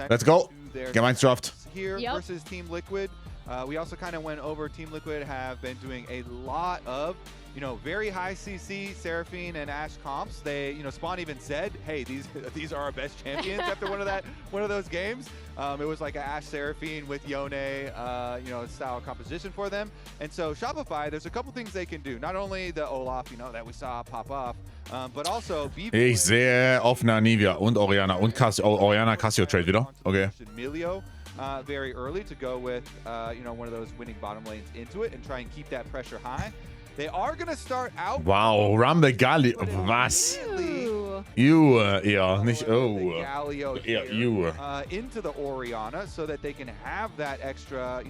Let's go. Gemeinschaft. Here versus Team Liquid. We also kind of went over Team Liquid have been doing a lot of, very high CC, Seraphine and Ashe comps. They, Spawn even said, hey, these are our best champions after one of those games. It was like an Ashe Seraphine with Yone, style composition for them. And so Shopify, there's a couple things they can do. Not only the Olaf, that we saw pop off, but also Ich sehe offener Nivea und Orianna und Orianna Cassio Trade wieder. Okay. Milio. Very early to go with, one of those winning bottom lanes into it and try and keep that pressure high. They are going to start out. Wow, Rumble Galio. Was? You, yeah, nicht yeah, you. Into the Orianna so that they can have that extra,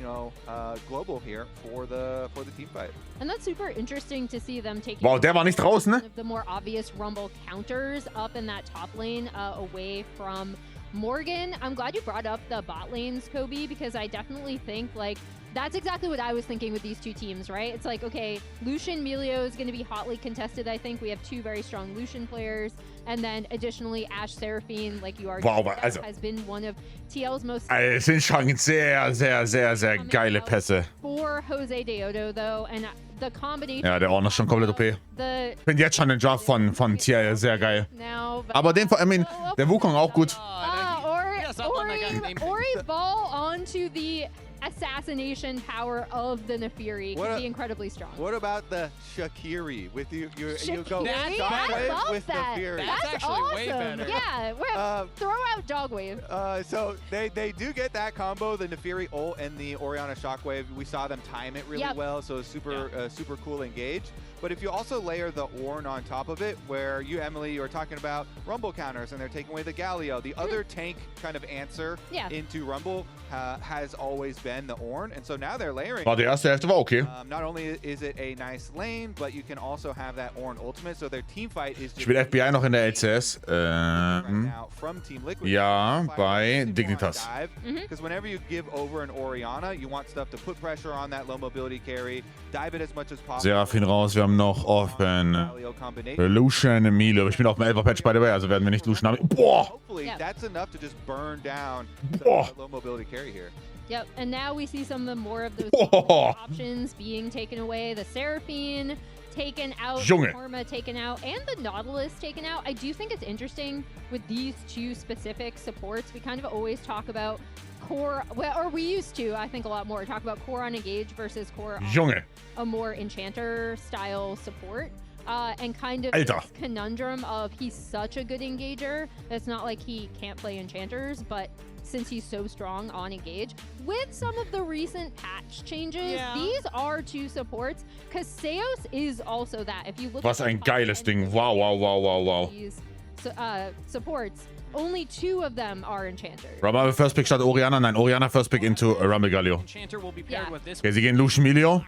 global here for the team fight. And that's super interesting to see them taking. Wow, der war nicht draußen, ne? The more obvious Rumble counters up in that top lane, away from Morgan. I'm glad you brought up the bot lanes, Kobe, because I definitely think that's exactly what I was thinking with these two teams, right? It's like, okay, Lucian Melio is going to be hotly contested. I think we have two very strong Lucian players. And then additionally, Ashe Seraphine, like you already said, has been one of TL's most... Es sind schon sehr geile Pässe. For Jose Deodo, though, and the combination... Ja, der Ordner ist schon komplett OP. Ich finde jetzt schon den Job von TL sehr geil. Aber den, der Wukong auch gut. Ori ball onto the assassination power of the Nefiri can be incredibly strong. What about the Shakiri with you go I love with that. Nefiri? That's actually awesome. way better. Yeah, throw out Dogwave. So they do get that combo, the Nefiri ult and the Orianna Shockwave. We saw them time it really well, so super cool engage. But if you also layer the Ornn on top of it, where you, Emily, you were talking about Rumble counters, and they're taking away the Galio. The other tank kind of answer into Rumble has always been the Ornn, and so now they're layering. Die erste Hälfte war okay. Not only is it a nice lane, but you can also have that Ornn ultimate, so their team fight is just... Spielt FBI noch in der LCS? Ja, bei Dignitas. Because whenever you give over an Orianna, you want stuff to put pressure on that low mobility carry, dive it as much as possible. Seraphine raus, wir haben noch offen Lucian Emilio. Ich bin auf dem 11er Patch, by the way, also werden wir nicht Lucian haben. Boah! Hopefully that's enough to just burn down the low mobility carry here. Yep, and now we see some of the more of those options being taken away. The Seraphine taken out, Karma taken out, and the Nautilus taken out. I do think it's interesting with these two specific supports. We kind of always talk about core, or we used to, I think a lot more, talk about core on engage versus core on a more enchanter style support. And kind of this conundrum of he's such a good engager. It's not like he can't play enchanters, but since he's so strong on engage, with some of the recent patch changes, these are two supports. Because Seos is also that. If you look Was ein geiles Ding. Wow. These supports, only two of them are enchanters. Rumble First Pick statt Orianna. Nein, Orianna First Pick into Rumble Galio. Okay, sie gehen Lucian Milio.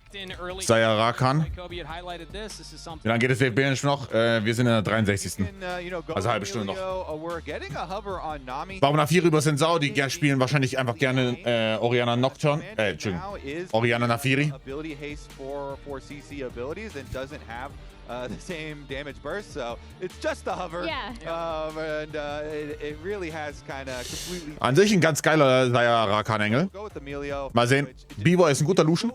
Saya Rakan. Wie lange geht das DFB noch? Wir sind in der 63. Also halbe Stunde noch. Warum nach 4 rüber sind Sau? Die spielen wahrscheinlich einfach gerne Orianna Nocturne. Entschuldigung. Orianna Nafiri. The same damage burst, so it's just the hover. And it really has kind of completely... An sich ein ganz geiler Rakan-Engel. Mal sehen. Beaver ist ein guter Lucian.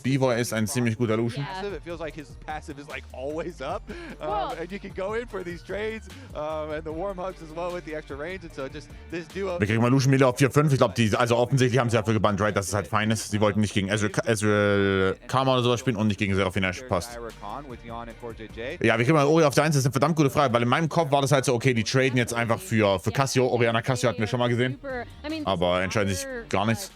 Beaver ist ein ziemlich guter Lucian. It feels like his passive is like always up. And you can go in for these trades and the warm hugs as well with the extra range. And so just this duo... Wir kriegen mal Lucian Miller auf 4-5. Ich glaube, also offensichtlich haben sie dafür gebannt, right, dass es halt fein ist. Sie wollten nicht gegen Ezreal Karma oder sowas spielen und nicht gegen Seraphine. Passt. Ja, wir kriegen mal Ori auf der 1, das ist eine verdammt gute Frage, weil in meinem Kopf war das halt so, okay, die traden jetzt einfach für Cassio. Orianna Cassio hatten wir schon mal gesehen. Aber entscheiden sich gar nichts.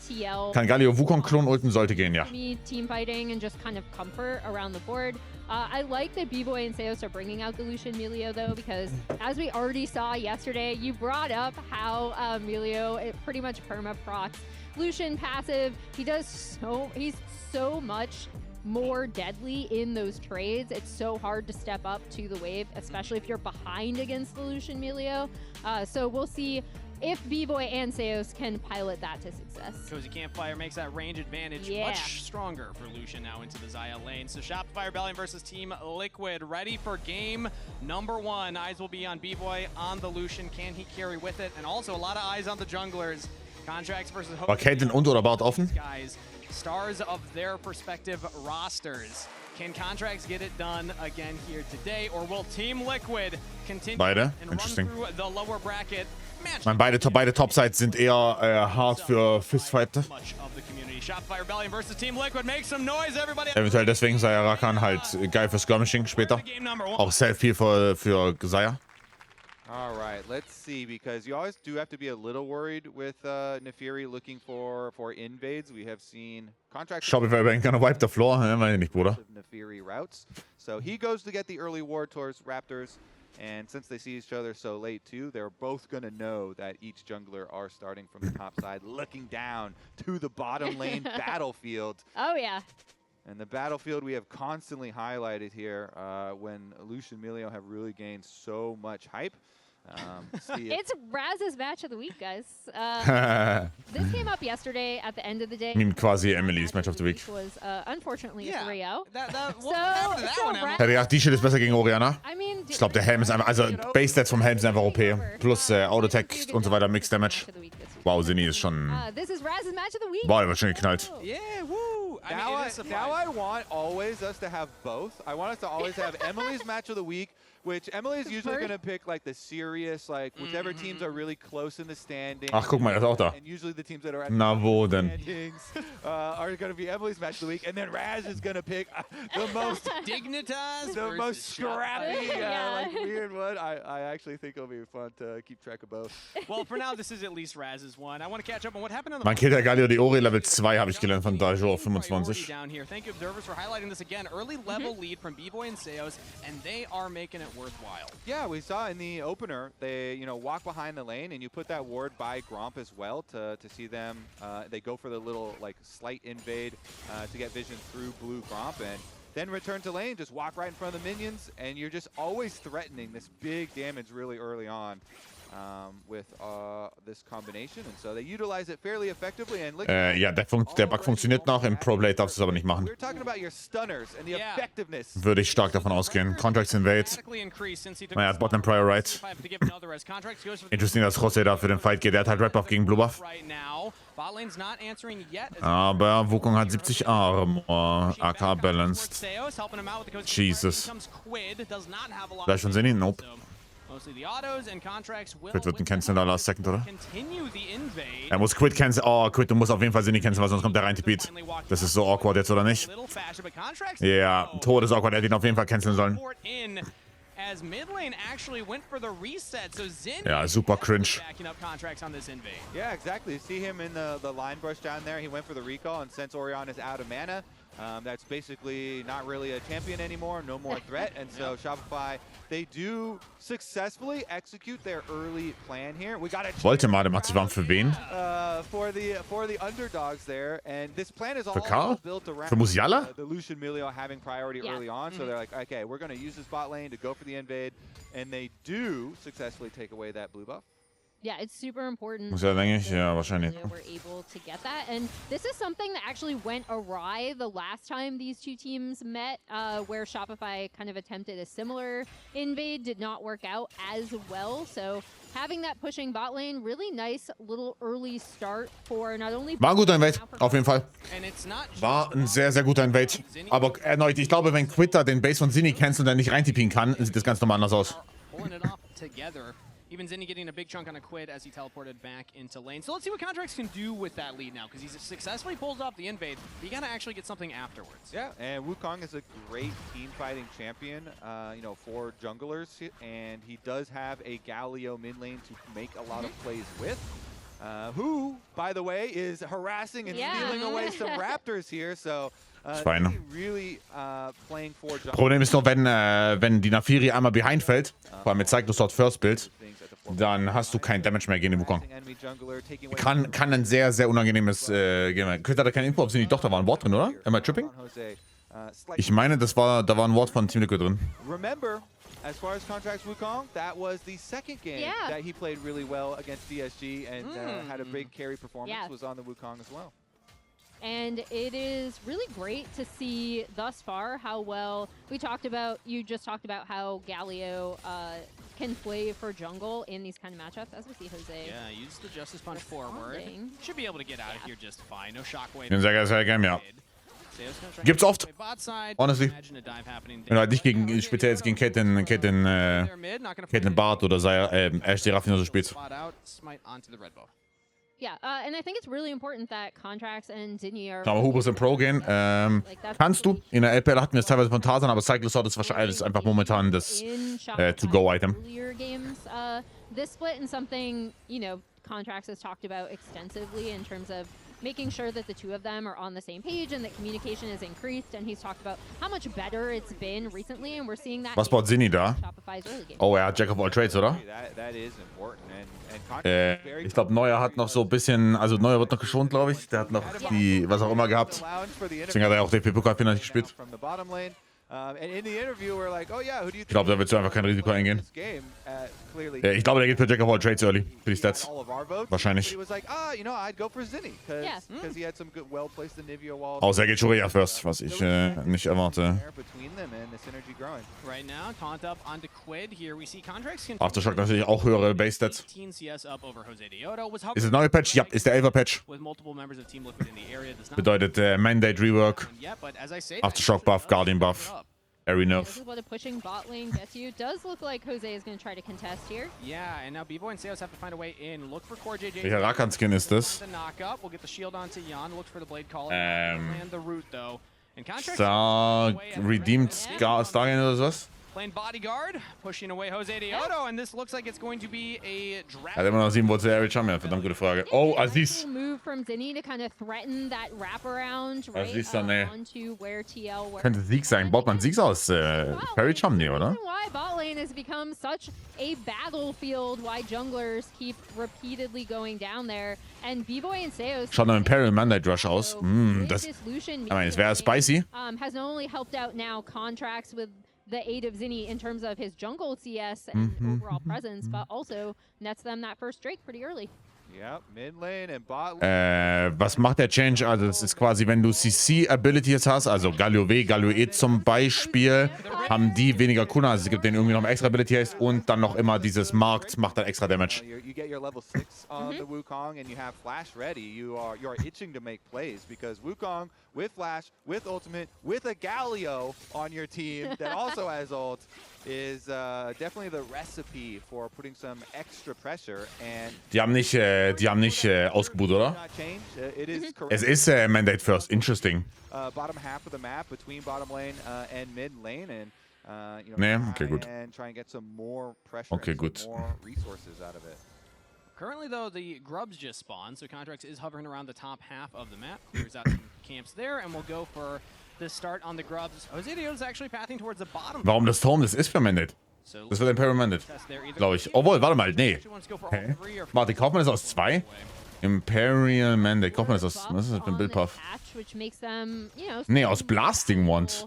Kann Galio Wukong klonen, ulten sollte gehen, ja. Teamfighting and just kind of comfort around the board. I like that B-Boy and Seos are bringing out the Lucian Melio, though, because as we already saw yesterday, you brought up how Melio, it pretty much perma-procs Lucian passive. He's so much more deadly in those trades. It's so hard to step up to the wave, especially if you're behind against the Lucian Melio. So we'll see if B-Boy and Seos can pilot that to success. Cozy Campfire makes that range advantage much stronger for Lucian now into the Xayah lane. So Shopify Rebellion versus Team Liquid ready for game number 1. Eyes will be on B-Boy, on the Lucian. Can he carry with it? And also a lot of eyes on the junglers. Contracts versus War Caitlyn und oder Bart offen? Guys, stars of their respective rosters. Can Contracts get it done again here today, or will Team Liquid continue Beide? and Interesting. run through the lower bracket? Meine, beide Topsides sind eher hart für Fistfighter. Eventuell deswegen sei Rakan halt geil für Skirmishing später. Auch sehr viel für Xayah. All right, let's see, because you always do have to be a little worried with Nefiri looking for invades. We have seen contracts. Shopify Bank gonna wipe the floor, meine ich nicht, Bruder. Nefiri routes. So he goes to get the early ward towards Raptors, and since they see each other so late too, they're both gonna know that each jungler are starting from the top side, looking down to the bottom lane battlefield. Oh yeah. And the battlefield we have constantly highlighted here when Lucian Milio have really gained so much hype. It's Raz's match of the week, guys. This came up yesterday at the end of the day. I mean, quasi Emily's match of the week. Was unfortunately a 3-0. Hätte gedacht, die Shit ist besser gegen Orianna. Ich glaube, der Helm ist einfach, also Base-Stats vom Helm sind einfach OP. Plus Auto-Tech und so weiter, Mixed Damage. Wow, Zinni ist schon... Wow, der wird schon geknallt. Yeah, woo! Now I want always us to have both. I want us to always have Emily's match of the week, which Emily is usually going to pick like the serious, like whichever teams are really close in the standings. Ach, guck mal, er ist auch da. And usually the teams that are at Na, wo denn? are going to be Emily's match of the week, and then Raz is going to pick the most Dignitas, the most scrappy, like weird one. I actually think it'll be fun to keep track of both. Well, for now, this is at least Raz's one. I want to catch up on what happened on the. Man killt ja Galio die Ori Level 2, habe ich gelernt von Dajo auf 25. Down here. Thank you, observers, for highlighting this again. Early level lead from B-Boy and Seos, and they are making it worthwhile. Yeah, we saw in the opener, they walk behind the lane, and you put that ward by Gromp as well to see them. They go for the little like slight invade to get vision through blue Gromp, and then return to lane, just walk right in front of the minions, and you're just always threatening this big damage really early on. With this combination, and so they utilize it fairly effectively. And look, ja, der Bug funktioniert noch, im Pro-Blade darfst du es aber nicht machen. We're talking about your stunners and the effectiveness. Würde ich stark davon ausgehen. Contracts Invade. Naja, Bottom Prior Right. Interesting, dass Jose da für den Fight geht. Der hat halt Red Buff gegen Blue Buff. Aber Wukong hat 70 Armor. AK balanced. Jesus. Vielleicht schon Zinni? Nope. Quid wird ein Cancel da last second, oder? Er muss Quid cancel. Oh, Quid, du musst auf jeden Fall Zinni canceln, weil sonst kommt der rein Beat. Das ist so awkward jetzt, oder nicht? Ja, yeah, Todes awkward. Er hätte ihn auf jeden Fall canceln sollen. Ja, super cringe. Yeah, exactly. You see him in the line brush down there. He went for the recall, and since Orion is out of mana, that's basically not really a champion anymore, no more threat, and so Shopify, they do successfully execute their early plan here. We got a Voltemade macht sich warm für wen? For the underdogs there, and this plan is all built around für Musiala? The Lucian Milio having priority early on, so they're like, okay, we're going to use this bot lane to go for the invade, and they do successfully take away that blue buff. Yeah, it's super important. Muss ja, denke ich. Ja, wahrscheinlich. We're able to get that, and this is something that actually went awry the last time these two teams met, where Shopify kind of attempted a similar invade, did not work out as well. So having that pushing bot lane, really nice little early start for not only. War ein guter Invade, auf jeden Fall. War ein sehr, sehr guter Invade. Aber erneut, ich glaube, wenn Quitter den Base von Zinni cancelt und er nicht reintippen kann, sieht das ganz normal anders aus. Even Zinni getting a big chunk on a Quid as he teleported back into lane. So let's see what Contracts can do with that lead now, because he's successfully pulled off the invade. You gotta actually get something afterwards. Yeah, and Wukong is a great team-fighting champion, for junglers, and he does have a Galio mid lane to make a lot of plays with. Who, by the way, is harassing and stealing away some Raptors here, so... Really, Problem ist nur, wenn die Nafiri einmal behind fällt, vor allem mit Cyclus dort First Build, dann hast du kein Damage mehr gegen den Wukong. Kann ein sehr, sehr unangenehmes Game. Quid hatte keine Info, ob sie nicht. Doch, da war ein Wort drin, oder? Am I tripping? Ich meine, da war ein Wort von Team Liquid drin. as far as Contracts Wukong, that was the second game that he played really well against DSG and had a big carry performance, was on the Wukong as well. And it is really great to see thus far how well you just talked about how Galio can play for jungle in these kind of matchups, as we see Jose. Yeah, use the Justice Punch forward. Should be able to get out of here just fine. No shockwave. Den sehr gerne, ja. Gibt's oft, honestly. Wenn du halt nicht gegen, speziell jetzt gegen Caitlyn Bart oder Ash die Raffine so spielst. Yeah, and I think it's really important that Contracts and Zinni are... Kann aber Hubris im Pro gehen. Kannst du. In der LPL hatten wir es teilweise von Tarzan, aber Cyclus ist wahrscheinlich einfach momentan das To-Go-Item. This split and something, you know, Contracts has talked about extensively in terms of making sure that the two of them are on the same page and that communication is increased, and he's talked about how much better it's been recently, and we're seeing that. Was baut Zinni da? Oh, er hat Jack of all Trades, oder? Ich glaube, Neuer hat noch so ein bisschen, also Neuer wird noch geschont, glaube ich. Der hat noch die, was auch immer gehabt. Deswegen hat er auch DP-Pokal nicht gespielt. Ich glaube, da wird einfach kein Risiko eingehen. Ich glaube, der geht für Jack of all Trades early, für die Stats. Wahrscheinlich. Außer er geht Shorea first, was ich nicht erwarte. Aftershock natürlich auch höhere Base-Stats. Ist das neue Patch? Ja, ist der 11er Patch. Bedeutet Mandate Rework, Aftershock Buff, Guardian Buff. Every nerf. This is what a pushing bot lane gets you. Does look like Jose is going to try to contest here. Yeah, and now B-Boy and Seos have to find a way in. Look for Core JJ. Welcher Rakan-Skin ist das? We'll get the shield onto Jan. Look for the blade call. And the root though. Star redeemed Stargain oder sowas? Playing bodyguard, pushing away Jose Deodo, and this looks like it's going to be a draft. Er hat immer noch 7 Volt Average haben, ja, verdammt gute Frage. Oh, Aziz. Move from Zinni to kind of threaten that wraparound, right? Aziz dann, ey. Onto where TL works. Könnte Sieg sein. Baut man Siegs aus Parry Chumney, oder? Why bot lane has become such a battlefield, why junglers keep repeatedly going down there, and B-Boy and Seos. Schaut nach Imperial Mandate Rush aus. Das, ich meine, es wäre spicy. Has not only helped out now Contracts with the aid of Zinni in terms of his jungle CS and overall presence, but also nets them that first Drake pretty early. Yep, mid lane and bot lane. Was macht der Change? Also das ist quasi, wenn du CC-Abilities hast, also Galio W, Galio E zum Beispiel, haben die weniger Kuna, also es gibt denen irgendwie noch eine extra Ability und dann noch immer dieses Markt macht dann extra Damage. You get your level 6 on the Wukong and you have Flash ready. You are itching to make plays because Wukong with Flash, with Ultimate, with a Galio on your team that also has ult is definitely the recipe for putting some extra pressure. And die haben nicht ausgebucht, oder? Es ist Mandate First. Interesting. Bottom half of the map between bottom lane and mid lane and okay, gut. Try and get some more pressure, okay, gut. some more resources out of it. Currently, though, the Grubs just spawned, so Contracts is hovering around the top half of the map. Clears out some camps there, and we'll go for the start on the Grubs. Jose Deodo is actually pathing towards the bottom. Warum das Storm? Das ist für Mandate. Das wird Imperial Mandate, glaube ich. Obwohl, warte mal, nee. Hä? Warte, kauft man das aus 2? Imperial Mandate, kauft man das aus... Was ist das für ein Bildpuff? Nee, aus Blasting Wand.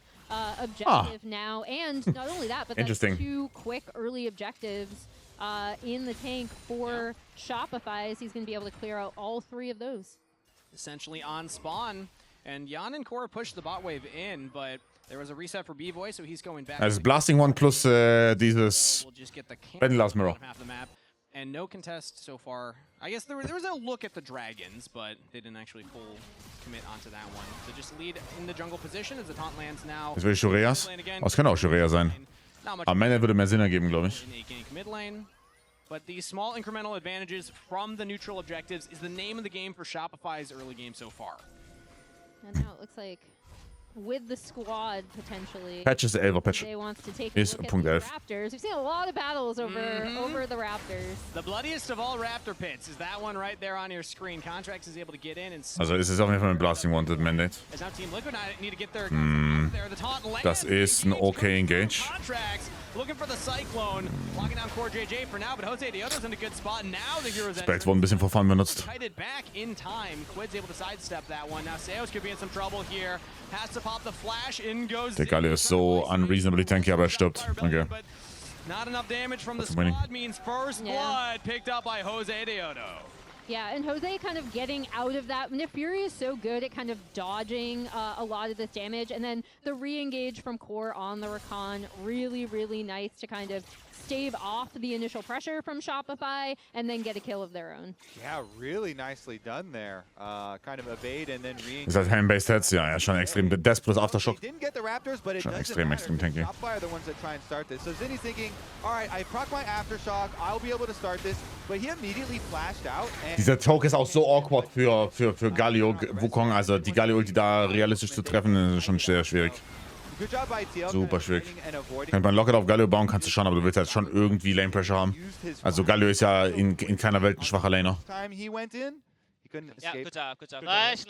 Now, and not only that, but interesting. 2 quick early objectives in the tank for Shopify, he's going to be able to clear out all 3 of those. Essentially on spawn, and Jan and Cora pushed the bot wave in, but there was a reset for B-Boy, so he's going back. Also Blasting One plus dieses Last Mirror. And no contest so far. I guess there was a look at the dragons, but they didn't actually full commit onto that one. So just lead in the jungle position as the taunt lands now. Das will Shoreas. Oh, das kann auch Shorea sein. Am Ende würde mehr Sinn ergeben, glaube ich. But these small incremental advantages from the neutral objectives is the name of the game for Shopify's early game so far. And now it looks like with the squad potentially. Patch ist der 11er Patch. Ist Punkt 11. Raptors. We've seen a lot of battles over the Raptors. The bloodiest of all Raptor pits is that one right there on your screen. Contracts is able to get in and. Also ist es auf jeden Fall ein Blasting Wanted Mandate. Das ist ein okay Engage. Looking for the Cyclone, locking down Core JJ for now, but Jose Deodo's in a good spot. Now the Heroes Specs wurden ein bisschen for fun benutzt. Kited back in time. Quid's able to sidestep that one. Now Seos could be in some trouble here. Has to pop the flash. In goes. Der Galio ist so unreasonably tanky, aber er stirbt. Okay. Not enough damage from the squad means first blood picked up by Jose Deodo. Yeah, and Jose kind of getting out of that. Nefuri is so good at kind of dodging a lot of this damage, and then the re-engage from Core on the Rakan, really, really nice to kind of stave off the initial pressure from Shopify and then get a kill of their own. Yeah, really nicely done there. Kind of evade and then re-engage. Ist halt Hand-Based Heads, ja, schon extrem. Death plus Aftershock. Didn't get the Raptors, but it Schon doesn't extrem matter. tanky. Shopify are the ones that try and start this. So Zinni's thinking, all right, I proc my Aftershock, I'll be able to start this, but he immediately flashed out. Dieser Choke ist auch so awkward für Galio Wukong, also die Galio-Ulti da realistisch zu treffen, ist schon sehr schwierig. Good job by TL. Super schwierig. Wenn man Locket auf Galio bauen, kannst du schon, aber du willst halt schon irgendwie Lane Pressure haben. Also Galio ist ja in keiner Welt ein schwacher Laner. Yeah, good job. Nice.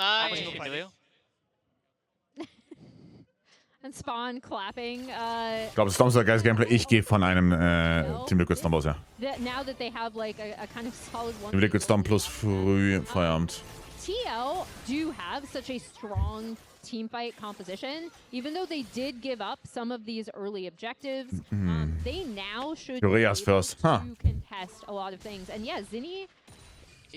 And Spawn clapping. Ich glaube, das Storm ist ein geiles Gameplay. Ich gehe von einem Team Liquid Storm aus, ja. Now that they have like a kind of solid one. Team Liquid Storm plus früh Feierabend. TL do have such a strong teamfight composition, even though they did give up some of these early objectives. They now should be able first. to contest a lot of things. And yeah, Zinni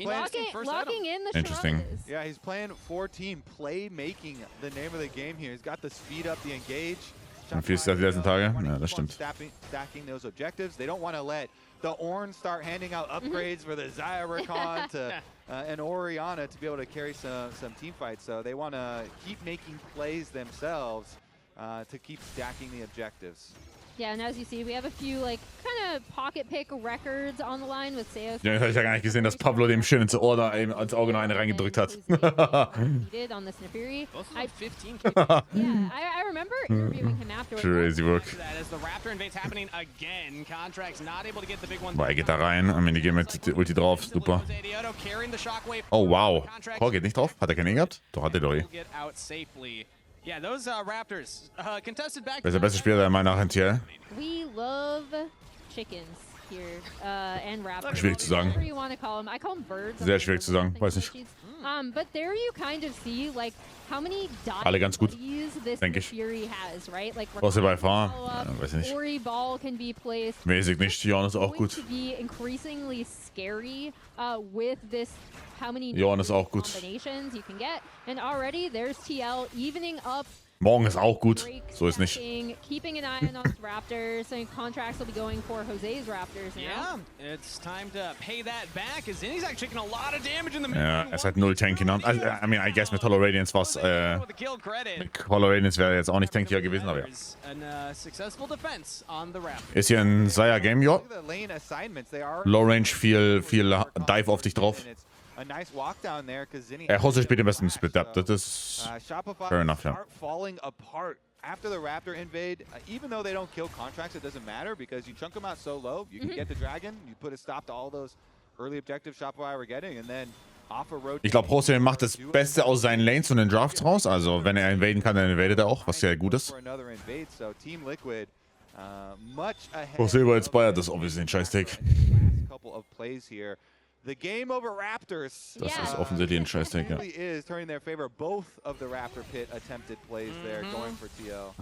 locking in the Interesting. Shiradas. Yeah, he's playing for team playmaking, the name of the game here. He's got the speed up, the engage. Und wie ist das die letzten Tage? Ja, das stimmt. Stacking those objectives. They don't want to let the Ornn start handing out upgrades for the Xayah Rakan to and Orianna to be able to carry some team fights. So they want to keep making plays themselves to keep stacking the objectives. Yeah, and as you see, we have a few like kind of pocket pick records on the line with Seos. Ja, das habe ich ja gar nicht gesehen, dass Pablo dem schön ins Ohr da eben als Auge noch eine reingedrückt hat. On this Nefuri. Yeah, I remember interviewing him afterwards. Crazy work. Boah, er geht da rein und wenn die gehen mit Ulti drauf, super. Oh wow. Core geht nicht drauf? Hat er keinen gehabt? Doch, hat er doch. Yeah, those Raptors contested back. Wer ist der beste Spieler der Meinung nach in TL? We love chickens here and Raptors. Schwierig zu sagen. Whatever you want to call them. I call them birds. Sehr schwierig zu sagen, weiß nicht. But there you kind of see like how many Alle ganz gut, this denke ich. Fury has, right? Like Was er bei Fahr? Ja, weiß ich nicht. Ori Ball can be placed. Mäßig nicht, Jon ist auch gut. To be increasingly scary with this how many Jon ist auch gut. combinations you can get, and already there's TL evening up. Morgen ist auch gut. So ist nicht. Keeping an eye on Raptors, and contracts will be going for Jose's Raptors now. Yeah, it's time to pay that back. As he's actually taking a lot of damage in the middle. Ja, er ist halt 0 Tanky. I mean, I guess mit Hollow Radiance was Hollow Radiance wäre jetzt auch nicht tankier gewesen, aber ja. Ist hier ein Xayah Game, ja. Low Range, viel Dive auf dich drauf. Jose spielt den besten Split Depth. Das ist fair enough, ja. After the Raptor invade, even though they don't kill contracts, it doesn't matter because you chunk them out so low, you can get the dragon, you put a stop to all those early objectives Shopify were getting, and then off a road. Ich glaube, Jose macht das Beste aus seinen Lanes und den Drafts raus. Also, wenn er invaden kann, dann invadet er auch, was sehr gut ist. Jose überinspired das obviously ein Scheiß-Take. The game over Raptors. Das ist offensichtlich ein Scheiß-Take, ja. Is turning their favor. Both of the Raptor pit attempted plays there, going for TL.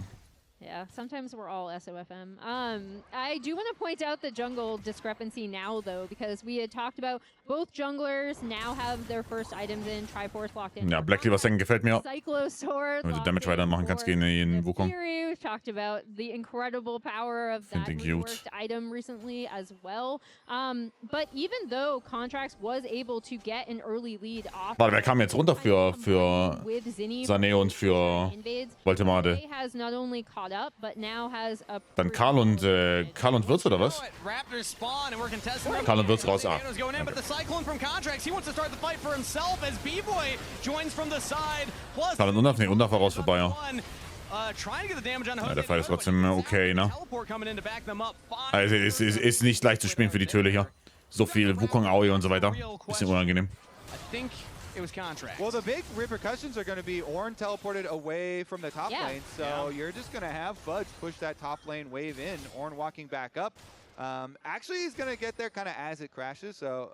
Yeah, sometimes we're all SOFM. I do want to point out the jungle discrepancy now, though, because we had talked about both junglers now have their first items in, Triforce locked in. Ja, Black Cleaver Second gefällt mir. Cyclosaur Damit du Damage weitermachen kannst gegen den Wukong. We've talked about the incredible power of that reworked item recently as well. But even though Contracts was able to get an early lead off. Warte, wer kam jetzt runter für Sané und für Voltemade? Dann Karl und Wirtz oder was? Karl und Wirtz raus, Karl und Undaf? Ne, Undaf war raus für Bayer. Ja, der Fall ist trotzdem okay, ne? Also es ist nicht leicht zu spielen für die Töle hier. So viel Wukong, Aoi und so weiter. Bisschen unangenehm. Well, the big repercussions are going to be Ornn teleported away from the top lane, so you're just going to have Fudge push that top lane wave in. Ornn walking back up. Actually, he's going to get there kind of as it crashes, so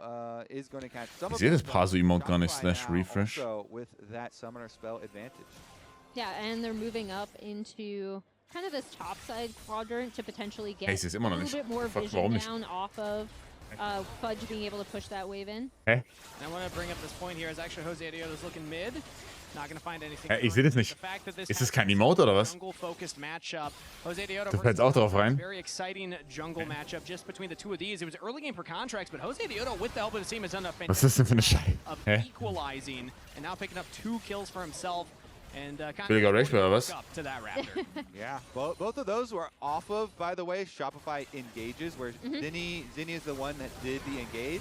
is going to catch some of Ich sehe das Paso-Emote gar nicht, /refresh. Also with that summoner spell advantage. Yeah, and they're moving up into kind of this top side quadrant to potentially get Ace ist a immer noch little nicht. bit more Fuck, vision warum nicht? down off of Fudge being able to push that wave in. Hä? And I want to bring up this point here as actually Jose Dioto's looking mid. Not going to find anything. Ich sehe das nicht. Ist das kein Emote oder was? Jose Dioto Das fällt auch drauf rein. Very exciting jungle matchup just between the two of these. It was early game for contracts, but Jose Dioto with the help of the team has done a Was ist das denn für eine fantastic Scheiße? of Hä? equalizing and now picking up 2 kills for himself. And Billiger Rage oder was? up to that Raptor. Yeah, both of those were off of, by the way, Shopify engages, where Zinni is the one that did the engage.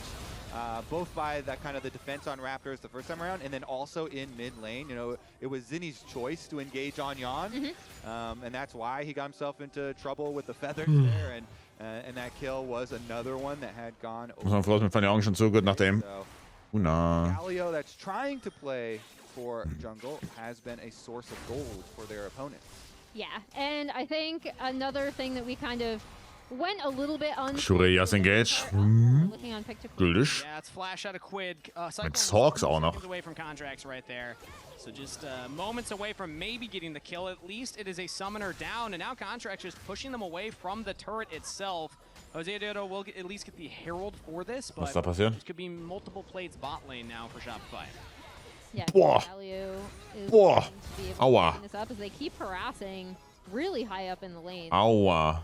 Both by that kind of the defense on Raptors the first time around, and then also in mid lane. You know, it was Zinni's choice to engage on Yon, and that's why he got himself into trouble with the feathers there. And that kill was another one that had gone over. Muss man froh, dass mit von den Augen schon so gut nach dem. So, Na. Galio, that's trying to play for jungle, has been a source of gold for their opponents. Yeah, and I think another thing that we kind of went a little bit on. Shureyas engage. Looking on pick to click. Gültig. Yeah, it's flash out of Quid. Mit Hawks auch noch. Away from contracts right there. So just moments away from maybe getting the kill. At least it is a summoner down, and now contracts just pushing them away from the turret itself. Jose Dioto will at least get the Herald for this, but Was da passiert? it could be multiple plates bot lane now for Shopify. Yeah, Boah. Galio is Boah. going to be able to Aua. clean this up as they keep harassing really high up in the lane. Aua.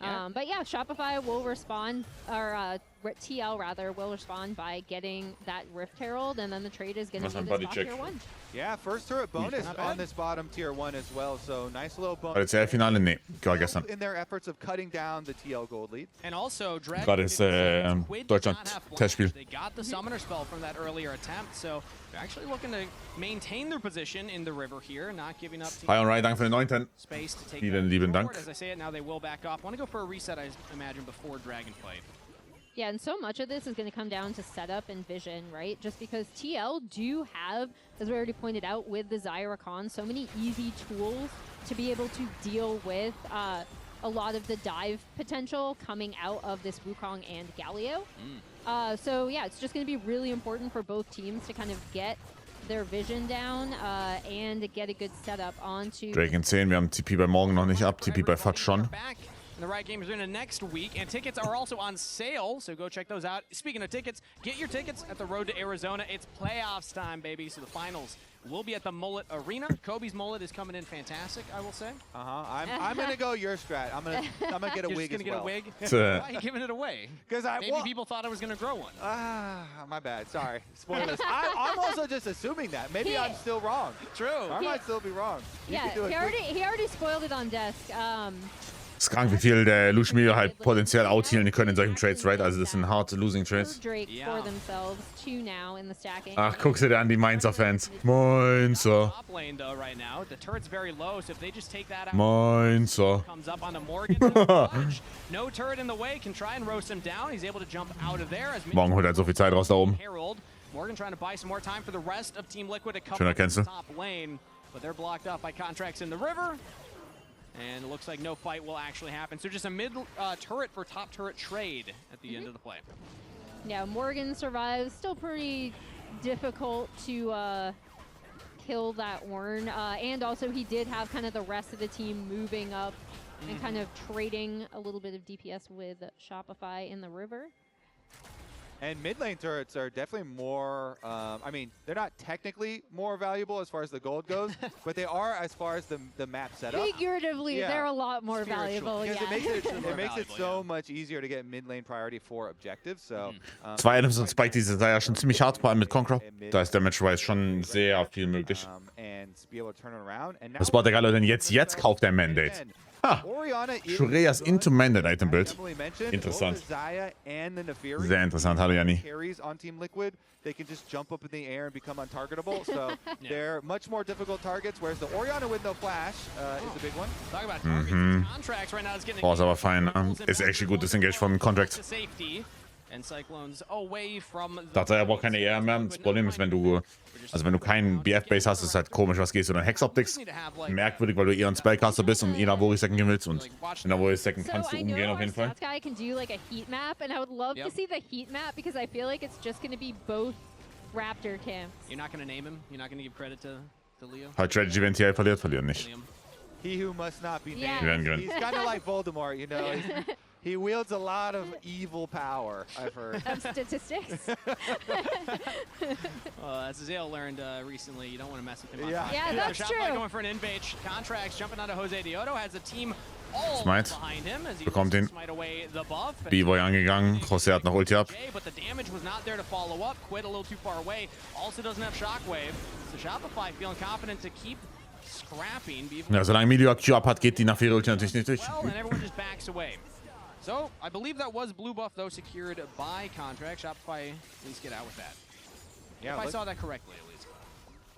But yeah, Shopify will respond, or TL rather, will respond by getting that Rift Herald, and then the trade is going to Was be ein this Body top check. tier 1. Yeah, first turret bonus on this bottom tier 1 as well, so nice little bonus. LCS-Finale? Nee, war gestern. In their efforts of cutting down the TL gold lead. And also, Dragon Gerade ist Deutschland-Testspiel. They got the summoner spell from that earlier attempt, so they're actually looking to maintain their position in the river here, not giving up Hi und Rai, danke für den 9. space to take Vielen that lieben forward. Dank. As I say it now, they will back off. Want to go for a reset, I imagine, before Dragon fight. Yeah, and so much of this is going to come down to setup and vision, right? Just because TL do have, as we already pointed out, with the Zyra Khan, so many easy tools to be able to deal with a lot of the dive potential coming out of this Wukong and Galio. So yeah, it's just going to be really important for both teams to kind of get their vision down and get a good setup onto... Drake in 10, wir haben TP bei morgen noch nicht ab, TP bei Fudge schon. And the Riot Games Arena next week, and tickets are also on sale, so go check those out. Speaking of tickets, get your tickets at the Road to Arizona. It's playoffs time, baby, so the finals will be at the Mullet Arena. Kobe's mullet is coming in fantastic, I will say. I'm gonna go your strat. I'm gonna get a wig as well. You're just gonna get a wig? Why are you giving it away? Because Maybe people thought I was gonna grow one. My bad. Sorry. Spoilers. I'm also just assuming that. Maybe I'm still wrong. True. I might still be wrong. Yeah, he already spoiled it on desk. Es ist krank, wie viel der Lushmir halt potenziell outhealen können in solchen Trades, right? Also das sind harte Losing Trades. Ach, guck dir an, die Mainzer-Fans. Mainzer. Mainzer. Morgen holt halt so viel Zeit raus da oben. Schöner Cancel. But they're blocked up by contracts in the river. And it looks like no fight will actually happen. So just a mid turret for top turret trade at the end of the play. Yeah, Morgan survives. Still pretty difficult to kill that Ornn. And also he did have kind of the rest of the team moving up and kind of trading a little bit of DPS with Shopify in the river. And mid lane turrets are definitely more, I mean, they're not technically more valuable as far as the gold goes, but they are as far as the map setup. Figuratively, they're a lot more valuable, because yeah. it makes it so much easier to get mid lane priority for objectives, so... Zwei Items und Spike, diese sei ja schon ziemlich hart, vor allem mit Conqueror. Da ist Damage-wise schon sehr viel möglich. Was baut der Gallo denn jetzt kauft der Mandate. Ha! Shureyas into Mandate Item Build. Interessant. Sehr interessant, hallo Janni. On Team Liquid, they can just jump up in the air and become untargetable, so they're much more difficult targets, whereas the Orianna with no flash is a big one. Talk about contracts right now is getting... Boah, ist aber fein. Ist actually gut disengaged von Contracts. Dachte, er braucht keine ER mehr. Das Problem ist, wenn du keinen BF-Base hast, ist es halt komisch, was gehst du dann Hex-Optics. Merkwürdig, weil du eher ein Spellcaster bist und Inavori second willst und Inavori second kannst du umgehen auf jeden Fall. Guy can do like a heat map, and I would love to see the heat map because I feel like it's just going to be both Raptor camps. You're not going to name him? You're not going to give credit to Leo? Halt Strategy, wenn TL verliert nicht. He who must not be named. Yeah. Die werden gewinnen. He's kind of like Voldemort, you know. He wields a lot of evil power, I've heard. Of statistics. As Azale learned recently, you don't want to mess with him. Yeah. Yeah, that's Shopify true. going for an invade. Contracts jumping onto Jose Dioto, has a team all Smite. behind him as he Bekommt den. smite away the buff. B-Boy angegangen. Jose hat noch Ulti ab. But the damage was not there to follow up. Quit a little too far away. Also doesn't have Shockwave. So Shopify feeling confident to keep scrapping. Ja, solange Milio Q ab hat, geht die nach Ulti natürlich nicht durch. Well, and everyone just backs away. So, I believe that was blue buff, though, secured by contract. Shopify, at least get out with that. Yeah, if I saw that correctly, at least.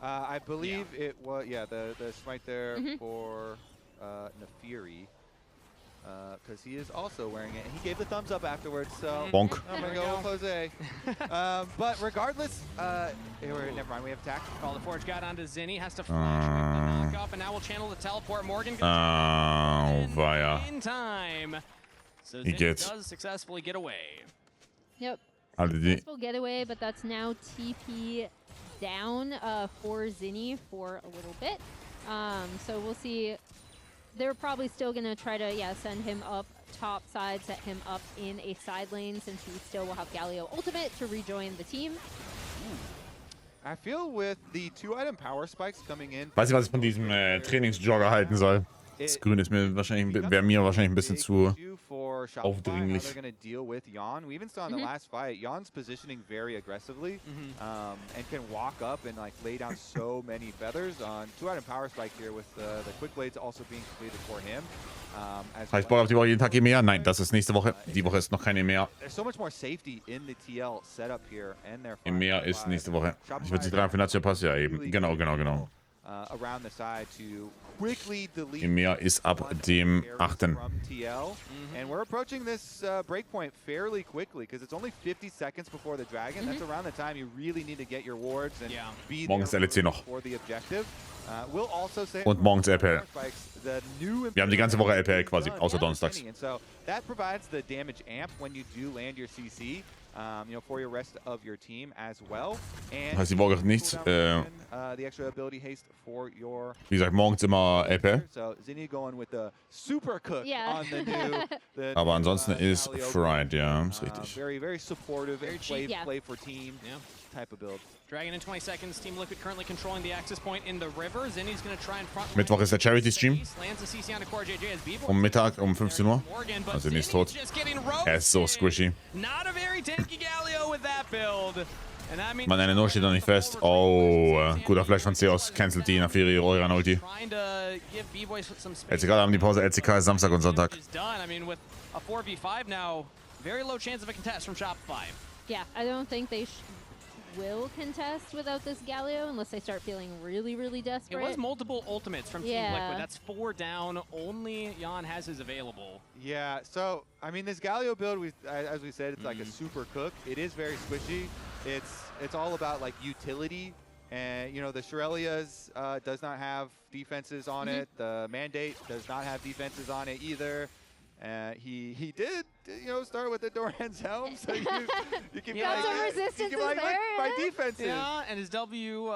I believe it was, the smite there for Nefiri. Because he is also wearing it. He gave the thumbs up afterwards, so Bonk. I'm going to go with Jose. But regardless, never mind, we have attack. Call the Forge God onto Zinni, has to flash with the knock up, and now we'll channel the teleport. Morgan Weia. in time. So He Zinni gets. does successfully get away. Yep. Alle die. Successful getaway, but that's now TP down for Zinni for a little bit. So we'll see. They're probably still going to try to, send him up top side, set him up in a side lane since he still will have Galio ultimate to rejoin the team. I feel with the 2-item power spikes coming in. Weiß nicht, was ich von diesem Trainingsjogger halten soll. Das Grün ist mir wahrscheinlich, wäre mir wahrscheinlich ein bisschen zu aufdringlich. They're going to deal with Yon. We even saw in the last fight, Yon's positioning very aggressively and can walk up and like lay down so many feathers on 2-item power spike here with the quick blades also being completed for him. Habe ich Bock auf die Woche jeden Tag EMEA? Nein, das ist nächste Woche. Die Woche ist noch keine EMEA. There's so much more safety in the TL setup here and their EMEA ist nächste Woche. Ich würde sie 3 für National Pass, ja eben. Genau. Around the side to quickly delete EMEA ist ab dem 8. from TL. And we're approaching this breakpoint fairly quickly because it's only 50 seconds before the dragon. That's around the time you really need to get your wards and be Morgens there LCS noch. for the objective. We'll also say Und morgens LPL. the new Wir haben die ganze Woche LPL quasi, außer donnerstags. And so that provides the damage amp when you do land your CC. For your rest of your team as well. And Heißt die Woche nichts. the extra ability haste for your Wie gesagt, morgens immer LPL. so Zinni going with the super cook Yeah. on the new Aber ansonsten ist Fried, ja, ist richtig. very, very supportive and cheap. play for team type of build. Dragon in 20 seconds. Team Liquid currently controlling the access point in the river. Zinni's going to try and front. Mittwoch ist der Charity-Stream. Lands the CC onto Core JJ as B-Boy. Um Mittag, um 15 Uhr. Morgan, but Also nicht Zinni's tot. just getting Er ist so roasted. squishy. Not a very tanky Galio with that build. And that means Mann, eine No steht noch nicht fest. Oh, guter Flash von Zeus. Cancelt die nach 4 Euro Ulti. trying to give B-Boy some space. LCK haben die Pause. LCK ist Samstag und Sonntag. Is done. I mean, with a 4v5 now, very low chance of a contest from Shopify. Yeah, I don't think they will contest without this Galio unless they start feeling really, really desperate. It was multiple ultimates from Team Yeah. Liquid. That's 4 down. Only Jan has his available. Yeah, so I mean this Galio build, as we said, it's like a super cook. It is very squishy. It's all about like utility, and the Shurelia's does not have defenses on it. The Mandate does not have defenses on it either. He did start with the Doran's helm, so you can be Got like, some resistance you can be like, there, my defenses. Yeah, and his W,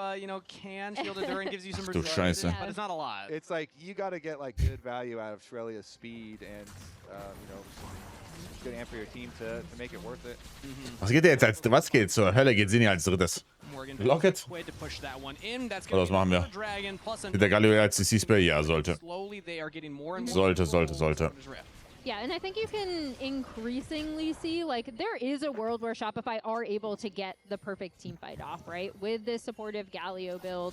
can shield it and gives you some Ach du resistance, Scheiße. but it's not a lot. It's like you got to get like good value out of Shurelia's speed and good amp for your team to make it worth it. Was geht jetzt als was geht zur Hölle geht Zinni als drittes? Morgan Locket? way to push that one in. That's Oder was machen wir? Dragon plus Wird der Galio als CC-Spell? Ja, sollte. Slowly they are getting more and more Sollte. Yeah, and I think you can increasingly see, like, there is a world where Shopify are able to get the perfect team fight off, right? With this supportive Galio build,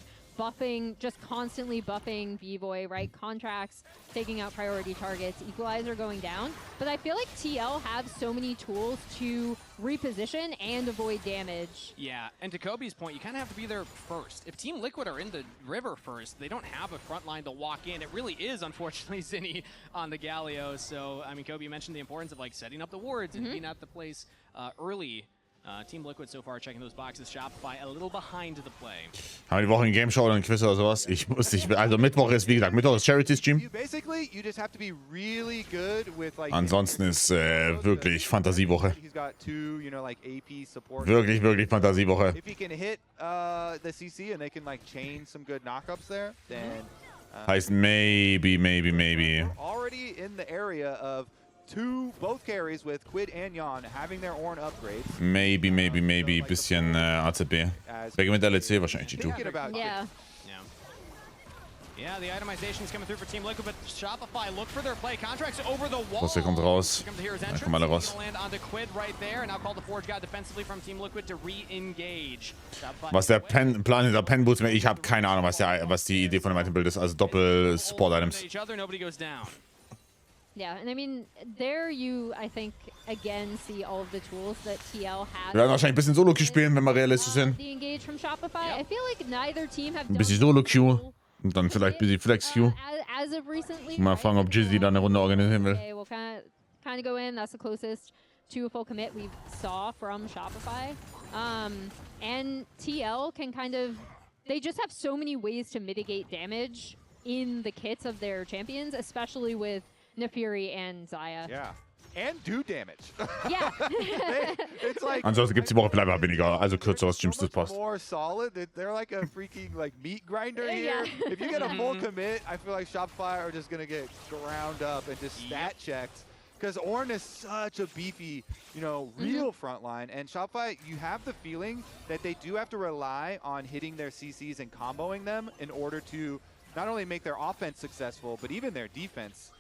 just constantly buffing B-Boy, right? Contracts, taking out priority targets, Equalizer going down. But I feel like TL have so many tools to reposition and avoid damage. Yeah, and to Kobe's point, you kind of have to be there first. If Team Liquid are in the river first, they don't have a front line to walk in. It really is, unfortunately, Zinni on the Galio. So, I mean, Kobe, you mentioned the importance of like setting up the wards and being at the place early. Team Liquid so far checking those boxes. Shopify a little behind the play. Haben wir die Woche einen Game Show oder ein Quiz oder sowas? Also Mittwoch ist, wie gesagt, Mittwoch ist Charity-Stream. You just have to be really good with like. Ansonsten ist wirklich Fantasiewoche. He's got two, like AP support. Wirklich Fantasiewoche. If he can hit the CC and they can like chain some good knockups there, then Heißt maybe. Already in the area of both carries with Quid and Yon having their Ornn upgrades. Maybe. Bisschen ACB. Wer gewinnt LCS? Wahrscheinlich die 2. Yeah, the itemization is coming through for Team Liquid, but Shopify look for their play. Contracts over the wall. Der kommt raus. Da kommen alle raus. Was der Plan hinter Pen-Boots, ich habe keine Ahnung, was die Idee von dem Item-Build ist. Also Doppel-Sport-Items. Yeah, and I mean, there I think, again, see all of the tools that TL has. Wir werden wahrscheinlich ein bisschen Solo-Queue spielen, wenn wir realistisch sind. The engage from Shopify. I feel like neither team have ein bisschen Solo-Queue und dann vielleicht ein bisschen Flex-Queue. As of recently. Mal fragen, ob Jizzy da eine Runde organisieren will. Okay, we'll kind of go in. That's the closest to a full commit we saw from Shopify. And TL can kind of, they just have so many ways to mitigate damage in the kits of their champions, especially with Nefiri and Xayah. Yeah. And do damage. Yeah. It's like ansonsten gibt es die Woche bleibt weniger, also kürzeres Streams, das passt. More solid. They're like a freaking meat grinder here. Yeah. If you get a full commit, I feel like Shopify are just gonna get ground up and just stat checked. Because Ornn is such a beefy, real front line. And Shopify, you have the feeling that they do have to rely on hitting their CCs and comboing them in order to not only make their offense successful, but even their defense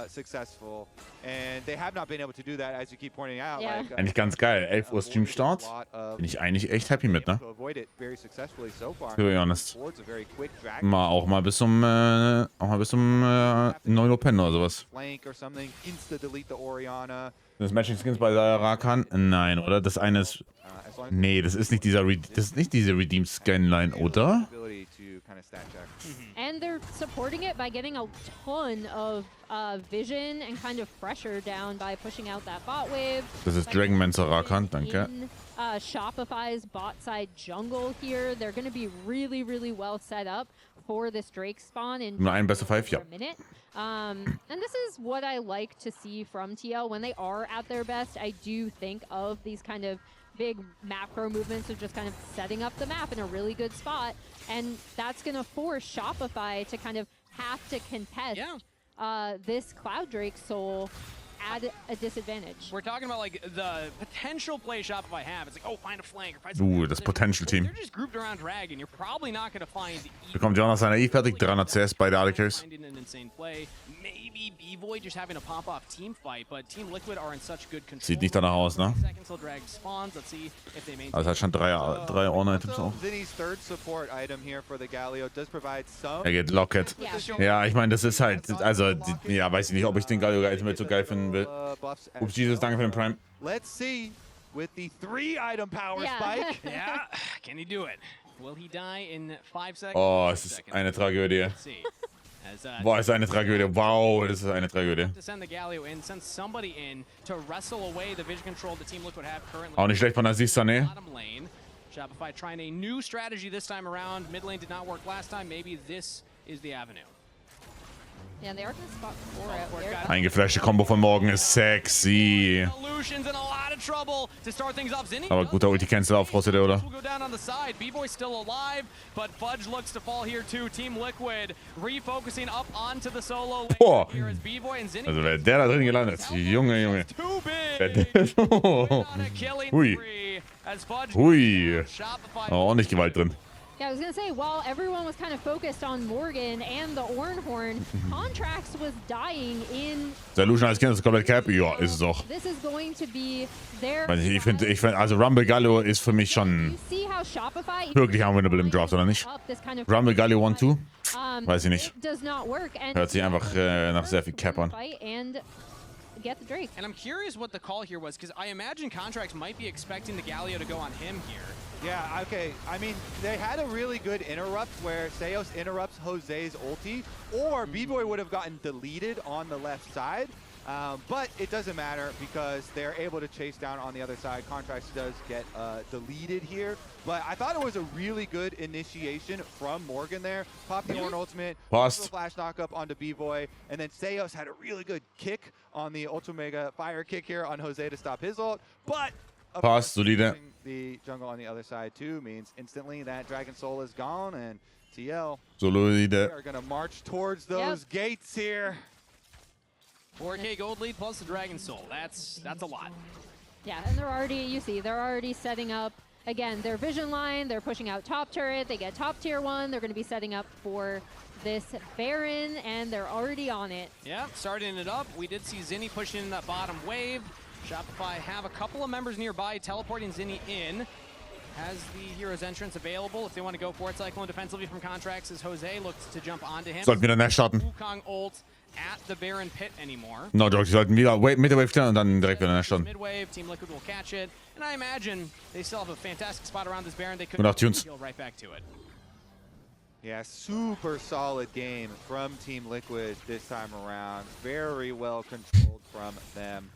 successful. And they have not been able to do that, as you keep pointing out. Yeah. Eigentlich ganz geil. 11 Uhr Streamstart. Bin ich eigentlich echt happy mit, ne? To be honest. Auch mal bis um 9 Uhr pennen oder sowas. Das Matching Skins bei Rakan? Nein, oder? Das eine ist. Nee, das ist nicht diese Redeem Scanline, oder? And they're supporting it by getting a ton of vision and kind of pressure down by pushing out that bot wave. Das ist Dragonmancer Rakan, danke. Shopify's bot side jungle here. They're going to be really, really well set up for this Drake spawn in Nur ein best of 5, ja. a minute. And this is what I like to see from TL. When they are at their best, I do think of these kind of big macro movements of just kind of setting up the map in a really good spot. And that's going to force Shopify to kind of have to contest this Cloud Drake soul at a disadvantage. We're talking about the potential play Shopify have. It's find a flank or find something. Das Potential Team. They're just grouped around Dragon. You're probably not going to find. Bekommt Jonas seine E fertig, 300 CS bei der Alikers. An insane play. Maybe B-Boy just having a pop-off team fight, but Team Liquid are in such good control. Sieht nicht danach aus, ne? Also hat schon drei Ornn-Items auch. Geht Locket. Ja, ich meine, das ist halt, also, weiß ich nicht, ob ich den Galio-Item so geil finden will. Ups, Jesus, danke für den Prime. Let's see with the 3-item power spike. Yeah, can he do it? Will he die in 5 seconds? Oh, es ist eine Tragödie. Boah, es ist eine Tragödie. Wow, das ist eine Tragödie. Auch nicht schlecht von Aziz Sané. Shopify trying a new strategy this time around. Mid lane did not work last time. Maybe this is the avenue. Yeah, they are going to spot 4 out there. Eingeflashte Combo von morgen ist sexy. Aber guter Ulti-Cancel auf Rossede, oder? B-Boy still alive, but Fudge looks to fall here too. Team Liquid refocusing up onto the solo lane here as B-Boy and Zinni. Also wer der da drin gelandet ist, Junge. Hui. Hui. Oh, auch nicht Gewalt drin. Yeah, I was going to say, while everyone was kind of focused on Morgan and the Ornhorn, Contracts was dying in... Solution als Kind ist komplett Cap? Ja, ist es auch. This is going to be their... Ich finde, also Rumble Galio ist für mich schon wirklich unwinnable im Draft, oder nicht? Rumble Galio 1-2? Weiß ich nicht. Hört sich einfach nach sehr viel Cap an. Get the Drake. And I'm curious what the call here was, because I imagine Contracts might be expecting the Galio to go on him here. Yeah, okay. I mean, they had a really good interrupt where Seos interrupts Jose's ulti, or B-Boy would have gotten deleted on the left side. But it doesn't matter because they're able to chase down on the other side. Contracts does get deleted here. But I thought it was a really good initiation from Morgan there. Pop the Ornn ultimate, flash knockup onto B-Boy, and then Seos had a really good kick on the Ultra Mega Fire kick here on Jose to stop his ult. But Pass, solide. The jungle on the other side too means instantly that Dragon Soul is gone, and TL Solide. are gonna march towards those gates here. 4K gold lead plus the Dragon Soul. That's a lot. Yeah, and they're already setting up, again, their vision line, they're pushing out top turret, they get top tier 1, they're gonna be setting up for this Baron, and they're already on it. Yeah, starting it up. We did see Zinni pushing in that bottom wave. Shopify have a couple of members nearby teleporting Zinni in. Has the hero's entrance available if they want to go for it. Cyclone defensively from Contracts as Jose looks to jump onto him. Sollten wieder Nash starten. Wukong ult at the Baron pit anymore. No joke, sie sollten wieder Midwave stellen und dann direkt wieder Nash starten. Midwave, Team Liquid will catch it. And I imagine they still have a fantastic spot around this Baron. They could heal right back to it. Yeah, super solid game from Team Liquid this time around. Very well controlled from them.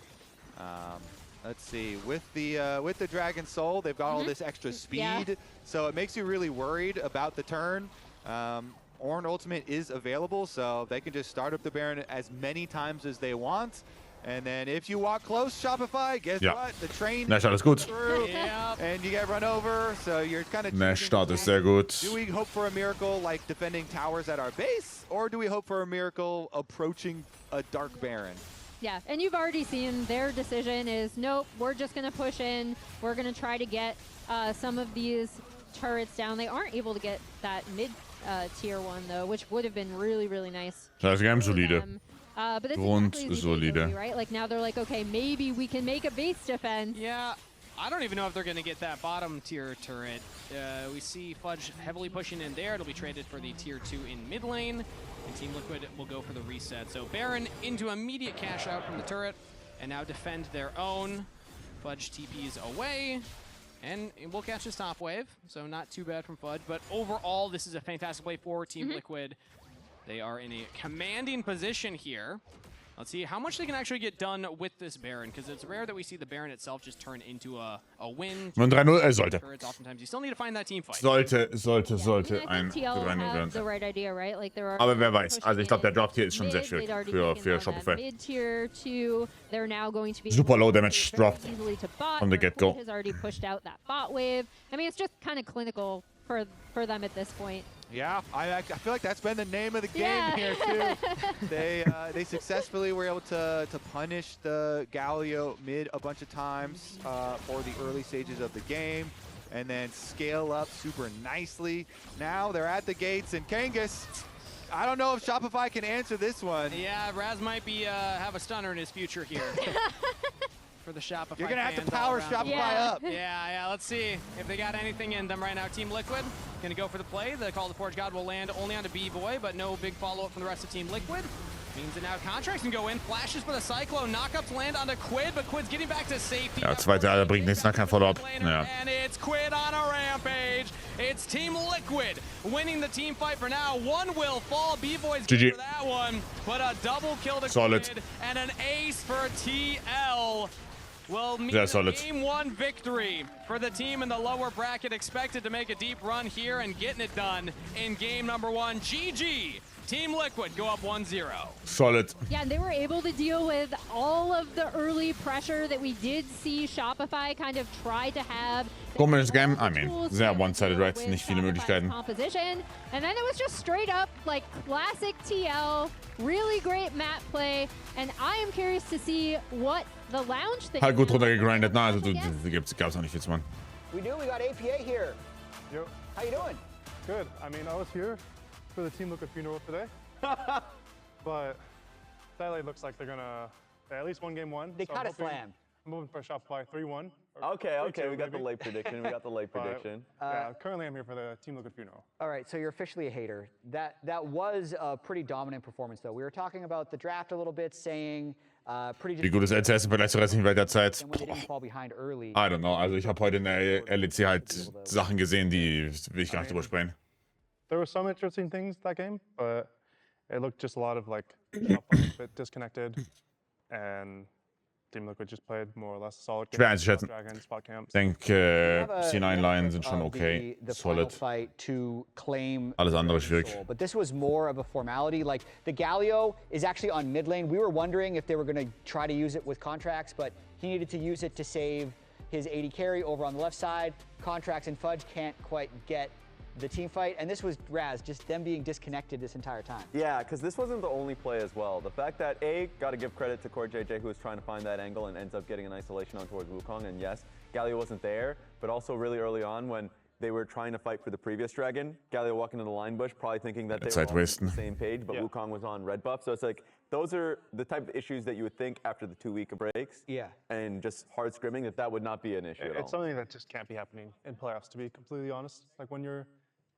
Let's see, with the Dragon Soul, they've got all this extra speed, so it makes you really worried about the turn. Ornn Ultimate is available, so they can just start up the Baron as many times as they want. And then if you walk close, Shopify, guess what? The train Nash, alles gut. through, and you get run over, so you're kind of... Nash Start ist sehr gut. Do we hope for a miracle like defending towers at our base, or do we hope for a miracle approaching a Dark Baron? Yeah, and you've already seen their decision is, nope, we're just going to push in. We're going to try to get some of these turrets down. They aren't able to get that mid tier 1, though, which would have been really, really nice. Das ist ganz solide. But it's exactly solide. right? Like, now they're like, okay, maybe we can make a base defense. Yeah, I don't even know if they're going to get that bottom tier turret. We see Fudge heavily pushing in there. It'll be traded for the tier 2 in mid lane. And Team Liquid will go for the reset. So Baron into immediate cash out from the turret and now defend their own. Fudge TPs away and we'll catch this top wave. So not too bad from Fudge, but overall this is a fantastic play for Team Liquid. They are in a commanding position here. Let's see how much they can actually get done with this Baron, because it's rare that we see the Baron itself just turn into a win. Und 3-0, sollte. Oftentimes you still need to find that team fight. Sollte ein 3-0 werden. Aber wer weiß. Also ich glaube, der Draft hier ist schon sehr schwierig für Shopify. Super low damage Draft from the get-go. Has already pushed out that bot wave. I mean, it's just kind of clinical for them at this point. Yeah, I feel like that's been the name of the game here too. They successfully were able to punish the Galio mid a bunch of times for the early stages of the game, and then scale up super nicely. Now they're at the gates, and Kangas, I don't know if Shopify can answer this one. Yeah, Raz might be have a stunner in his future here. For the Shopify You're going to have to power Shopify up. Yeah, let's see if they got anything in them right now. Team Liquid going to go for the play. The Call of the Forge God will land only onto B-Boy, but no big follow-up from the rest of Team Liquid. Means that now Contracts can go in. Flashes for the Cyclone. Knockups land onto Quid, but Quid's getting back to safety. Ja, zweite Alter bringt nichts, kein Follow-up. Ja. And it's Quid on a rampage. It's Team Liquid winning the team fight for now. One will fall. B-Boy's good for that one, but a double kill to Quid and an ace for TL. Will mean a game 1 victory for the team in the lower bracket, expected to make a deep run here and getting it done in game number 1. GG. Team Liquid go up 1-0. Solid. Yeah, and they were able to deal with all of the early pressure that we did see Shopify kind of try to have. Komisches Game. I mean, sehr one-sided, right? Nicht viele Möglichkeiten. Composition. And then it was just straight up like classic TL. Really great map play. And I am curious to see what the lounge thing. Halt gut runtergegrindet. Na, also gab's auch nicht viel zu machen. We got APA here. Yo. How you doing? Good. I mean, I was here for the Team Liquid funeral today. But Saturday looks like they're gonna at least win game 1. They cut it slam. I'm moving for Shopify 3-1. Okay, we got the late prediction. Yeah, currently I'm here for the Team Liquid funeral. All right, so you're officially a hater. That was a pretty dominant performance, though. We were talking about the draft a little bit, saying pretty. Wie gut ist LCS im Vergleich zur restlichen Welt der Zeit? I don't know. Also ich habe heute in der LEC halt Sachen gesehen, die will ich gar nicht drüber sprechen. There were some interesting things that game, but it looked just a lot of like a bit disconnected, and Team Liquid just played more or less solid game. Schwer einzuschätzen. Ich denke, C9-Line sind schon okay, solid. Alles andere schwierig. But this was more of a formality. Like the Galio is actually on mid lane. We were wondering if they were going to try to use it with Contracts, but he needed to use it to save his AD carry over on the left side. Contracts and Fudge can't quite get the team fight, and this was Raz, just them being disconnected this entire time. Yeah, because this wasn't the only play as well. The fact that, got to give credit to Core JJ, who was trying to find that angle and ends up getting an isolation on towards Wukong, and yes, Galio wasn't there, but also really early on when they were trying to fight for the previous dragon, Galio walking into the line bush, probably thinking that they were all on the same page, but Wukong was on red buff, so it's like, those are the type of issues that you would think after the 2-week breaks, and just hard scrimming, that would not be an issue at all. It's something that just can't be happening in playoffs, to be completely honest. Like when you're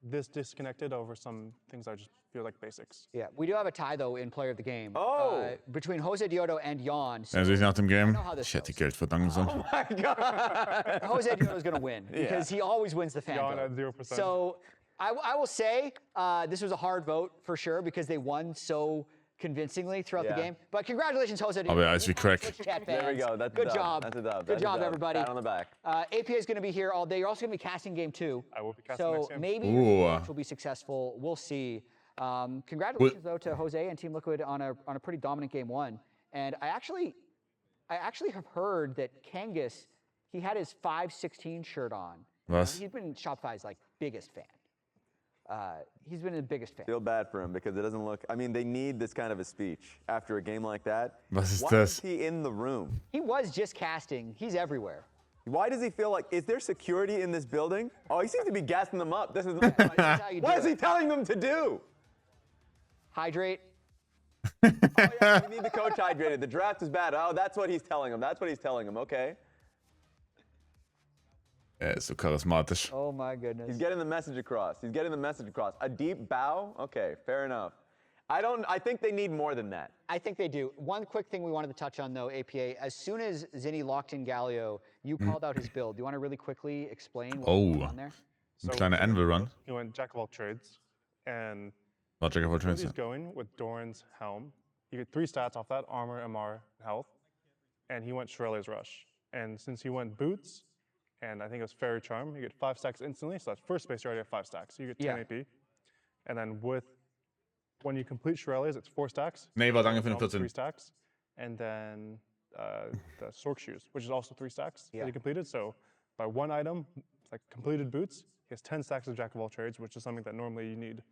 this disconnected over some things that just feel like basics. Yeah, we do have a tie though in player of the game. Between Jose Diodo and Jan. So sich nach dem Game. Ich hätte Geld verdanken sollen. Oh my God. Jose Diodo is going to win because he always wins the fan vote. Jan at 0%. So I will say this was a hard vote for sure because they won so convincingly throughout the game. But congratulations, Jose Diodo. Aber er ist wie Crack. There we go. That's Good a job. That's a dub. Good job, everybody. Pat on the back. APA is going to be here all day. You're also going to be casting game 2. I will be casting next So game. maybe your match will be successful. We'll see. Congratulations though to Jose and Team Liquid on a pretty dominant game 1. And I actually have heard that Kangas, he had his 516 shirt on. Was? He's been Shopify's like biggest fan. He's been the biggest fan. Feel bad for him because it doesn't look. I mean, they need this kind of a speech after a game like that. Was ist Why das? is he in the room? He was just casting. He's everywhere. Why does he feel like? Is there security in this building? Oh, he seems to be gassing them up. This is. What is he telling them to do? Hydrate. Oh, yeah, we need the coach hydrated. The draft is bad. Oh, that's what he's telling him. That's what he's telling him. Okay. Er ist so charismatisch. Oh my goodness. He's getting the message across. He's getting the message across. A deep bow? Okay, fair enough. I think they need more than that. I think they do. One quick thing we wanted to touch on though, APA, as soon as Zinni locked in Galio, you called out his build. Do you want to really quickly explain what's going on there? Ein kleiner Anvil Run. He went Jack of all trades, and War Jack of all trades. he's going with Doran's helm. You get 3 stats off that, armor, MR, and health. And he went Shirley's Rush. And since he went Boots, and I think it was Fairy Charm, you get 5 stacks instantly, so that's first space you already have 5 stacks. So you get 10 AP. And then when you complete Shirley's, it's 4 stacks. Nee, war danke für den 3 14. stacks. And then the Sork Shoes, which is also 3 stacks that he completed. So by one item, like completed Boots, he has 10 stacks of Jack of all trades, which is something that normally you need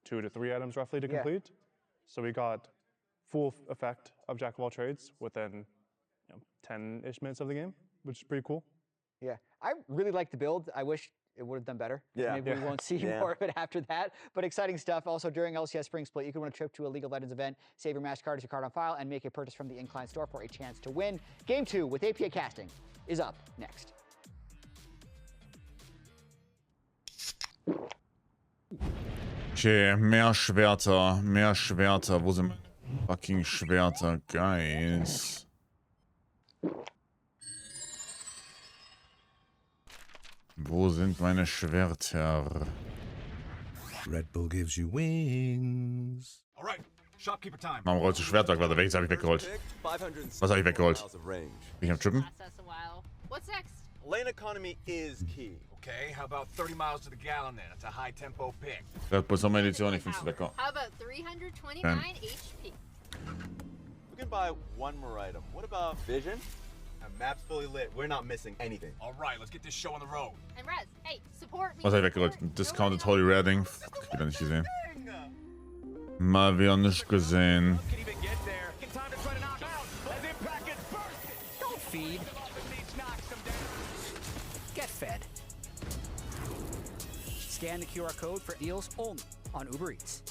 2 to 3 items roughly to complete. So we got full effect of Jack of all trades within 10-ish minutes of the game, which is pretty cool. Yeah, I really like the build. I wish it would have done better. Maybe we won't see more of it after that. But exciting stuff. Also, during LCS Spring Split, you can win a trip to a League of Legends event, save your MasterCard as your card on file, and make a purchase from the Incline store for a chance to win. Game 2 with APA Casting is up next. Okay, mehr Schwerter, mehr Schwerter. Wo sind fucking Schwerter? Guys. Wo sind meine Schwerter? Red Bull gives you wings. Warum rollst du Schwertwerk? Warte, welches habe ich weggerollt? Was habe ich weggerollt? Bin ich am Trippen? What's next? Lane economy is key. Okay, how about 30 miles to the gallon then? It's a high tempo pick. Red Bull Sommer-Edition, ich find's lecker. How about 329 HP? We can buy one more item. What about vision? Map's fully lit. We're not missing anything. All right, let's get this show on the road. And Rez, hey, support me. Was habe ich weggerollt? Discounted Holy Rare Ding. Wieder nicht gesehen. Mal wieder nicht gesehen. Don't feed. Get fed. Scan the QR code for deals only on Uber Eats.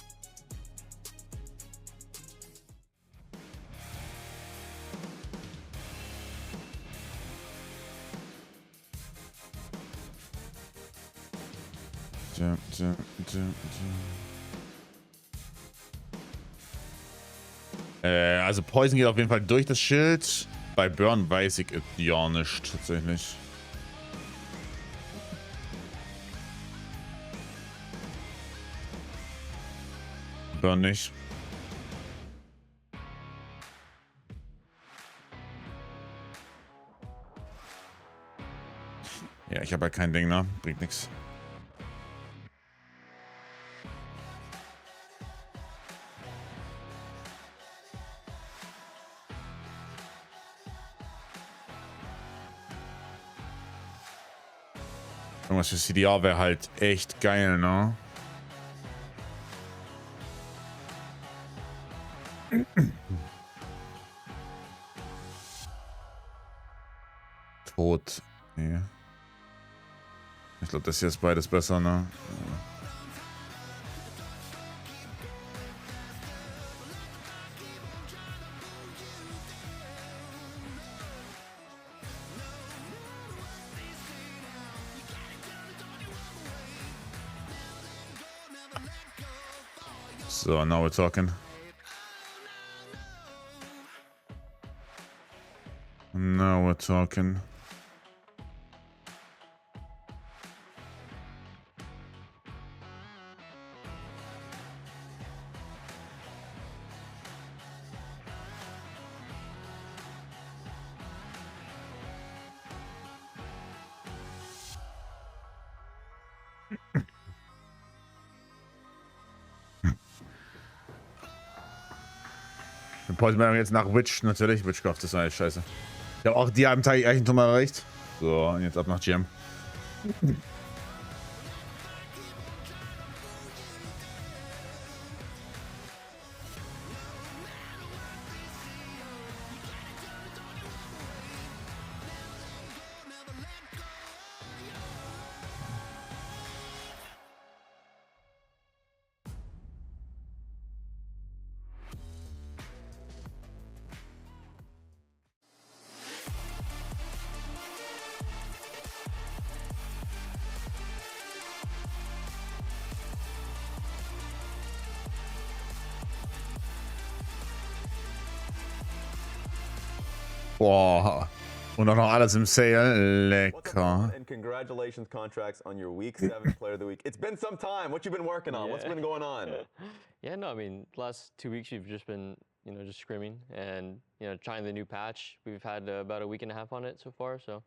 Also Poison geht auf jeden Fall durch das Schild. Bei Burn weiß ich es ja nicht, tatsächlich. Burn nicht. Ja, ich habe halt kein Ding, ne? Bringt nichts. Irgendwas für CDR wäre halt echt geil, ne? Tot. Nee. Ich glaube, das hier ist beides besser, ne? So, now we're talking. Now we're talking. Postmeldung jetzt nach Witch, natürlich. Witchcraft ist alles scheiße. Ich habe auch die halben Tag Eichenturm erreicht. So, und jetzt ab nach GM. Boah. Und auch noch alles im Sale. Lecker. And congratulations, contracts, on your Week 7 Player of the Week. It's been some time. What you been working on? What's been going on? Yeah, no, I mean, last 2 weeks you've just been, just scrimming and, trying the new patch. We've had about a week and a half on it so far, so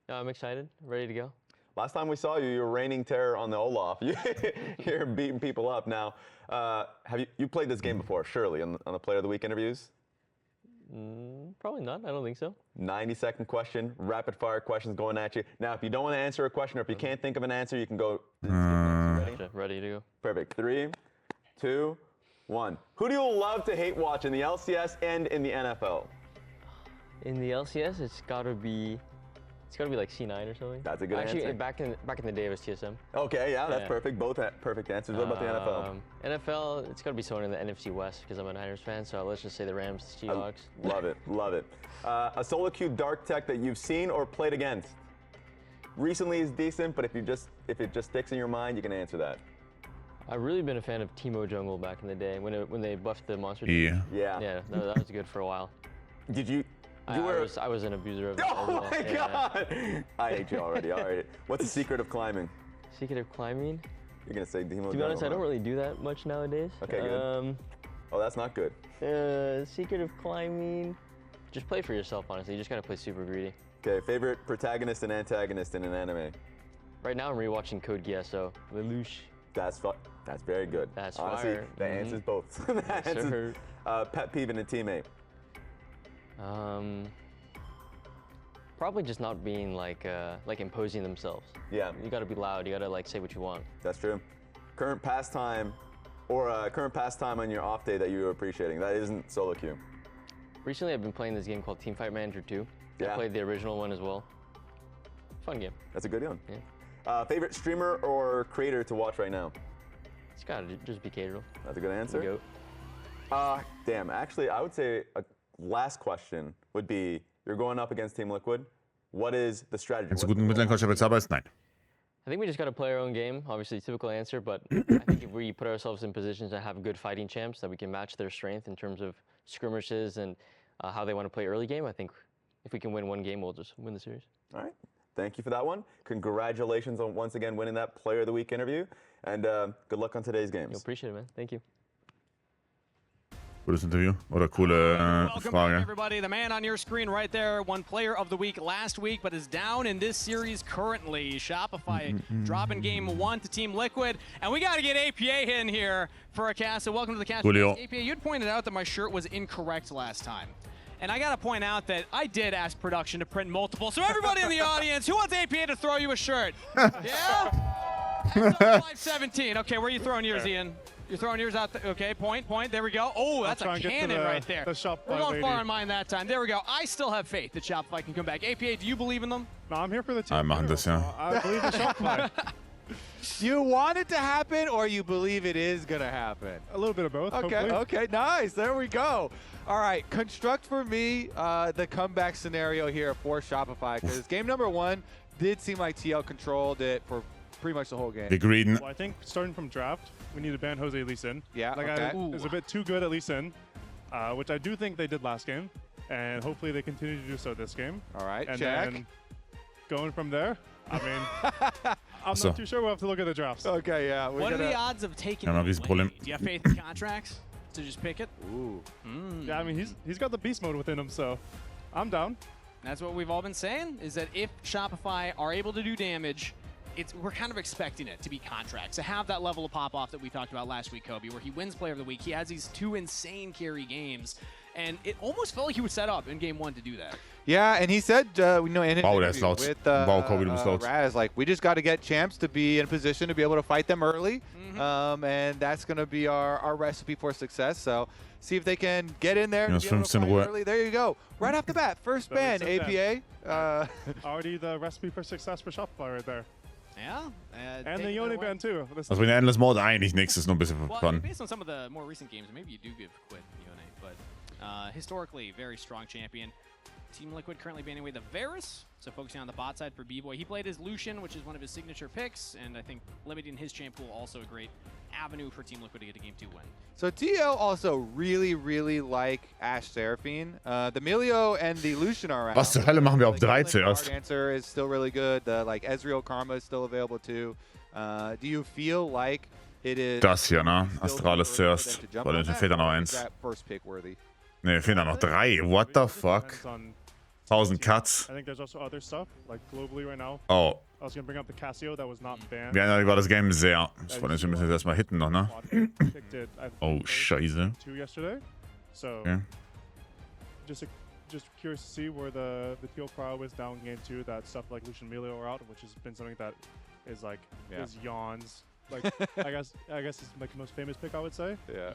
I'm excited, ready to go. Last time we saw you, you were reigning terror on the Olaf. You're beating people up. Now, have you played this game before, surely, on the Player of the Week interviews? Probably not. I don't think so. 90-second question, rapid fire questions going at you. Now, if you don't want to answer a question or if you can't think of an answer, you can go. Ready to go. Perfect. 3, 2, 1. Who do you love to hate watch in the LCS and in the NFL? In the LCS, it's gotta be like C9 or something. That's a good answer. answer. Back in the day, it was TSM. Okay, yeah, that's perfect. Both perfect answers. What about the NFL? NFL, it's gotta be someone in the NFC West because I'm a Niners fan. So let's just say the Rams, Seahawks. Love it, love it. A solo queue dark tech that you've seen or played against. Recently is decent, but if it just sticks in your mind, you can answer that. I've really been a fan of Teemo Jungle back in the day when they buffed the monster. Yeah. Yeah, no, that was good for a while. Did you? I was an abuser of it. Oh my God! I hate you already. All right. What's the secret of climbing? Secret of climbing? You're gonna say Teemo Jungle. To be honest, I don't really do that much nowadays. Okay, good. Oh, that's not good. Secret of climbing? Just play for yourself, honestly. You just gotta play super greedy. Okay, favorite protagonist and antagonist in an anime? Right now, I'm rewatching Code Geass, so Lelouch. That's very good. That's honestly, fire. That answers both. That answers, pet peeve in a teammate. Probably just not being like imposing themselves. Yeah. You gotta be loud. You gotta say what you want. That's true. Current pastime, or current pastime on your off day that you were appreciating. That isn't solo queue. Recently, I've been playing this game called Teamfight Manager 2. Yeah. I played the original one as well. Fun game. That's a good one. Yeah. Favorite streamer or creator to watch right now? It's gotta just be Cateril. That's a good answer. Goat. Damn. Actually, I would say a last question would be: you're going up against Team Liquid. What is the strategy? Kannst du guten Mittelkocher bezahlbar ist? Nein. I think we just gotta play our own game. Obviously, typical answer, but I think if we put ourselves in positions to have good fighting champs, that we can match their strength in terms of skirmishes and how they want to play early game. I think if we can win one game, we'll just win the series. All right. Thank you for that one. Congratulations on once again winning that Player of the Week interview, and good luck on today's games. You'll appreciate it, man. Thank you. Cooles Interview oder coole Welcome Frage. back, everybody. The man on your screen right there won Player of the Week last week, but is down in this series currently. Shopify dropping game 1 to Team Liquid, and we got to get APA in here for a cast. So welcome to the cast. Julio. APA, you'd pointed out that my shirt was incorrect last time. And I gotta point out that I did ask production to print multiple. So everybody in the audience, who wants APA to throw you a shirt? Yeah? 517. Okay, where are you throwing yours, Ian? You're throwing yours out. Okay, point. There we go. Oh, that's a cannon right there. We're going far on mine that time. There we go. I still have faith that Shopify can come back. APA, do you believe in them? No, I'm here for the team. I'm on this, yeah. I believe in Shopify. You want it to happen, or you believe it is gonna happen? A little bit of both. Okay, hopefully. okay, nice. There we go. All right, construct for me the comeback scenario here for Shopify, because game number 1 did seem like TL controlled it for pretty much the whole game. Big Reading. Well, I think starting from draft, we need to ban Jose Lee Sin. Yeah, like okay. Is a bit too good at Lee Sin, which I do think they did last game, and hopefully they continue to do so this game. All right, and check. then going from there, I mean, I'm not too sure. We'll have to look at the drafts. Okay, yeah. What are the odds of taking Ja, the riesen lane? Problem. Do you have faith in contracts to just pick it? Ooh. Yeah, I mean, he's got the beast mode within him, so I'm down. That's what we've all been saying, is that if Shopify are able to do damage, we're kind of expecting it to be contracts, to have that level of pop-off that we talked about last week, Kobe, where he wins Player of the Week. He has these 2 insane carry games, and it almost felt like he was set up in Game 1 to do that. Yeah, and he said, in his interview laut. with Kobe, du bist laut. Raz, like, we just got to get champs to be in a position to be able to fight them early, and that's going to be our recipe for success. So see if they can get in there and be able to fight early. There you go. Right off the bat, first ban, APA. Already the recipe for success for Shopify right there. Yeah. And the Yone ban too. Also in Endless Mode eigentlich nichts, ist nur ein bisschen fun. Based on some of the more recent games, maybe you do give quit Yone, but historically, very strong champion. Team Liquid currently banning away the Varus, so focusing on the bot side for B-Boy. He played as Lucian, which is one of his signature picks, and I think limiting his champ pool also a great avenue for Team Liquid to get a Game 2 win. So TL also really like Ashe Seraphine. The Melio and the Lucian are out. Was zur Hölle machen wir auf 3 zuerst? Answer is still really good. The Ezreal Karma is still available too. Do you feel like it is? Das hier, ne? Astralis zuerst. Weil dann fehlt da noch eins. Ne, fehlen da noch 3. What the fuck? 1000 Cuts. I think there's also other stuff, like globally right now. Oh. I was gonna bring up the Casio that was not banned. Ja, war das Game sehr. Ich wollte wir müssen jetzt erstmal hitten noch, ne? Oh, scheiße. Yesterday. So, okay. just curious to see where the teal pro is down game 2. That stuff like Lucian Melio are out, which has been something that is like his yawns. Like I guess it's like the most famous pick, I would say. Yeah.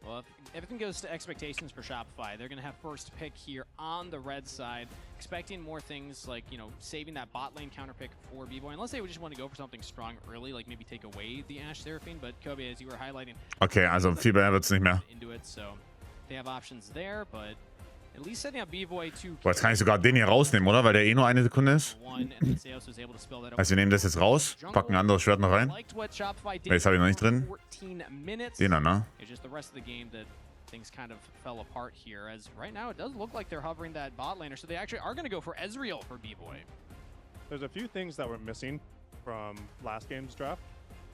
Well, if everything goes to expectations for Shopify, they're going to have first pick here on the red side, expecting more things like, saving that bot lane counter pick for B-Boy, unless they would just want to go for something strong early, like maybe take away the Ashe Seraphine, but Kobe, as you were highlighting... Okay, also viel mehr wird's nicht mehr. ...into it, so they have options there, but at least setting up B-Boy to... Boah, jetzt kann ich sogar den hier rausnehmen, oder? Weil der eh nur 1 Sekunde ist. Also wir nehmen das jetzt raus, packen ein anderes Schwert noch rein. Jetzt habe ich noch nicht drin. Den da, ne? Things kind of fell apart here, as right now it does look like they're hovering that bot laner, so they actually are going to go for Ezreal for B-Boy. There's a few things that were missing from last game's draft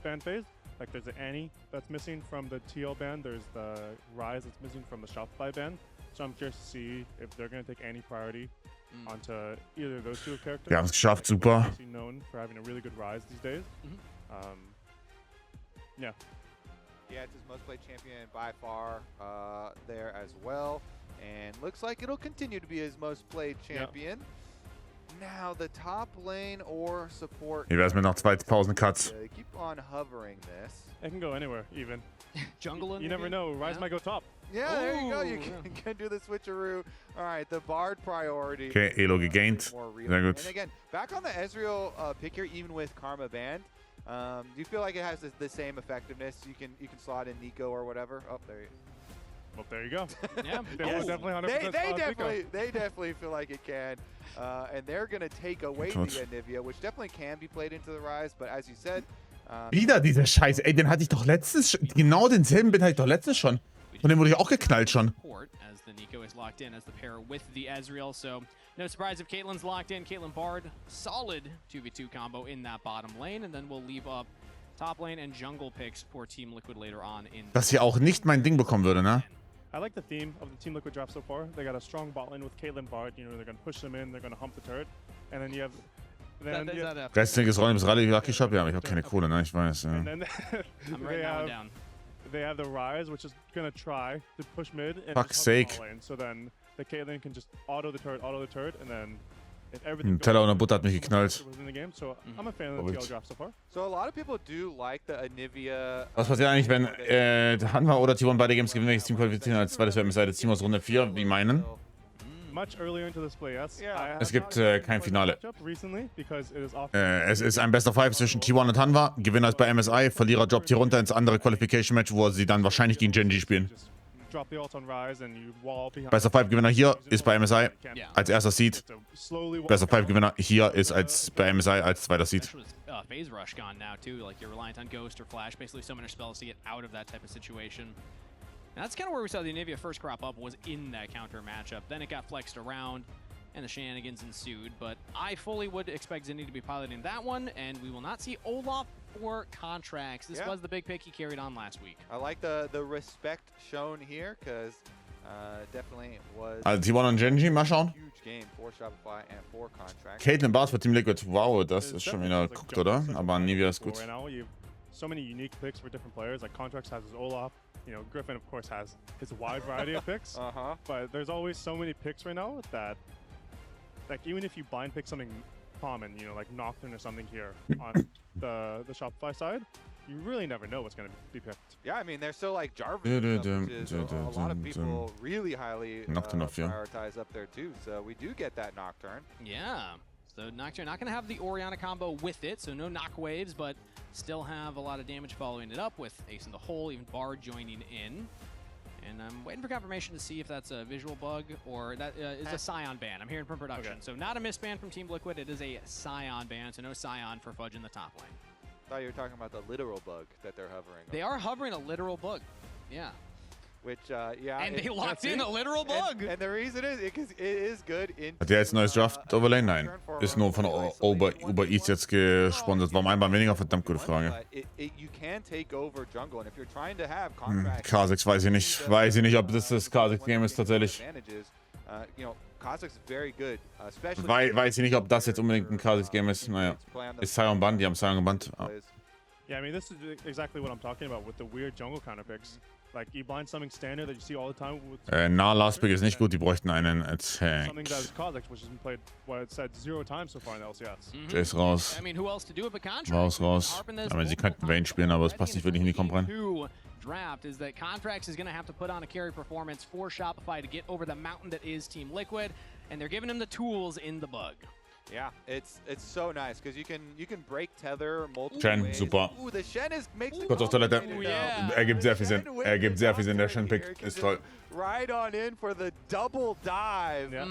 ban phase. Like there's the Annie that's missing from the TL ban. There's the Rise that's missing from the Shopify ban. So I'm curious to see if they're going to take Annie priority onto either of those 2 characters. Wir haben es geschafft, super. Known for having a really good Rise these days. Yeah. Yeah, it's his most played champion by far there as well. And looks like it'll continue to be his most played champion. Now the top lane or support. Hier wär's mit noch 2000 Cuts. Keep on hovering this. It can go anywhere, even. Jungle. You never know. Rise might go top. Yeah, there you go. You can do the switcheroo. All right, the Bard priority. Okay, Elo gegained. Sehr gut. And again, back on the Ezreal pick here, even with Karma banned. Do you feel like it has the same effectiveness? You can slot in Nico or whatever. Oh, there you. Well, there you go. Yeah, they definitely feel like it can, and they're gonna take away the Anivia, which definitely can be played into the Rise. But as you said, wieder dieser Scheiß. Ey, den hatte ich doch letztes, genau denselben Bild hatte ich doch letztes schon. Von dem wurde ich auch geknallt schon. As the Nico is locked in as the pair with the Ezreal, so no surprise if Caitlyn's locked in. Caitlyn Bard, solid 2v2 combo in that bottom lane, and then we'll leave up top lane and jungle picks for Team Liquid later on in. Dass hier auch nicht mein Ding bekommen würde, ne? I like the theme of the Team Liquid draft so far. They got a strong bot lane with Caitlyn Bard. They're going to push them in. They're going to hump the turret, and then you have. Gleichzeitiges Rollen bis Rallye Lucky Shop, ja, aber ich habe keine Kohle, ne? Ich weiß. Ja. And then they have they have the Rise, which is gonna try to push mid and Fuck's sake. lane. So then the Caitlyn can just auto the turret, and then if everything Teller goes und Butter hat mich geknallt. within the game. So I'm a fan of the TL draft so far. So a lot of people do like the Anivia. Was passiert eigentlich, wenn Hanwha oder T1 beide Games gewinnen, welches Team qualifizieren als zweites für MSI? Das Team aus Runde 4, wie meinen? Much earlier into this play, yes. Es gibt kein Finale. Recently because it is Es ist ein Best of 5 zwischen T1 und Hanwha. Gewinner ist bei MSI, Verlierer droppt hier runter ins andere Qualification Match, wo sie dann wahrscheinlich gegen Genji spielen. Best of 5 Gewinner hier ist bei MSI als erster Seed. Best of 5 Gewinner hier ist bei MSI als zweiter Seed. Phase rush gone now too, like you're reliant on Ghost or Flash, basically summoner spells to get out of that type of situation. And that's kind of where we saw the Anivia first crop up, was in that counter matchup. Then it got flexed around, and the shenanigans ensued. But I fully would expect Zinni to be piloting that one, and we will not see Olaf or Contracts. This was the big pick he carried on last week. I like the respect shown here, because definitely was Also T1 und Genji, mal schauen. huge game for Shopify and for Contracts. Caitlyn Bars für Team Liquid. Wow, das ist schon wieder geguckt, oder? Aber Nivea ist gut. Right now, you have so many unique picks for different players. Like Contracts has his Olaf. You know, Griffin, of course, has his wide variety of picks. But there's always so many picks right now that, like, even if you blind pick something common, you know, like Nocturne or something here on the Shopify side, you really never know what's going to be picked. Yeah, I mean, there's still like Jarvis, which is a lot of people really highly prioritize up there too. So we do get that Nocturne. Yeah. So Nocturne not going to have the Orianna combo with it, so no knock waves, but still have a lot of damage following it up with Ace in the hole, even Bard joining in. And I'm waiting for confirmation to see if that's a visual bug or that is a Scion ban. I'm hearing from production. Okay. So not a misban from Team Liquid, it is a Scion ban, so no Scion for Fudge in the top lane. I thought you were talking about the literal bug that they're hovering on. They are hovering a literal bug, yeah. Which, yeah. And they locked in a literal bug. And the reason is, because it is good in... Hat der jetzt ein neues Draft-Overlay? Nein. Ist nur von Uber Eats jetzt gesponsert. Warum einmal weniger? Verdammt gute Frage. You can take over jungle, and if you're trying to have contracts... Kha'Zix weiß ich nicht. Weiß ich nicht, ob das Kha'Zix-Game ist tatsächlich. You know, Kha'Zix is very good, especially... Weiß ich nicht, ob das jetzt unbedingt ein Kha'Zix-Game ist. Naja. Ist Sion Band, die haben Sion gebannt. Yeah, I mean, this is exactly what I'm talking about with the weird jungle counter picks. Like, you blind something standard that you see all the time with... Last pick ist nicht gut, die bräuchten einen Attack. Something that is Kha'Zix, which has been played, what it said, 0 times so far in the LCS. Jay ist raus. I mean, who else to do it but Contracts? Raus. I mean, sie könnten Vayne spielen, aber es passt nicht wirklich in die Comp rein. Draft is that Contracts is going to have to put on a carry performance for Shopify to get over the mountain that is Team Liquid, and they're giving him the tools in the bug. Yeah, it's so nice because you can break tether multiple Shen, ways. super. Ooh, the Shen makes Kurz auf Toilette. Ergibt sehr viel Sinn. Ergibt sehr viel Sinn. Der Shen-Pick ist toll. Right on in for the double dive. Yeah.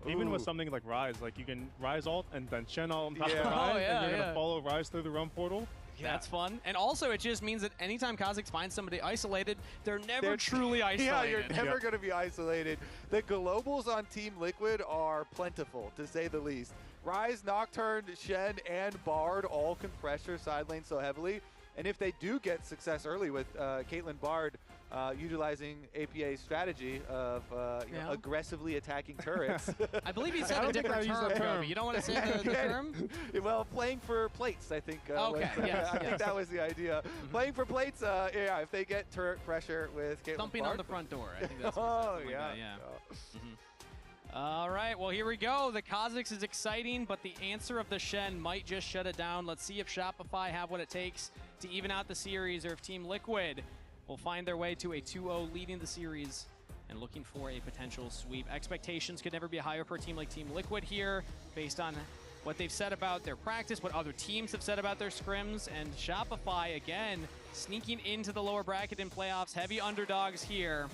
Even with something like Rise, like you can Rise ult and then Shen ult on top of Rise, and you're gonna follow Rise through the realm portal. That's fun. And also, it just means that anytime Kha'Zix finds somebody isolated, they're never truly isolated. Yeah, you're never going to be isolated. The globals on Team Liquid are plentiful, to say the least. Ryze, Nocturne, Shen, and Bard all can pressure side lane so heavily. And if they do get success early with Caitlyn Bard utilizing APA's strategy of aggressively attacking turrets. I believe he said a different term. You don't want to say the term? Well, playing for plates, I think. Okay, yes. I think that was the idea. Playing for plates, yeah, if they get turret pressure with Caitlyn Thumping Bard. on the front door. I think that's what yeah. All right, well, here we go. The Kha'Zix is exciting, but the answer of the Shen might just shut it down. Let's see if Shopify have what it takes to even out the series, or if Team Liquid will find their way to a 2-0 leading the series and looking for a potential sweep. Expectations could never be higher for a team like Team Liquid here, based on what they've said about their practice, what other teams have said about their scrims, and Shopify, again, sneaking into the lower bracket in playoffs. Heavy underdogs here.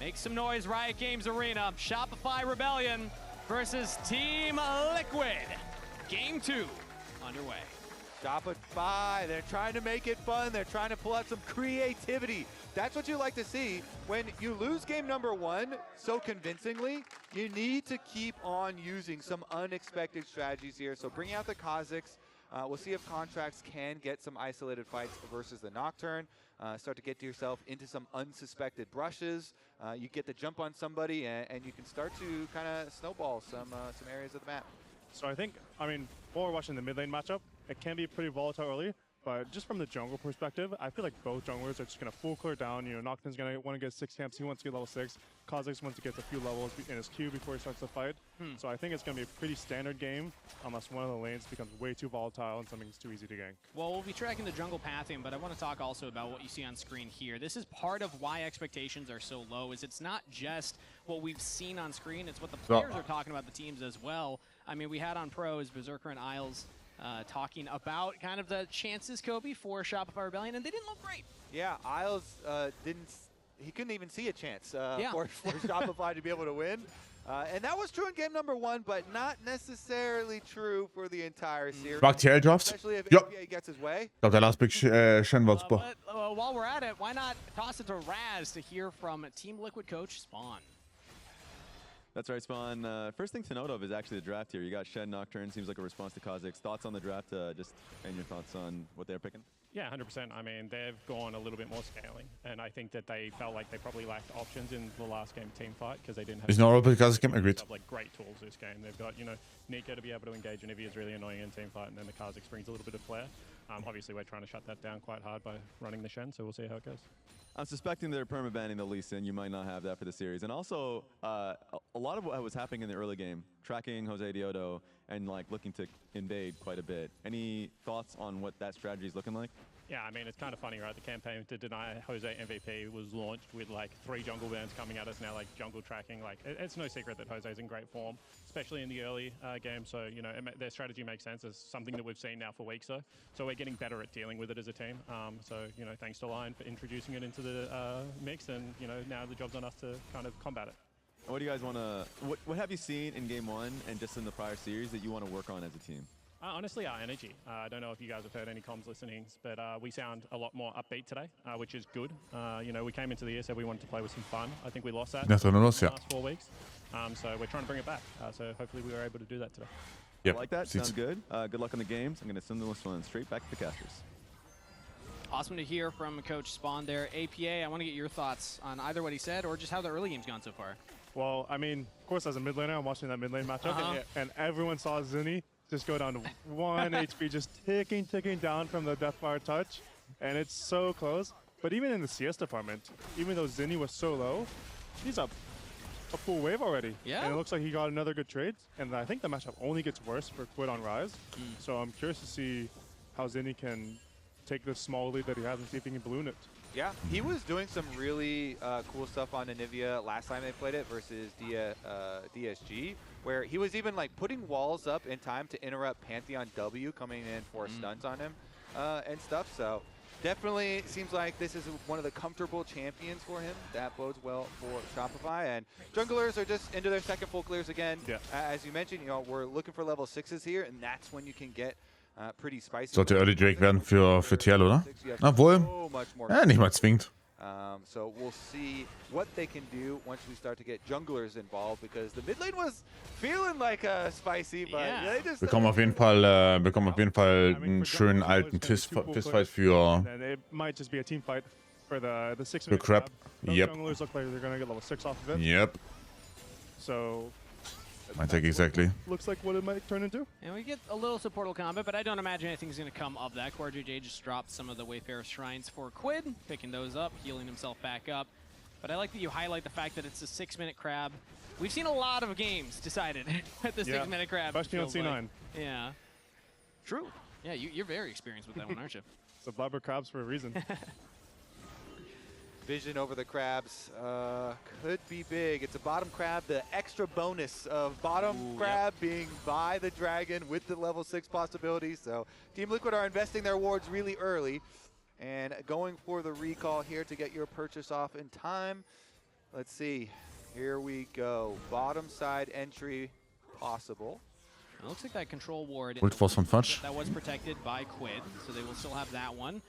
Make some noise, Riot Games Arena. Shopify Rebellion versus Team Liquid. Game 2 underway. Shopify, they're trying to make it fun. They're trying to pull out some creativity. That's what you like to see. When you lose game number 1 so convincingly, you need to keep on using some unexpected strategies here. So bring out the Kha'Zix. We'll see if Contracts can get some isolated fights versus the Nocturne. Start to get yourself into some unsuspected brushes. You get the jump on somebody, and you can start to kind of snowball some areas of the map. So I think, I mean, while we're watching the mid lane matchup, it can be pretty volatile early, But just from the jungle perspective, I feel like both junglers are just going to full clear down. You know, Nocturne's going to want to get 6 camps. He wants to get level 6. Kha'Zix wants to get a few levels in his queue before he starts the fight. So I think it's going to be a pretty standard game unless one of the lanes becomes way too volatile and something's too easy to gank. Well, we'll be tracking the jungle pathing, but I want to talk also about what you see on screen here. This is part of why expectations are so low, is it's not just what we've seen on screen, it's what the players are talking about the teams as well. I mean, we had on pros, Berserker and Isles talking about kind of the chances, Kobe, for Shopify Rebellion, and they didn't look great. Yeah, Isles he couldn't even see a chance for Shopify to be able to win. And that was true in game number 1, but not necessarily true for the entire series. Mag TL Drops? Especially if Ja. APA gets his way. Ich glaube, der Last Pick Shen war super. But while we're at it, why not toss it to Raz to hear from Team Liquid coach Spawn? That's right, Spawn. First thing to note of is actually the draft here. You got Shen, Nocturne, seems like a response to Kha'Zix. Thoughts on the draft, and your thoughts on what they're picking? Yeah, 100%. I mean, they've gone a little bit more scaling, and I think that they felt like they probably lacked options in the last game team fight because they didn't have. Is no because game agreed. Like great tools this game. They've got Nika to be able to engage, and Ivy is really annoying in team fight, and then the Kha'Zix brings a little bit of flair. Obviously, we're trying to shut that down quite hard by running the Shen, so we'll see how it goes. I'm suspecting they're permabanning the Lee Sin. You might not have that for the series. And also, a lot of what was happening in the early game, tracking Jose Diodo and like looking to invade quite a bit. Any thoughts on what that strategy is looking like? Yeah, I mean, it's kind of funny, right? The campaign to deny Jose MVP was launched with like 3 jungle bans coming at us now, like jungle tracking. Like, it's no secret that Jose's in great form, especially in the early game. So, their strategy makes sense. It's something that we've seen now for weeks. So we're getting better at dealing with it as a team. So, thanks to Lion for introducing it into the mix. And, now the job's on us to kind of combat it. What do you guys want to, what have you seen in game 1 and just in the prior series that you want to work on as a team? Honestly, our energy. I don't know if you guys have heard any comms listenings, but we sound a lot more upbeat today, which is good. We came into the year, said we wanted to play with some fun. I think we lost that in the last 4 weeks. So we're trying to bring it back. So hopefully we were able to do that today. Yep. I like that. Sounds good. Good luck in the games. I'm going to send this one straight back to the casters. Awesome to hear from Coach Spawn there. APA, I want to get your thoughts on either what he said or just how the early game's gone so far. Well, I mean, of course, as a mid laner, I'm watching that mid lane matchup, and everyone saw Zinni just go down to 1 HP, just ticking down from the Deathfire touch, and it's so close. But even in the CS department, even though Zinni was so low, he's up a full wave already. Yeah. And it looks like he got another good trade, and I think the matchup only gets worse for Quid on Rise. So I'm curious to see how Zinni can take this small lead that he has and see if he can balloon it. Yeah, he was doing some really cool stuff on Anivia last time they played it versus DSG, where he was even like putting walls up in time to interrupt Pantheon W coming in for stuns on him and stuff. So definitely seems like this is one of the comfortable champions for him. That bodes well for Shopify. And junglers are just into their second full clears again. Yeah. As you mentioned, we're looking for level 6s here, and that's when you can get pretty spicy. Sollte Early Drake werden für TL, oder? Obwohl, nicht mal zwingend. So we'll see what they can do once we start to get junglers involved, because the mid lane was feeling like spicy, but they just bekommen auf jeden Fall einen schönen alten Fistfight für And it might just be a team fight for the 6 für Crap. Yep. Junglers look like they're going to get level 6 off of it. Yep. So I think exactly. Looks like what it might turn into. And we get a little supportal combat, but I don't imagine anything's going to come of that. CoreJJ just dropped some of the Wayfarer Shrines for Quid, picking those up, healing himself back up. But I like that you highlight the fact that it's a 6-minute crab. We've seen a lot of games decided at the 6-minute crab. Especially on C9. Like. Yeah. True. Yeah, you're very experienced with that one, aren't you? It's a blubber crabs for a reason. Vision over the crabs could be big. It's a bottom crab, the extra bonus of bottom crab being by the dragon with the level 6 possibilities. So Team Liquid are investing their wards really early and going for the recall here to get your purchase off in time. Let's see. Here we go. Bottom side entry possible. It looks like that control ward that was protected by Quid, so they will still have that one.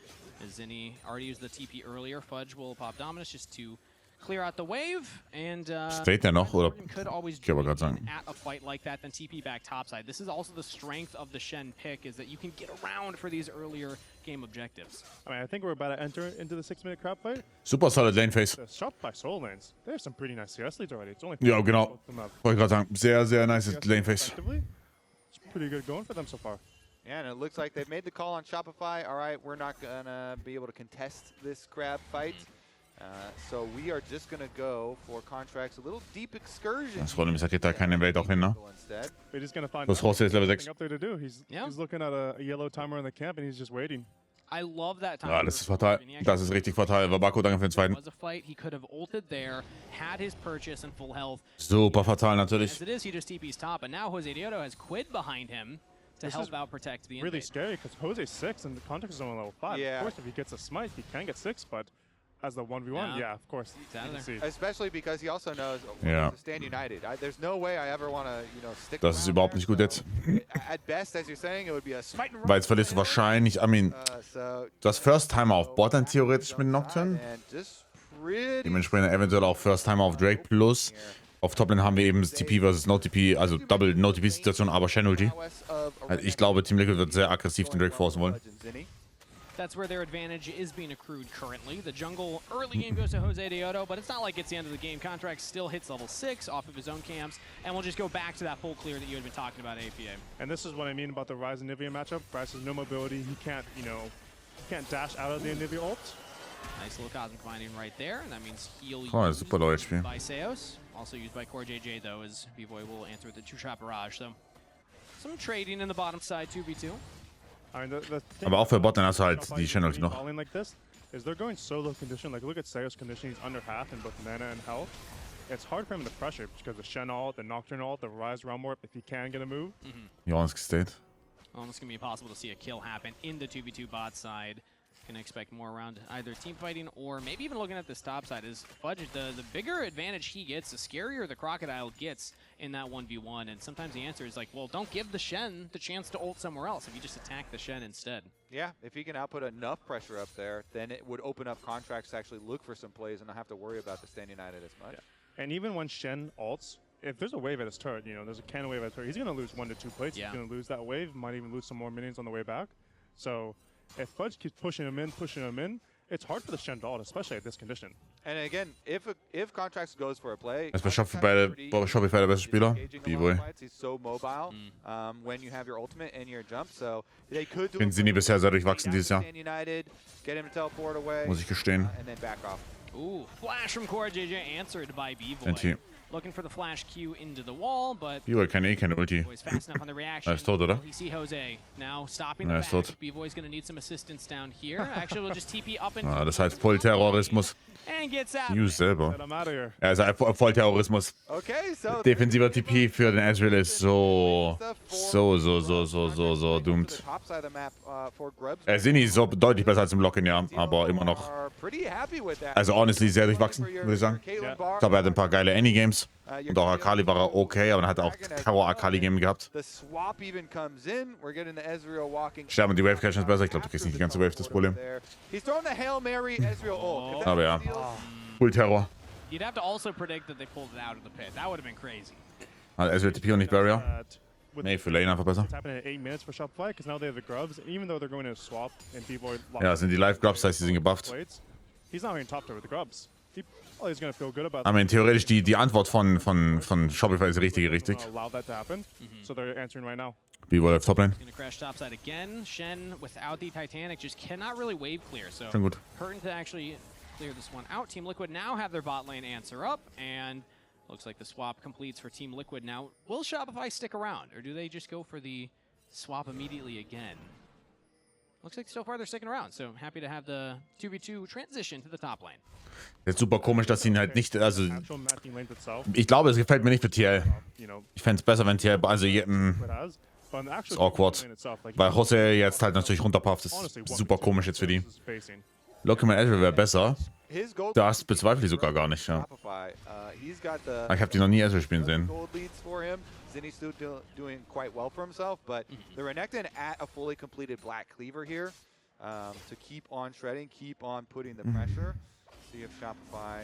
As Zinni already used the TP earlier, Fudge will pop Dominus just to clear out the wave, and steht der noch, oder? Could always Ich wollte gerade sagen. at a fight like that, then TP back topside. This is also the strength of the Shen pick, is that you can get around for these earlier game objectives. I mean, I think we're about to enter into the 6-minute crab fight. Super solid Lane Phase. Shopify Soul Lanes, they have some pretty nice CS leads already. It's only ja, genau. Wollte gerade sagen, sehr, sehr nice Lane Phase. It's pretty good going for them so far. Yeah, and it looks like they've made the call on Shopify. All right, we're not gonna be able to contest this crab fight. So we are just gonna go for contracts, a little deep excursion. Das Runde geht da keine Welt auch hin, ne? But he's gonna find Das Horst ist Level 6. up there to do. He's looking at a yellow timer in the camp and he's just waiting. I love that time. Ja, das ist fatal. Das ist richtig fatal. Wabako, danke für den zweiten. Was a fight. He could have ulted there, had his purchase and full health. Super fatal natürlich. As it is, he just TP's top, and now Jose Diodo has Quid behind him to help out protect the really invade. scary because Jose's 6 and the context is only level 5. Yeah. Of course, if he gets a smite, he can get 6, but as the 1v1, yeah, of course. Especially because he also knows Ja. to stand united. There's no way I ever want to, stick. Das ist überhaupt nicht gut jetzt. At best, as you're saying, it would be a smite and run. Weil jetzt verlierst du wahrscheinlich, I mean, du hast First Timer auf Botline theoretisch mit Nocturne. Dementsprechend eventuell auch First Timer auf Drake plus. Auf Toplane haben wir eben TP versus No TP, also Double No TP Situation, aber Shen Ulti. Also ich glaube, Team Liquid wird sehr aggressiv den Drake forcen wollen. That's where their advantage is being accrued currently. The jungle early game goes to Jose Diodo, but it's not like it's the end of the game. Contract still hits level 6 off of his own camps, and we'll just go back to that full clear that you had been talking about, APA. And this is what I mean about the Ryze and Nivea matchup. Ryze has no mobility. He can't, can't dash out of the Nivea ult. Nice little Cosmic Binding right there, and that means heal Das ist super low HP. by Seos. Also used by Core JJ, though, as B-Boy will answer with the 2-shot barrage. So some trading in the bottom side, 2v2. I mean, Aber auch für Botlane hast du halt die Shen Ulti noch. Like this is they're going solo condition. Like look at Seos condition. He's under half in both mana and health. It's hard for him to pressure because the Shen ult, the Nocturne ult, the Ryze Realm Warp. If he can get a move, Jorans gestate. Almost gonna be impossible to see a kill happen in the 2v2 bot side. Gonna expect more around either team fighting or maybe even looking at this top side. Is Fudge the bigger advantage he gets, the scarier the Crocodile gets in that 1v1. And sometimes the answer is like, well, don't give the Shen the chance to ult somewhere else if you just attack the Shen instead. Yeah, if he can output enough pressure up there, then it would open up contracts to actually look for some plays and not have to worry about the Stand United as much. Yeah. And even when Shen ults, if there's a wave at his turret, there's a cannon wave at his turret, he's gonna lose 1 to 2 plates. Yeah. He's gonna lose that wave, might even lose some more minions on the way back. So if Fudge keeps pushing him in, it's hard for the Shen to ult, especially at this condition. And again, if Contracts goes for a play, Das war Shopify der beste Spieler. B-Boy. He's so mobile when you have your ultimate and your jump, so they could do. Ich finde Sinni bisher sehr durchwachsen dieses Jahr. United, get him to teleport away, Muss ich gestehen. and then back off. Ooh, flash from Core JJ answered by B-Boy. NT. Looking for the flash Q into the wall, but B-Boy kann keine Ulti. B-Boy's fast enough on the reaction. Er ist tot, oder? We see Jose now stopping the Er ist back. tot. B-Boy's gonna need some assistance down here. Actually, we'll just TP up and Das heißt Vollterrorismus. and gets out. Use selber. Get him out of here. Also Vollterrorismus. Okay, so Defensiver TP für den Ezreal ist so doomed. top side of the map for Grubs. Sinni ist so deutlich besser als im Lock-in, ja, aber immer noch. Are pretty happy with that. Also honestly sehr durchwachsen, würde ich sagen. Ich glaube, er hat ein paar geile Any-Games. Und auch Akali war er okay, aber dann hat er auch Terror-Akali-Game gehabt. The swap even comes in. We're getting the Ezreal walking. Sterben die Wave-Catchen ist besser. Ich glaube, du kriegst nicht die ganze Wave, das Problem. He's throwing the Hail Mary Ezreal ult. If that Aber ja, steals, Full-Terror. You'd have to also predict that they pulled it out of the pit. That would have been crazy. Hat Ezreal TP und nicht Barrier? Nee, für Lane einfach besser. It's happening in 8 minutes for Shopify because now they have the grubs. Even though they're going to swap and B-Boy Ja, sind die Live-Grubs, das heißt, die sind gebufft. plates, he's not even top tier with the grubs. He's gonna feel good about I mean, theoretisch, die Antwort von Shopify ist richtig. allow that to happen. So they're answering right now. B-Boy auf Toplane. Gonna crash topside again. Shen, without the Titanic, just cannot really wave clear. So Schon gut. hurting to actually clear this one out. Team Liquid now have their bot lane answer up, and looks like the swap completes for Team Liquid. Now, will Shopify stick around, or do they just go for the swap immediately again? Looks like so far they're sticking around, so happy to have the 2v2 transition to the top lane. Jetzt super komisch, dass sie ihn halt nicht, also Actual matching lane itself, ich glaube, es gefällt mir nicht für TL. Ich fände es besser, wenn TL, also it has. But in the actual ist awkward. lane itself, like, Weil Jose jetzt halt natürlich runterpufft, das honestly, ist super komisch jetzt für die. is spacing. Loki mit Ezreal wäre besser. his gold Das bezweifle ich sogar gar nicht, ja. Shopify. He's got the Ich habe die noch nie Ezreal spielen sehen. gold leads for him. Zinni's still doing quite well for himself, but the Renekton at a fully completed black cleaver here to keep on shredding, keep on putting the pressure. See if Shopify,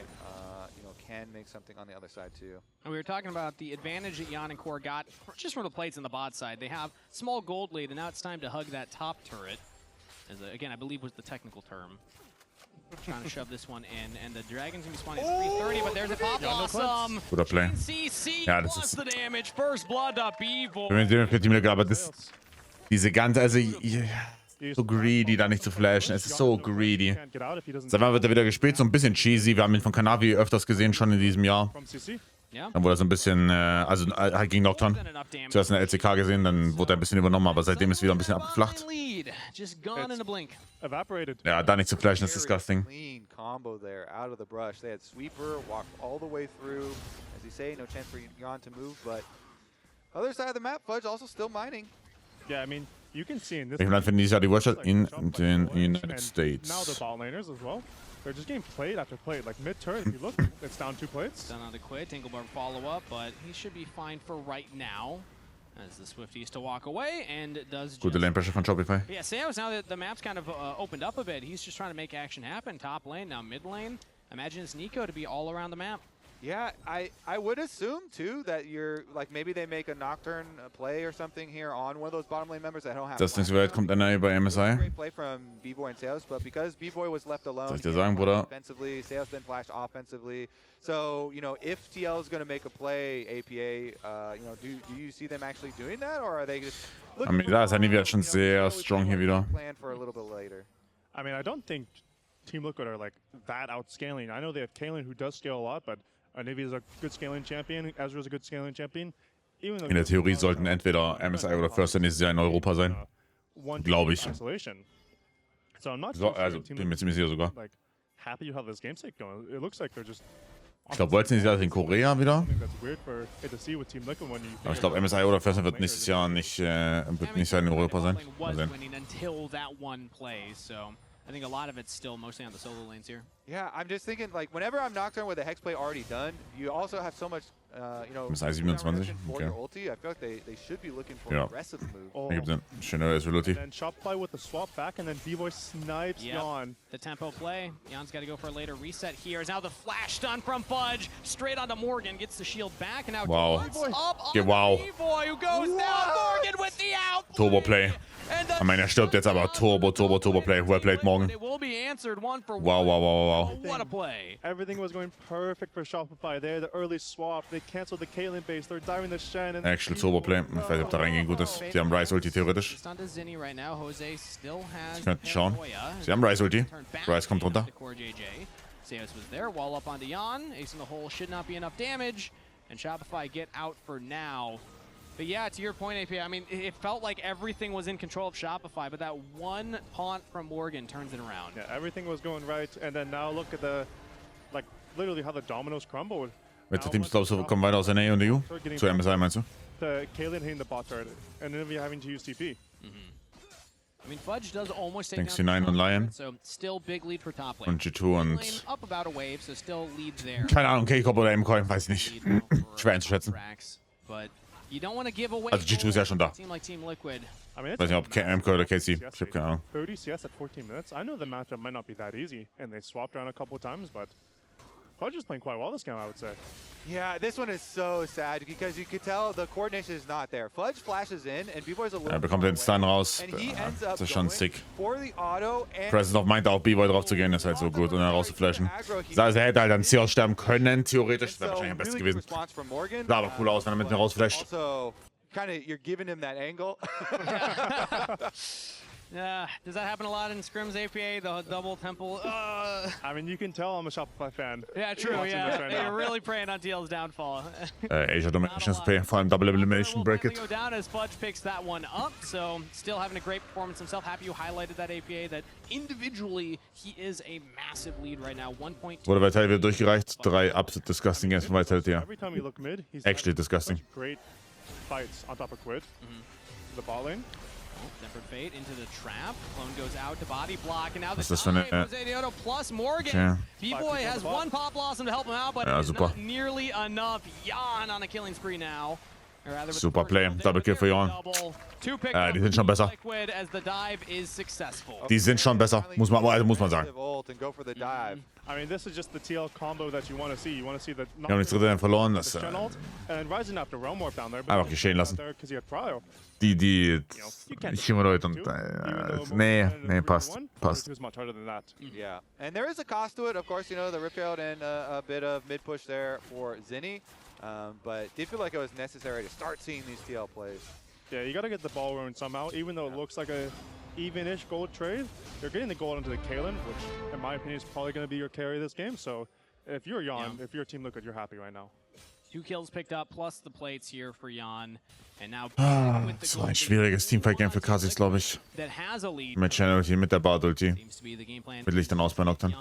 can make something on the other side too. And we were talking about the advantage that Yan and Core got just from the plates on the bot side. They have small gold lead, and now it's time to hug that top turret. As again, I believe was the technical term. Trying to shove this one in, and the Dragon's gonna be spawning at 330, but there's a pop blossom. Guter Play. CC Ja, das plus ist- the damage. First blood to B-Boy. Für Team Liquid, aber das, Diese ganze, also so greedy, da nicht zu flashen. Es ist so greedy. Seit wann wird er wieder gespielt? So ein bisschen cheesy. Wir haben ihn von Kanavi öfters gesehen, schon in diesem Jahr. Dann wurde er so ein bisschen, also halt gegen Nocturne. Zuerst in der LCK gesehen, dann wurde er ein bisschen übernommen, aber seitdem ist wieder ein bisschen abgeflacht. Ja, da nicht zu flashen ist disgusting. Clean combo there out of the brush. They had sweeper, walked all the way through. As you say, no chance for Yon to move, but other side of the map, Fudge also still mining. Yeah, I mean, you can see in this. Welchem Land finden dieses Jahr die World Cup? In den United States. Now the ball laners as well. They're just getting plate after plate. Like mid-turn, if you look, it's down 2 plates. Done on the quit, Tinglebird follow up, but he should be fine for right now. As the Swifties to walk away and does Gute Lane Pressure von Shopify. Yeah, Samus, now that the map's kind of opened up a bit, he's just trying to make action happen. Top lane, now mid lane. Imagine it's Nico to be all around the map. Yeah, I would assume too that you're like maybe they make a Nocturne play or something here on one of those bottom lane members that don't have. Das nächste Welt kommt NA bei MSI. Great play from B-Boy and Seos, but because B-Boy was left alone, Soll ich dir sagen, Bruder? offensively, Seos then flashed offensively. So you know if TL is going to make a play, APA, you know, do you see them actually doing that, or are they just? I mean, da ist Anivia schon sehr strong hier wieder. Plan for a little bit later. I mean, I don't think Team Liquid are like that outscaling. I know they have Kaelin who does scale a lot, but Navy is a good scaling champion. Ezra is a good scaling champion. In der Theorie sollten entweder MSI oder First nächstes Jahr in Europa sein. Glaube ich. So I'm not also, bin mir ziemlich sicher sogar. Like happy you have this game state going. It looks like they're just. Ich glaube, wollten sie das in Korea wieder? Aber ich glaube, MSI oder First wird nächstes Jahr nicht, wird nicht in Europa sein. Mal sehen. I think a lot of it's still mostly on the solo lanes here. Yeah, I'm just thinking like whenever I'm Nocturne with a hex play already done, you also have so much, you know, MSI 27, okay. Ulti. I feel like they should be looking for an aggressive move. Ergibt Sinn. Schöner Ulti. And Shopify with the swap back, and then B-Boy snipes Yon. The tempo play. Yon's got to go for a later reset here. Is now the flash stun from Fudge straight onto Morgan, gets the shield back, and now wow. Up Yeah, wow. B-Boy who goes down. Morgan with the out. Turbo Play. Ich meine, er stirbt jetzt aber. Turbo Play. Well played, Morgan. Wow. What a play. Everything was going perfect for Shopify there. The early swap. They canceled the Kaelin base. They're diving the Shen. Actual Turbo Play. Ich weiß nicht, ob da reingehen gut ist. Sie haben Ryze Ulti theoretisch. Sie könnten schauen. Sie haben Ryze Ulti. Ryze kommt runter. Seos was there. Wall up onto Yon. Ace in the hole should not be enough damage. And Shopify get out for now. But yeah, to your point, AP, I mean, it felt like everything was in control of Shopify, but that one taunt from Morgan turns it around. Yeah, everything was going right, and then now look at the, like, literally how the dominoes crumbled. Welche Teams glaubst du kommen weiter aus NA und EU? Zu MSI meinst du? The Kaelin hitting the bot turret, and then we're having to use TP. I mean, Fudge does almost take down C9 und Lion. So still big lead for top lane. Und G2 und... Up about a wave, so still leads there. Keine Ahnung, K-Cop oder M-Coin, weiß ich nicht. Schwer einzuschätzen. But you don't want to give away. Also G2 ist ja schon da. Team like Team Liquid. I mean, weiß nicht, ob M-Coin oder KC. Ich hab keine Ahnung. 30 CS at 14 minutes. I know the matchup might not be that easy, and they swapped around a couple of times, but Fudge is playing quite well this game, I would say. Yeah, this one is so sad because you could tell the coordination is not there. Fudge flashes in and B-Boy's a little. Er bekommt den Stun raus. Das ist schon sick. Presence of meinte auch B-Boy drauf zu gehen, ist halt so gut und dann rauszuflashen. Also er hätte halt an Seos sterben können, theoretisch. Das wäre wahrscheinlich am besten gewesen. Sah aber cool aus, wenn er mit mir rausflasht. Kind of, you're giving him that angle. Yeah, does that happen a lot in scrims, APA, the double temple? I mean, you can tell I'm a Shopify fan. Yeah, true, yeah. They're really preying on TL's downfall. Asia Domination SP, vor allem Double Elimination Bracket. Go down as Fudge picks that one up, so still having a great performance himself. Happy you highlighted that APA, that individually he is a massive lead right now, 1.2. Wurde Vitality wieder durchgereicht, 3 absolut disgusting Games von Vitality, ja. Every time you look mid, he's actually disgusting. Great fights on top of Quid. The ball lane. Tempered Fate into the trap. Clone goes out to body block, and now the Jose Deodo plus Morgan. B-Boy has one pop blossom to help him out, but it's not nearly enough. Yon on a killing spree now. Super Play, Double Kill für Yon. Die sind schon besser. Die sind schon besser, muss man sagen. I mean, this is just the TL combo that you want to see. You want to see the. Wir haben nichts drin verloren, das einfach geschehen lassen. Die Chimo-Leute und nee, passt. Yeah, and there is a cost to it, of course. You know, the rip out and a bit of mid push there for Zinni, but did feel like it was necessary to start seeing these TL plays. Yeah, you got to get the ball rolling somehow, even though it looks like a even-ish gold trade. You're getting the gold into the Kalen, which, in my opinion, is probably going to be your carry this game. So if you're Jan, if you're Team Liquid, you're happy right now. 2 kills picked up, plus the plates here for Jan. And now das war ein schwieriges Teamfight-Game für Kha'Zix, glaube ich. Mit Channel-Ulti, mit der Bard-Ulti. Mit Licht dann aus bei Nocturne.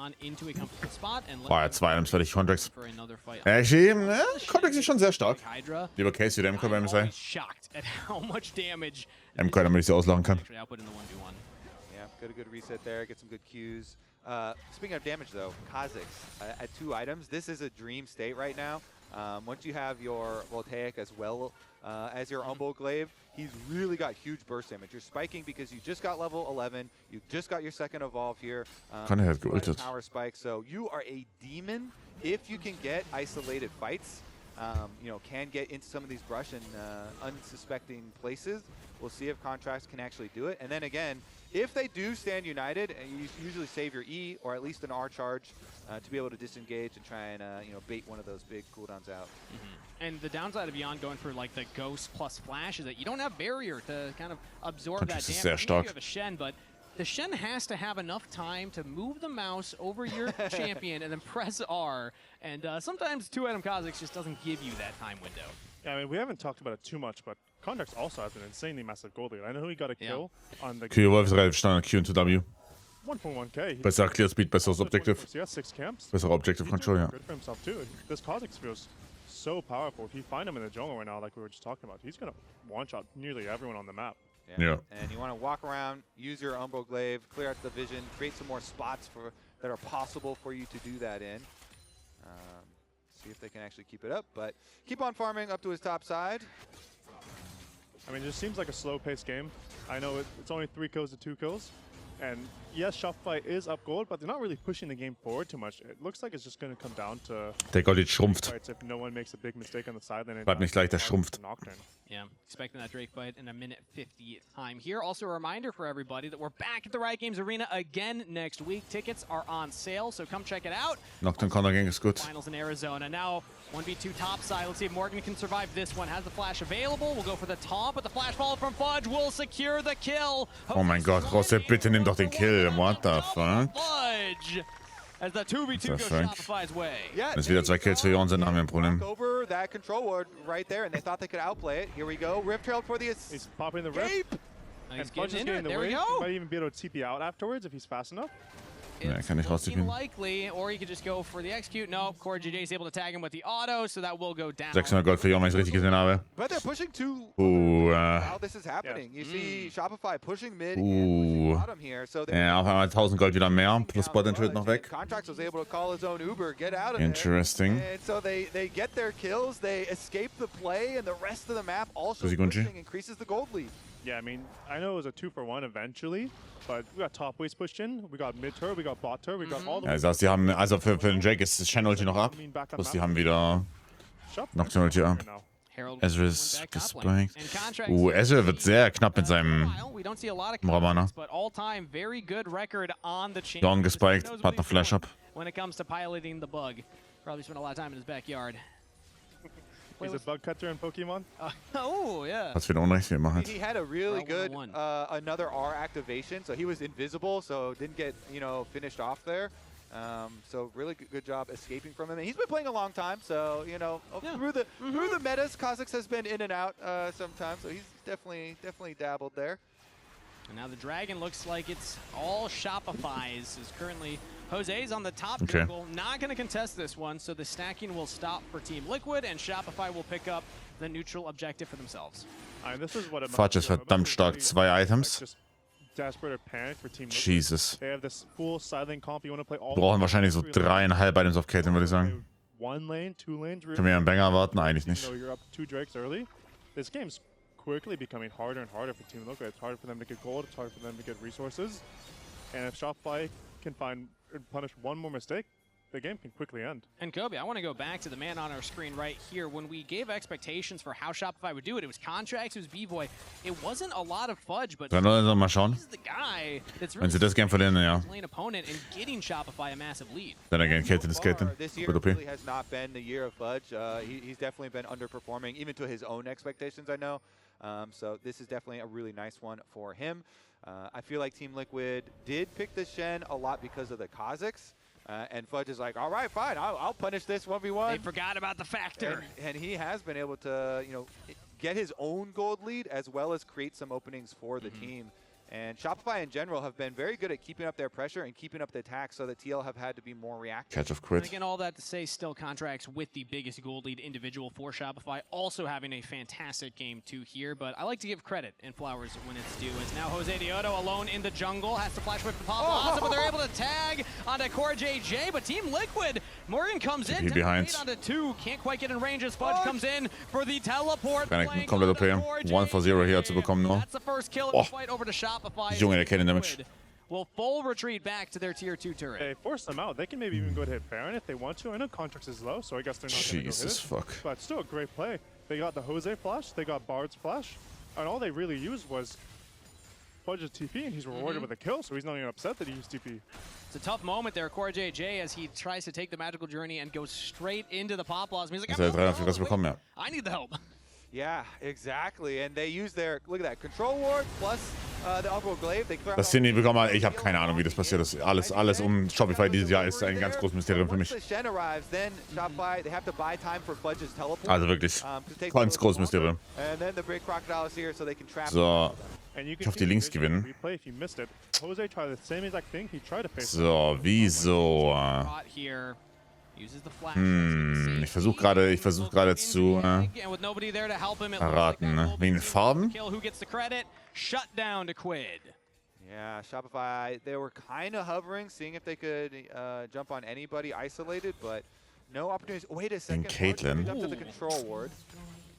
Boah, ja, 2 Items fertig, Contracts. Actually, Contracts ist schon sehr stark. Lieber Case wie der MK bei MSI. MK, damit ich sie auslachen kann. Yeah, got a good reset there, get some good cues. Speaking of damage though, Kha'Zix at 2 items, this is a dream state right now. Once you have your Voltaic as well as your Umbo Glaive, he's really got huge burst damage. You're spiking because you just got level 11, you just got your second evolve here. Power spike, so you are a demon if you can get isolated fights. You know, can get into some of these brush and unsuspecting places. We'll see if Contracts can actually do it. And then again, if they do stand united, you usually save your E or at least an R charge to be able to disengage and try and you know, bait one of those big cooldowns out. And the downside of Beyond going for like the Ghost plus Flash is that you don't have barrier to kind of absorb that damage. I mean, you have a Shen, but the Shen has to have enough time to move the mouse over your champion and then press R. And sometimes 2-item Kha'Zix just doesn't give you that time window. Yeah, I mean, we haven't talked about it too much, but Contracts also has an insanely massive gold lead. I know he got a kill on the Q Wolf ist relativ Standard, Q into W. 1.1k. Besser Clear Speed, besseres Objective. So he has 6 camps. Besserer Objective Control, ja. Good for himself too. This Kha'Zix feels so powerful. If you find him in the jungle right now, like we were just talking about, he's going to one-shot nearly everyone on the map. Yeah. And you want to walk around, use your Umbo Glaive, clear out the vision, create some more spots that are possible for you to do that in. See if they can actually keep it up, but keep on farming up to his top side. I mean, it just seems like a slow-paced game. I know it's only 3 kills to 2 kills. And yes, Shopify is up gold, but they're not really pushing the game forward too much. It looks like it's just going to come down to der Gold schrumpft. If no one makes a big mistake on the sideline. Bleibt nicht leicht, der schrumpft. Yeah, expecting that Drake fight in a minute 50 time here. Also a reminder for everybody that we're back at the Riot Games Arena again next week. Tickets are on sale, so come check it out. Nocturne Counter Gang ist gut. Finals in Arizona. Now 1v2 top side. Let's see if Morgan can survive this one. Has the flash available. We'll go for the taunt, but the flash follow from Fudge will secure the kill. Oh mein Gott, Rosset, bitte nimm doch den Kill. What the fuck? Fudge. As the 2v2 goes Shopify's way. Yeah, Wenn es wieder 2 Kills für Jon sind, haben wir ein Problem. Over that control ward right there, and they thought they could outplay it. Here we go. Rift Trail for the escape. He's popping the Rift. He's and Fudge is getting the there wave. we go. He might even be able to TP out afterwards if he's fast enough. Ja, kann nicht rausziehen. Likely, or he could just go for the execute. No, CoreJJ is able to tag him with the auto, so that will go down. 600 Gold für Jon, wenn ich es richtig gesehen habe. But they're pushing to how this is happening. You see Shopify pushing mid and bottom here. So ja, auf einmal 1000 Gold wieder mehr, plus Bot-Entry noch weg. Contracts was able to call his own Uber, get out of Interesting. there. And so they get their kills, they escape the play, and the rest of the map also pushing increases the gold lead. Yeah, I mean, I know it was a 2-for-1 eventually, but we got top waves pushed in, we got mid turret, we got bot turret, we got all the. Ja, das, die haben, also für den Jake ist das Channel-Ulti noch ab, plus die haben wieder Nocturne-Ulti ab. Ezreal ist gespiked. Ezreal wird sehr knapp mit seinem Ramana. Jon gespiked, hat noch Flash ab. When it comes to piloting the bug, probably spent a lot of time in his backyard. He's a bug cutter in Pokemon. Oh, yeah. Was für ein Unrecht wir machen. He had a really good another R activation, so he was invisible, so didn't get, you know, finished off there. So really good job escaping from him. And he's been playing a long time, so, you know, through the metas, Kha'Zix has been in and out sometimes, so he's definitely dabbled there. And now the Dragon looks like it's all Shopify's. Is currently Jose's on the top jungle, not going to contest this one, so the stacking will stop for Team Liquid, and Shopify will pick up the neutral objective for themselves. Fudge ist verdammt stark, 2 Items. Desperate or panic for Team Liquid. Jesus. They have this full silent comp. You want to play all. Brauchen wahrscheinlich so 3,5 Items auf Caitlyn, würde ich sagen. One lane, 2 lanes. Können wir einen Banger erwarten? Eigentlich nicht. You're up 2 Drakes early. This game's quickly becoming harder and harder for Team Liquid. It's harder for them to get gold. It's harder for them to get resources. And if Shopify can find and punish one more mistake, the game can quickly end. And Kobe, I want to go back to the man on our screen right here. When we gave expectations for how Shopify would do it, it was contracts, it was B-Boy. It wasn't a lot of fudge, but Dann mal schauen. he's the guy that's Wenn sie das Game verlieren, ja. playing opponent and getting Shopify a massive lead. Dann again, Caitlyn is Caitlyn. This year Good OP. really has not been the year of fudge. He's definitely been underperforming, even to his own expectations, I know. So this is definitely a really nice one for him. I feel like Team Liquid did pick the Shen a lot because of the Kazakhs. And Fudge is like, all right, fine, I'll punish this 1v1. They forgot about the factor. And he has been able to, you know, get his own gold lead as well as create some openings for the team. And Shopify in general have been very good at keeping up their pressure and keeping up the attack, so that TL have had to be more reactive. Catch of And crit. again, all that to say, still contracts with the biggest gold lead individual for Shopify, also having a fantastic game too here. But I like to give credit and flowers when it's due. As now Jose Dioto alone in the jungle, has to flash whip the pop, but they're able to tag onto Core JJ. But Team Liquid, Morgan comes in, behind. onto 2, can't quite get in range as Fudge comes in for the teleport. Renekton komplett OP. 1 for 0 hier zu bekommen nur. That's the first kill of the fight over to Shopify. Junge, der kennt den Damage. Will full retreat back to their tier 2 turret. They force them out. They can maybe even go to hit Baron if they want to. I know Contracts is low, so I guess they're not going to go hit Jesus it. fuck. But still a great play. They got the Jose flash, they got Bard's flash, and all they really used was Fudge's TP, and he's rewarded with a kill, so he's not even upset that he used TP. It's a tough moment there, Core JJ, as he tries to take the magical journey and goes straight into the pop blossom. He's like, I need the help. Yeah, exactly. And they use their, look at that, Control Ward plus the Umbral Glaive. Dass sie nie bekommen hat, ich habe keine Ahnung, wie das passiert ist. Alles um Shopify dieses Jahr ist ein ganz großes Mysterium für mich. Also wirklich, ganz großes Mysterium. So, ich hoffe, die Links gewinnen. So, wieso? Ich versuche gerade zu erraten, ne? Wegen den Farben? Yeah, Shopify, they were kind of hovering, seeing if they could jump on anybody isolated, but no opportunities. Wait a second. Caitlyn. Up to the control ward.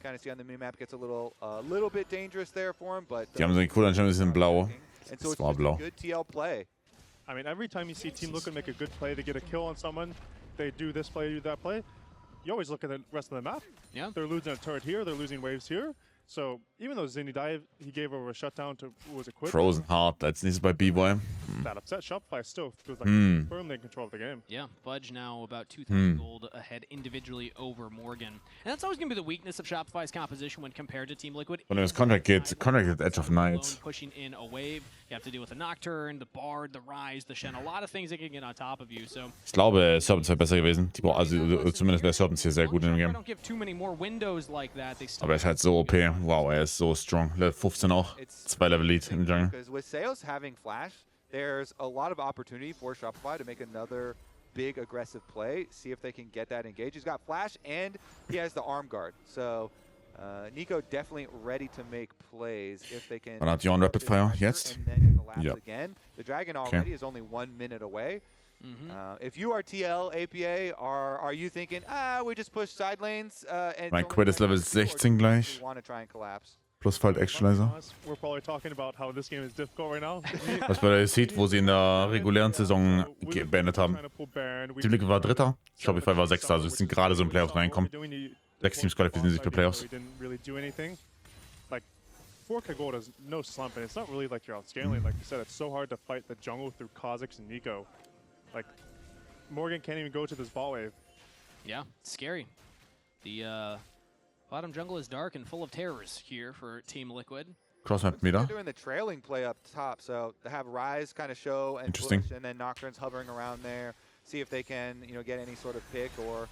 Kind of see on the minimap gets a little bit dangerous there for him, but Die haben so eine coole Anschauung, die sind blau. das war blau. Good TL play. I mean, every time you see Team Liquid make a good play, they get a kill on someone, they do this play, do that play, you always look at the rest of the map. Yeah. They're losing a turret here, they're losing waves here. So even though Zinni dive, he gave over a shutdown to, was it Quid? Frozen Heart als nächstes bei B-Boy. That upset Shopify still feels like firmly in control of the game. Yeah, Fudge now about 2,000 gold ahead individually over Morgan. And that's always going to be the weakness of Shopify's composition when compared to Team Liquid. Und wenn das Contract geht Edge of Night. Pushing in a wave. You have to deal with the Nocturne, the Bard, the Rise, the Shen, a lot of things that can get on top of you. So Ich glaube, Serpents wäre besser gewesen. Also zumindest wäre Serpents hier sehr gut in dem Game. don't give too many more windows like that. They still Aber er ist halt so OP. Wow, er ist so strong. Level 15 auch. 2 Level Lead im Jungle. Because with Seos having flash, there's a lot of opportunity for Shopify to make another big aggressive play, see if they can get that engaged. He's got flash and he has the arm guard. So Nico definitely ready to make plays if they can. Dann hat Jon Rapid Fire jetzt. Ja. Again. The Dragon already is only 1 minute away. If you are TL, APA, are you thinking, we just push side lanes? Mein Quid ist Level 16 gleich. Plus Fight Actualizer. We're probably talking about how this game is difficult right now. Was bei der Seed, wo sie in der regulären Saison beendet haben. Team Liquid war Dritter, Shopify war Sechster, also sie sind gerade so in Playoffs reinkommen. 6 Teams qualifizieren sich für Playoffs. Like 4K gold is no slump, and it's not really like you're outscaling. Like you said, it's so hard to fight the jungle through Kazakhs and Nico. Like Morgan can't even go to this ball wave. Yeah, it's scary. The bottom jungle is dark and full of terrors here for Team Liquid. Crossmap wieder. They're doing the trailing play up top, so they have Rise kind of show and push, and then Nocturne's hovering around there. See if they can, get any sort of pick or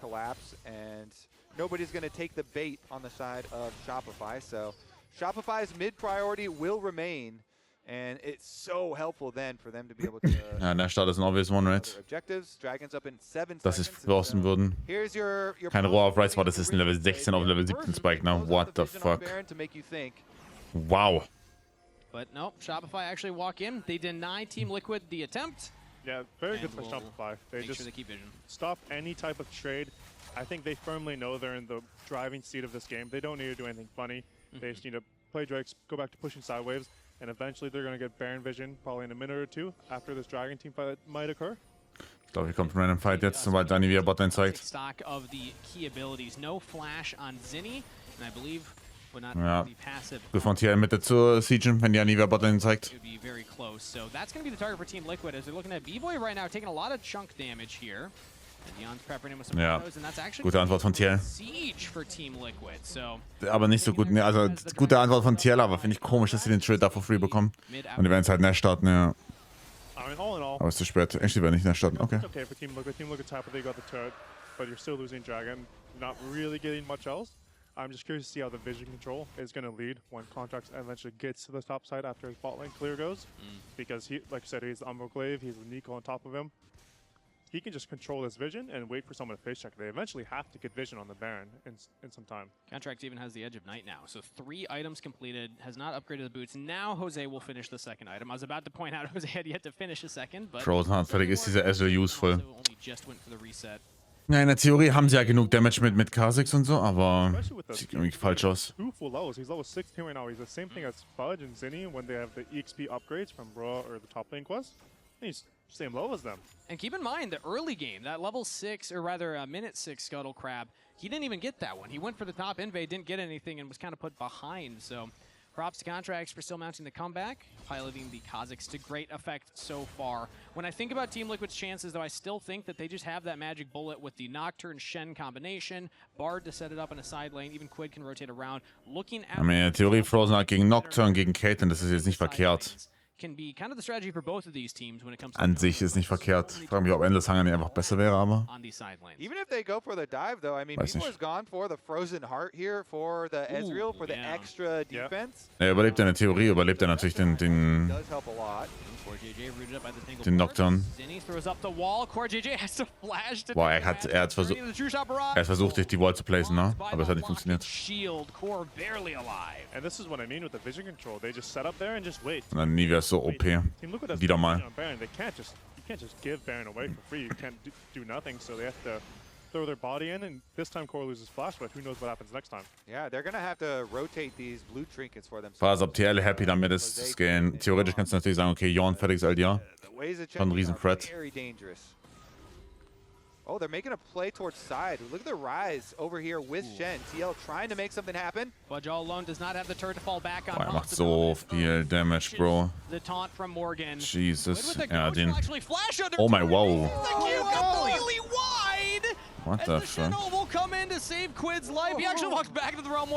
collapse, and nobody's going to take the bait on the side of Shopify. So Shopify's mid priority will remain, and it's so helpful then for them to be able to. Ja, der Start ist ein obvious One Red. Dass sie es forcen würden. Kein Rohr auf Rise war, das ist ein Level 16 auf Level 17 Spike now. What the fuck? Wow. But no, Shopify actually walk in. They deny Team Liquid the attempt. Yeah, very good for Shopify. They just stop any type of trade. I think they firmly know they're in the driving seat of this game. They don't need to do anything funny. They just need to play Drakes, go back to pushing side waves, and eventually they're going to get Baron Vision probably in a minute or two after this Dragon team fight might occur. Ich glaube, hier kommt ein Random Fight jetzt, sobald Dani wieder Botlane zeigt. Ja. Gut von TR in Mitte zu Siegen, wenn die Anivia Botlane zeigt. Ja, gute Antwort von TL. Aber nicht so gut, ne, also gute Antwort von TL, aber finde ich komisch, dass sie den Trade da for free bekommen. Und die werden es halt Nash starten, ja. Aber es ist zu spät. Echt, die werden nicht Nash starten, okay. Okay for Team Liquid. Team Liquid top, but they got the turret, but you're still losing Dragon. Not really getting much else. I'm just curious to see how the vision control is going to lead when Contracts eventually gets to the top side after his bot lane clear goes. Because he, like I said, he's the Umbral he's the Nico on top of him. He can just control his vision and wait for someone to face check. They eventually have to get vision on the Baron in some time. Contracts even has the Edge of Night now. So 3 items completed, has not upgraded the boots. Now Jose will finish the second item. I was about to point out Jose had yet to finish a second, but Frozen Handfertig ist dieser Ezreal useful. only just went for the reset. Ja, in der Theorie haben sie ja genug Damage mit Kha'Zix und so, aber sieht irgendwie falsch aus. 2 full levels. He's level 16 right now. He's the same thing as Fudge and Zinni when they have the EXP upgrades from Raw or the top lane quest. He's same level as them. And keep in mind, the early game, that level 6, or rather minute 6 Scuttle Crab, he didn't even get that one. He went for the top invade, didn't get anything, and was kind of put behind. So props to Contracts for still mounting the comeback, piloting the Kha'Zix to great effect so far. When I think about Team Liquid's chances, though, I still think that they just have that magic bullet with the Nocturne Shen combination, Bard to set it up in a side lane, even Quid can rotate around. Looking at in der Theorie Frozen halt gegen Nocturne, gegen Caitlyn, das ist jetzt nicht verkehrt. An sich ist nicht verkehrt. Ich frage mich, ob Endless Hunger nicht einfach besser wäre, aber Even if they go for the dive, though, I mean, people has gone for the Frozen Heart here for the Ezreal for the extra defense. Er überlebt in der Theorie, überlebt er natürlich den Nocturne. Boah, er hat versucht, sich die Wall zu placen, ne? Aber es hat nicht funktioniert. Und dann Nivea ist so OP. Wieder mal. Throw their body in, and this time Core loses flash, but who knows what happens next time. Yeah, they're gonna have to rotate these blue trinkets for themselves. War, als ob TL happy damit ist, zu scalen. Theoretisch kannst du natürlich sagen, okay, Jorn, fertiges LDR. Schon ein Riesen-Threat. Oh, they're making a play towards side. Look at the rise over here with Shen. TL trying to make something happen. Fudge all alone does not have the turret to fall back on. Boah, er macht so viel Damage, Bro. The taunt from Morgan. Jesus. Ja, den. Oh mein, wow. What the fuck?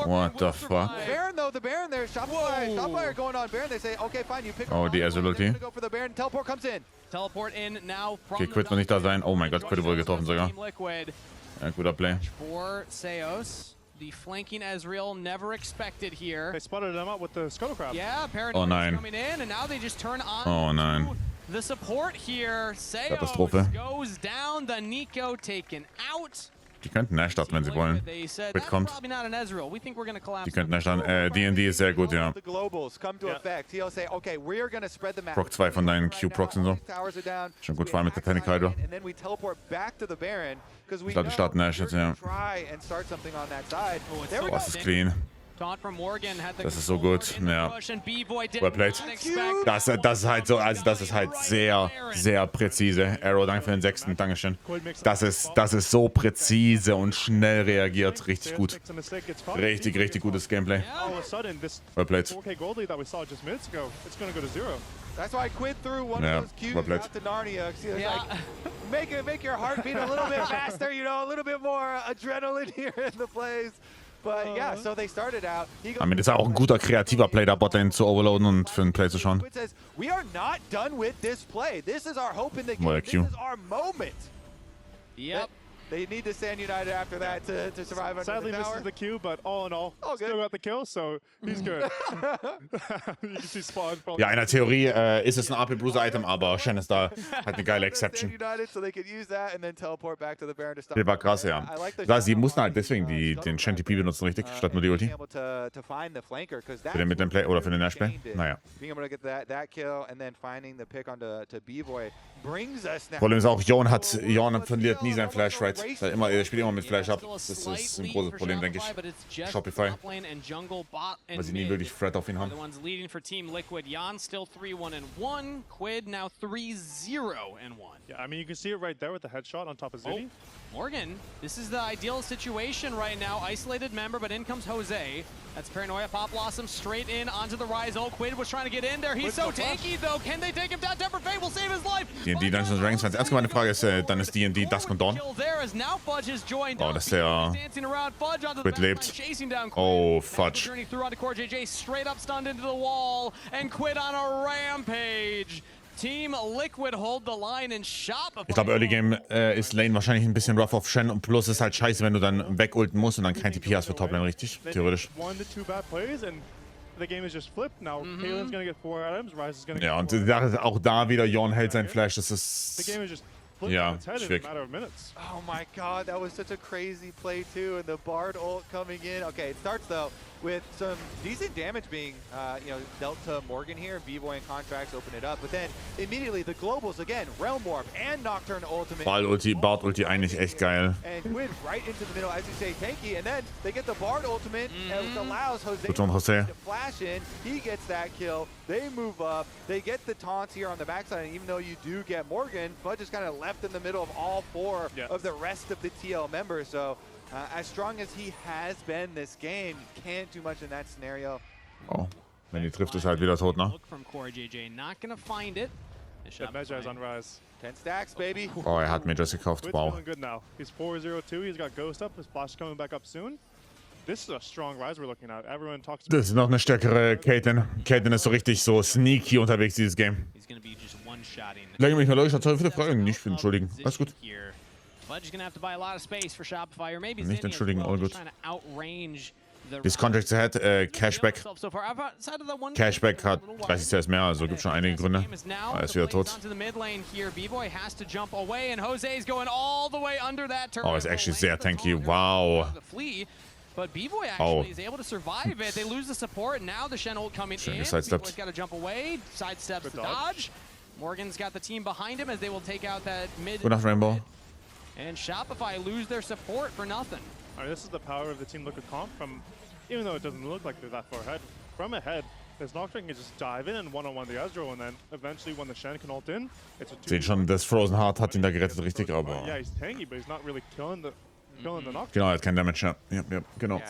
What the fuck? Baron though, the Baron there, Shopfire going on Baron. They say, okay, fine, you pick Oh, die Ezreal-Ulti. go for the Baron. Teleport comes in. Teleport in now. Okay, Quid wird nicht da sein. Oh mein Gott, Quid wurde getroffen sogar. Ja, guter Play. For Seos. The flanking Ezreal never expected here. They spotted him out with the Scuttle Crab. Yeah, oh nein. coming in, and now they just turn on. Oh nein. The support here, Seos Katastrophe. goes down, the Nico taken out. Die könnten Nash starten, wenn sie wollen. Quid kommt. Die könnten Nash starten. D&D ist sehr gut, ja. Proc 2 von deinen Q-Procs und so. Schon gut, vor allem mit der Panic Hydra. Ich glaube, die starten Nash jetzt, ja. Boah, ist das clean. Das ist so gut, ja. Webplate. Das ist halt so, also das ist halt sehr, sehr präzise. Arrow, danke für den 6. Dankeschön. Das ist so präzise und schnell reagiert. Richtig gut. Richtig, richtig gutes Gameplay. Webplate. That's why I quit through one of those cues out to Narnia. Like, make your heart beat a little bit faster, you know, a little bit more adrenaline here in the plays. But yeah, so they started out. Damit ist auch ein guter kreativer Play, da Botlane zu overloaden und für einen Play zu schauen. We are not done with this play. This is our hope in the game. This is our moment. Yep. They need to stand united after that to survive under Sadly the tower. misses the Q, but all in all, still got the kill, so he's good. You can see Spawn ja, in der Theorie ist es ein AP Bruiser Item, aber Shen ist da halt eine geile Exception. Der war krass, ja. Sie mussten halt deswegen den Shen TP benutzen, richtig? Statt nur die Ulti. Für den Midlane-Play oder für den Nash-Play. Naja. Problem ist auch, Jorn verliert nie sein Flash, right? Er spielt immer mit Flash ab. Das ist ein großes Problem, denke ich. Shopify. Weil sie nie wirklich Threat auf ihn haben. The ones leading for Team Liquid. Jan still 3-1-1. Quid now 3-0-1. Yeah, I mean, you can see it right there with the headshot on top of Ziggy. Morgan, this is the ideal situation right now. Isolated member, but in comes Jose. That's Paranoia. Pop Blossom straight in onto the rise. Oh, Quid was trying to get in there. He's so tanky, though. Can they take him down? Temper Fate will save his life. D&D Dungeons & Dragons. Erstmal meine Frage ist, dann ist D&D Dusk und Dawn. Oh, dass der Quid lebt. Oh, Fudge. Straight up stunned into the wall. And Quid on a rampage. Team Liquid hold the line in Shopify. Ich glaube, Early Game ist Lane wahrscheinlich ein bisschen rough auf Shen und plus ist halt scheiße, wenn du dann wegulten musst und dann kein TP hast für Toplane, richtig? Theoretisch. Ja, und auch da wieder, Jorn hält sein Flash, das ist... Ja, schwierig. Oh my god, that was such a crazy play too, and the Bard ult coming in. Okay, it starts though with some decent damage being, dealt to Morgan here. B-Boy and Contracts open it up, but then immediately the globals again, Realm Warp and Nocturne ultimate. Bard Ulti eigentlich echt geil. And Quid right into the middle, as you say, tanky, and then they get the Bard ultimate, which allows Jose to flash in. He gets that kill. They move up. They get the taunts here on the backside, and even though you do get Morgan, Fudge is kind of left in the middle of all four of the rest of the TL members. So as strong as he has been this game, you can't do much in that scenario. Oh, wenn die trifft, ist halt wieder tot, ne? 10 stacks, baby. Oh, er hat Majors gekauft, wow. He's 4-0-2, he's got Ghost up, his Flash coming back up soon. This is a strong Rise we're looking at. Everyone talks about. Das ist noch eine stärkere Caitlyn. Caitlyn ist so richtig so sneaky unterwegs, dieses Game. Lege mich mal durch, hat so viele Fragen. Nicht entschuldigen. Alles gut. Nicht entschuldigen, all gut. This Contracts ahead, Cashback. Cashback hat 30 CS mehr, also gibt schon einige Gründe. Er ist wieder tot. Oh, ist actually sehr tanky. Wow. But B-Boy actually is able to survive it. They lose the support, and now the Shen ult coming in. B-Boy's got to jump away, sidesteps the dodge. Morgan's got the team behind him as they will take out that mid. Good enough, Rainbow. And Shopify lose their support for nothing. All right, this is the power of the Team Liquid comp from, even though it doesn't look like they're that far ahead, from ahead, this Nocturne can just dive in and one-on-one the Ezreal, and then eventually when the Shen can ult in, it's a 2. Seht schon, das Frozen Heart hat ihn da gerettet, richtig, aber... Yeah, he's tanky, but he's not really killing the... Genau, er hat kein Damage, ja. Genau.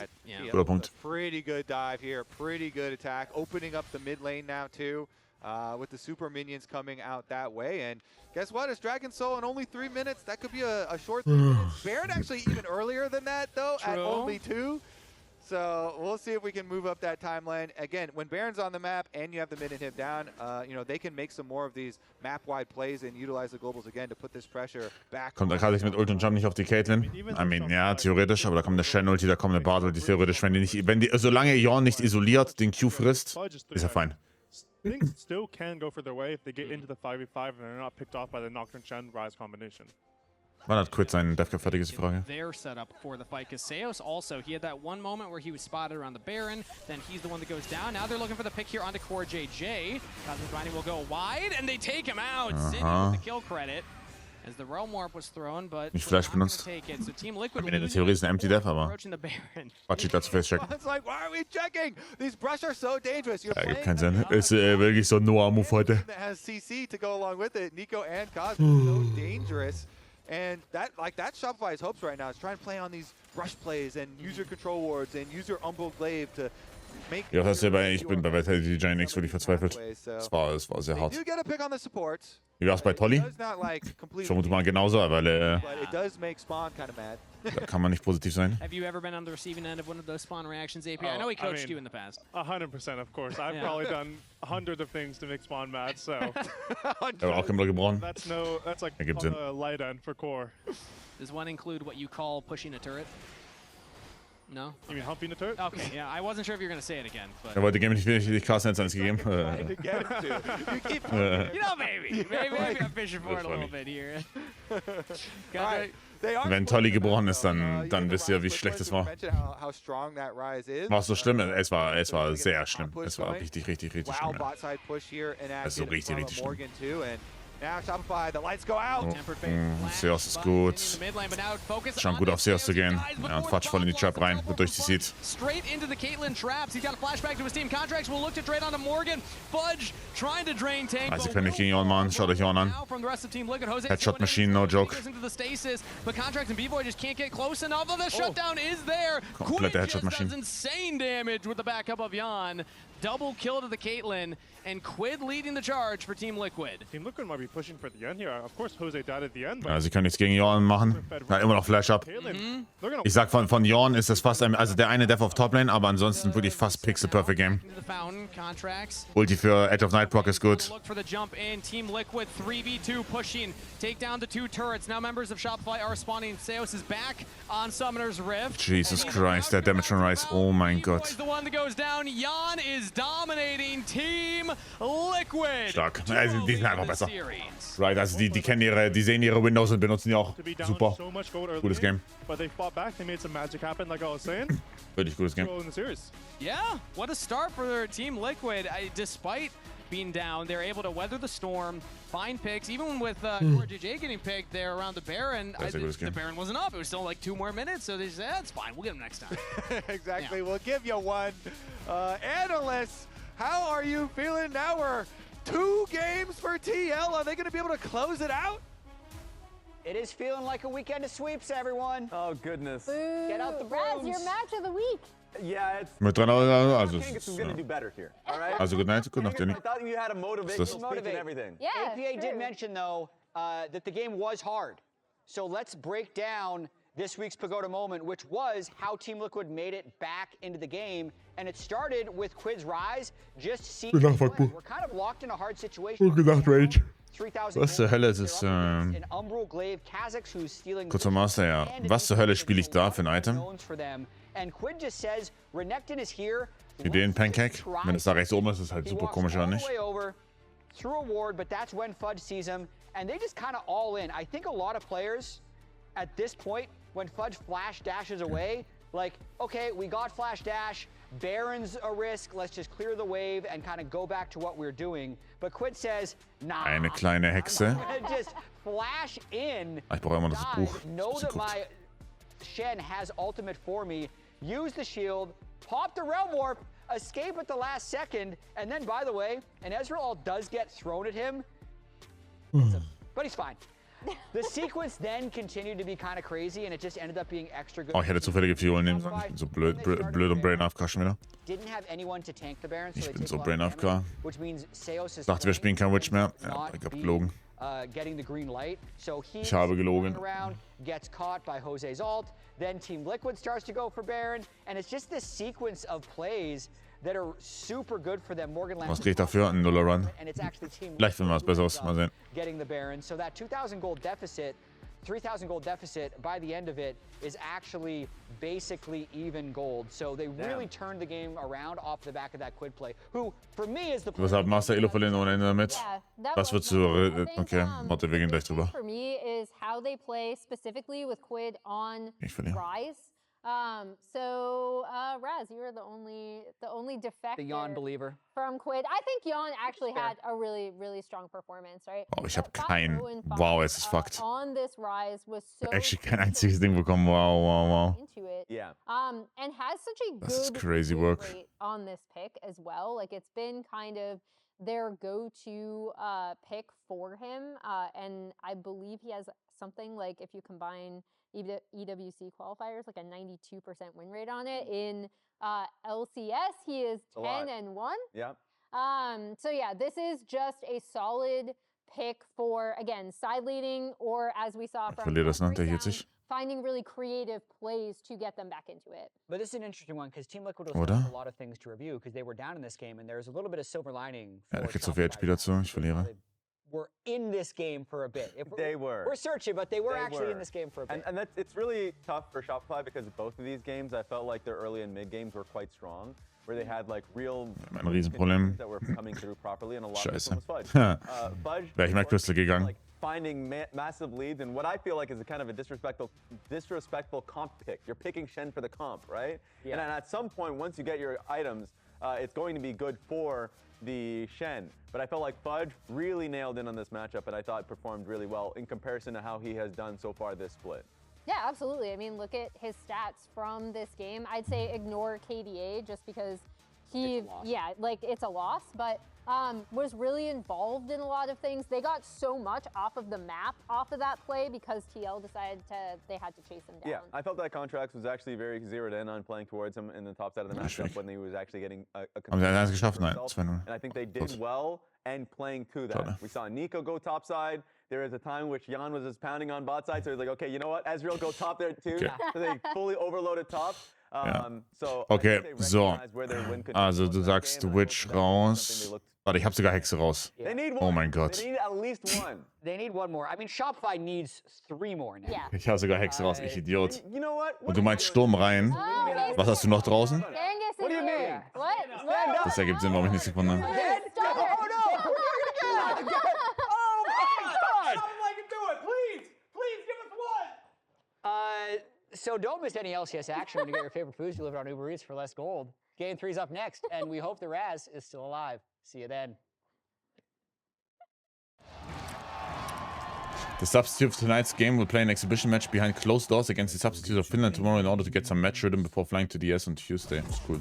Guter Punkt. Pretty good dive here, pretty good attack. Opening up the mid lane now too, with the super minions coming out that way. And guess what? It's Dragon Soul in only 3 minutes. That could be a short 3 minutes. Baron actually even earlier than that though, at only 2. So we'll see if we can move up that timeline. Again, when Baron's on the map and you have the mid and hip down, they can make some more of these map-wide plays and utilize the globals again to put this pressure back. Kommt gerade mit Ult und Jump nicht auf die Caitlyn. I mean, ja, theoretisch, aber da kommt eine Shen-Ulti, da kommt eine Bard-Ulti, theoretisch. Solange Jorn nicht isoliert den Q frisst, ist er fein. Things still can go for their way if they get into the 5v5 and they're not picked off by the Nocturne Shen Rise combination. Wann hat Quid seinen Deathcap fertig, ist die Frage. Their setup for the fight, because Seos also, he had that one moment where he was spotted around the Baron, then he's the one that goes down. Now they're looking for the pick here onto Core JJ. Cosmic Binding will go wide, and they take him out. Zinni with the kill credit. As the Realm Warp was thrown, but nicht Flash benutzt. So Team Liquid in der Theorie ist ein Empty Death, aber Quatsch, dazu face checken. It's like, why are we checking? These brush are so dangerous. Ja, gibt keinen Sinn. Ist wirklich so ein Noah-Move heute. That has CC to go along with it. Nico and Cosmic so dangerous. And that Shopify's hopes right now is trying to play on these rush plays and use your control wards and use your Umbral Glaive to make. Ja, ich bin bei Vitality Giant wirklich verzweifelt. Es war sehr hart. Wie war's bei Tolly? Ich vermute mal genauso, weil da kann man nicht positiv sein. Have you ever been on the receiving end of one of those spawn reactions, AP? I know he coached you in the past. 100%, of course. I've probably done hundreds of things to make spawn mad, so. Aber auch immer gebrochen. That's like a light end for core. Does one include what you call pushing a turret? No? You mean humping a turret? Okay, yeah, I wasn't sure if you were going to say it again. But Er wollte Game nicht Cast-Netz eins gegeben. Maybe I'm fishing for it a little bit here. Wenn Tolly gebrochen ist, dann wisst ihr, wie schlecht es war. War es so schlimm? Es war sehr schlimm. Es war richtig schlimm. Ja. Also richtig schlimm. Now Shopify, the lights go out. Seos ist gut. Schon gut auf Seos zu gehen. Ja, und Fatsch voll in die Trap rein, wodurch sie sieht. Straight into the Caitlyn traps. He's got a flashback to his team. Contracts will look to trade onto Morgan. Fudge trying to drain tank. Also, sie können nicht gegen Yon machen. Schaut euch Yon an. Headshot Machine, no joke. But Contracts and B-Boy just can't get close enough. The shutdown is there. Komplette Headshot Machine. Does insane damage with the backup of Yon. Double kill to the Caitlyn, and Quid leading the charge for Team Liquid. Team Liquid might be pushing for the end here. Of course, Jose died at the end. Ja, sie können nichts gegen Yon machen. Ja, immer noch Flash-Up. Ich sag, von Yon ist das fast also der eine Death auf Toplane, aber ansonsten wirklich fast Pixel-Perfect Game. Ulti für Edge of Night Proc ist gut. Look for the jump in. Team Liquid 3v2 pushing. Take down the 2 turrets. Now members of Shopify are spawning. Seos is back on Summoner's Rift. Jesus Christ, der Damage von Rise. Oh mein Gott. The one that goes down. Yon is dominating Team Liquid. Stark. Also, die sind einfach besser. Right, also die kennen die sehen ihre Windows und benutzen die auch. Super. Gutes Game. Wirklich gutes Game. Yeah, what a start for their Team Liquid. Despite being down, they're able to weather the storm, find picks. Even with JJ getting picked there around the Baron, the Baron wasn't up. It was still like 2 more minutes, so they said, that's fine, we'll get him next time. Exactly, yeah. We'll give you one. Analysts, how are you feeling now? We're 2 games for TL. Are they going to be able to close it out? It is feeling like a weekend of sweeps, everyone. Oh, goodness. Boo. Get out the brooms. Your match of the week. Yeah, it's... Mit drin, also... gonna do better here, all right? Also, good night, good afternoon. I thought you had a motivational speech and everything. Yeah, APA did mention, though, that the game was hard. So let's break down this week's Pagoda moment, which was how Team Liquid made it back into the game. And it started with Quid's Rise. Just see, we're kind of locked in a hard situation. Was zur Hölle ist es, kurzer Master, ja. Was zur Hölle spiele ich da für ein Item? Ideen Pancake? Wenn es da rechts oben ist, ist es halt super komisch, oder nicht? Through a ward, but that's when Fudge sees him, and they just kind of all in. I think a lot of players at this point, when Fudge flash dashes away, like, okay, we got flash dash, Baron's a risk, let's just clear the wave and kind of go back to what we're doing. But Quid says, nah. Eine kleine Hexe. Just flash in. Ich brauche immer noch das Buch. Know that my Shen has ultimate for me. Use the shield, pop the realm warp, escape at the last second, and then, by the way, an Ezreal does get thrown at him, but he's fine. The sequence then continued to be kind of crazy, and it just ended up being extra good. Oh, ich hätte zufällige Fiolen nehmen sollen. Ich bin so blöd und Brain AFK schon wieder. Didn't have anyone to tank the Baron, so ich bin so Brain AFK. Ich dachte, wir spielen kein Witch mehr. Ja, ich hab gelogen. Ich habe gelogen. Gets caught by Jose's ult. Then Team Liquid starts to go for Baron, and it's just this sequence of plays that are super good for them. Morgan was krieg ich dafür? Ein Nuller Run. Vielleicht finden wir was Besseres. Mal sehen. Getting the Baron. So that 2,000 gold deficit, 3,000 gold deficit, by the end of it, is actually basically even gold. So they really turned the game around off the back of that Quid play, who, for me, is the... Was hat Master Elo verlieren ohne Ende damit? Was wird zu... Okay, warte, wir gehen gleich drüber. For me is how they play specifically with Quid on Rise. So Raz, you were the only defector. The Yon believer. From Quid. I think Yon actually had a really strong performance, right? Oh, ich habe kein... Wow, es ist fucked. On this Rise was so... Actually kein einziges Ding bekommen. Wow. Into it. Yeah. And has such a good crazy work rate on this pick as well. Like, it's been kind of their go-to pick for him. And I believe he has something like, if you combine EWC qualifiers, like a 92% win rate on it. In LCS, he is 10-1. Yeah. So yeah, this is just a solid pick for, again, side leading, or as we saw from finding really creative plays to get them back into it. But this is an interesting one because Team Liquid will have a lot of things to review because they were down in this game, and there's a little bit of silver lining. Ja, da kriegst du viel HP dazu. Ich verliere. Were in this game for a bit. They were. We're searching, but they were actually in this game for a bit. And it's really tough for Shopify because both of these games, I felt like their early and mid games were quite strong, where they had like real that were coming through properly, and a lot of Scheiße. this was Fudge. Fudge Wäre ich mal Crystal gegangen. Like finding massive leads, and what I feel like is a kind of a disrespectful comp pick. You're picking Shen for the comp, right? Yeah. And at some point, once you get your items, it's going to be good for the Shen. But I felt like Fudge really nailed in on this matchup, and I thought performed really well in comparison to how he has done so far this split. Yeah, absolutely. I mean, look at his stats from this game. I'd say ignore KDA just because he, like it's a loss, but was really involved in a lot of things. They got so much off of the map, off of that play, because TL decided they had to chase him down. Yeah, I felt that Contracts was actually very zeroed in on playing towards him in the top side of the matchup when he was actually getting a And I think they did well and playing to that. We saw Nico go top side. There is a time which Jan was just pounding on bot side, so he's like, okay, you know what, Ezreal go top there too. So they fully overloaded top. So okay, so. Also du sagst Witch raus. Warte, ich habe sogar Hexe raus. Oh mein Gott. They need at least one. They need one more. I mean, Shopify needs 3 more now. Yeah. Ich habe sogar Hexe raus, ich Idiot. You know what? Und du meinst Sturm rein. Was hast du noch draußen? What do you mean? What? Das ergibt Sinn, warum ich nichts gefunden habe. Oh no! We're doing it again! Oh my god! Something like it, do it, please! Please give us one! So don't miss any LCS action when you get your favorite foods delivered on Uber Eats for less gold. Game 3's up next, and we hope the Raz is still alive. See you then. The substitute of tonight's game will play an exhibition match behind closed doors against the substitutes of Finland tomorrow in order to get some match rhythm before flying to the ES on Tuesday. That's cool.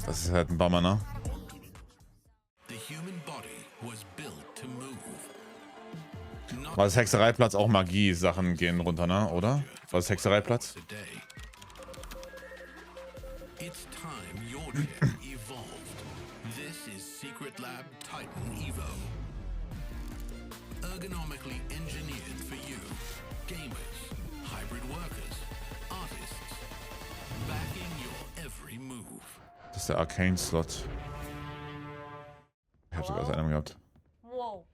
Das ist halt ein Bummer, ne? War das Hexereiplatz auch Magie-Sachen gehen runter, ne? Oder? War das Hexereiplatz? It's time your chip evolved. This is Secret Lab Titan Evo. Ergonomically engineered for you. Gamers, hybrid workers, artists. Backing your every move. Das ist der Arcane-Slot. Ich hab sogar das einem gehabt. Whoa.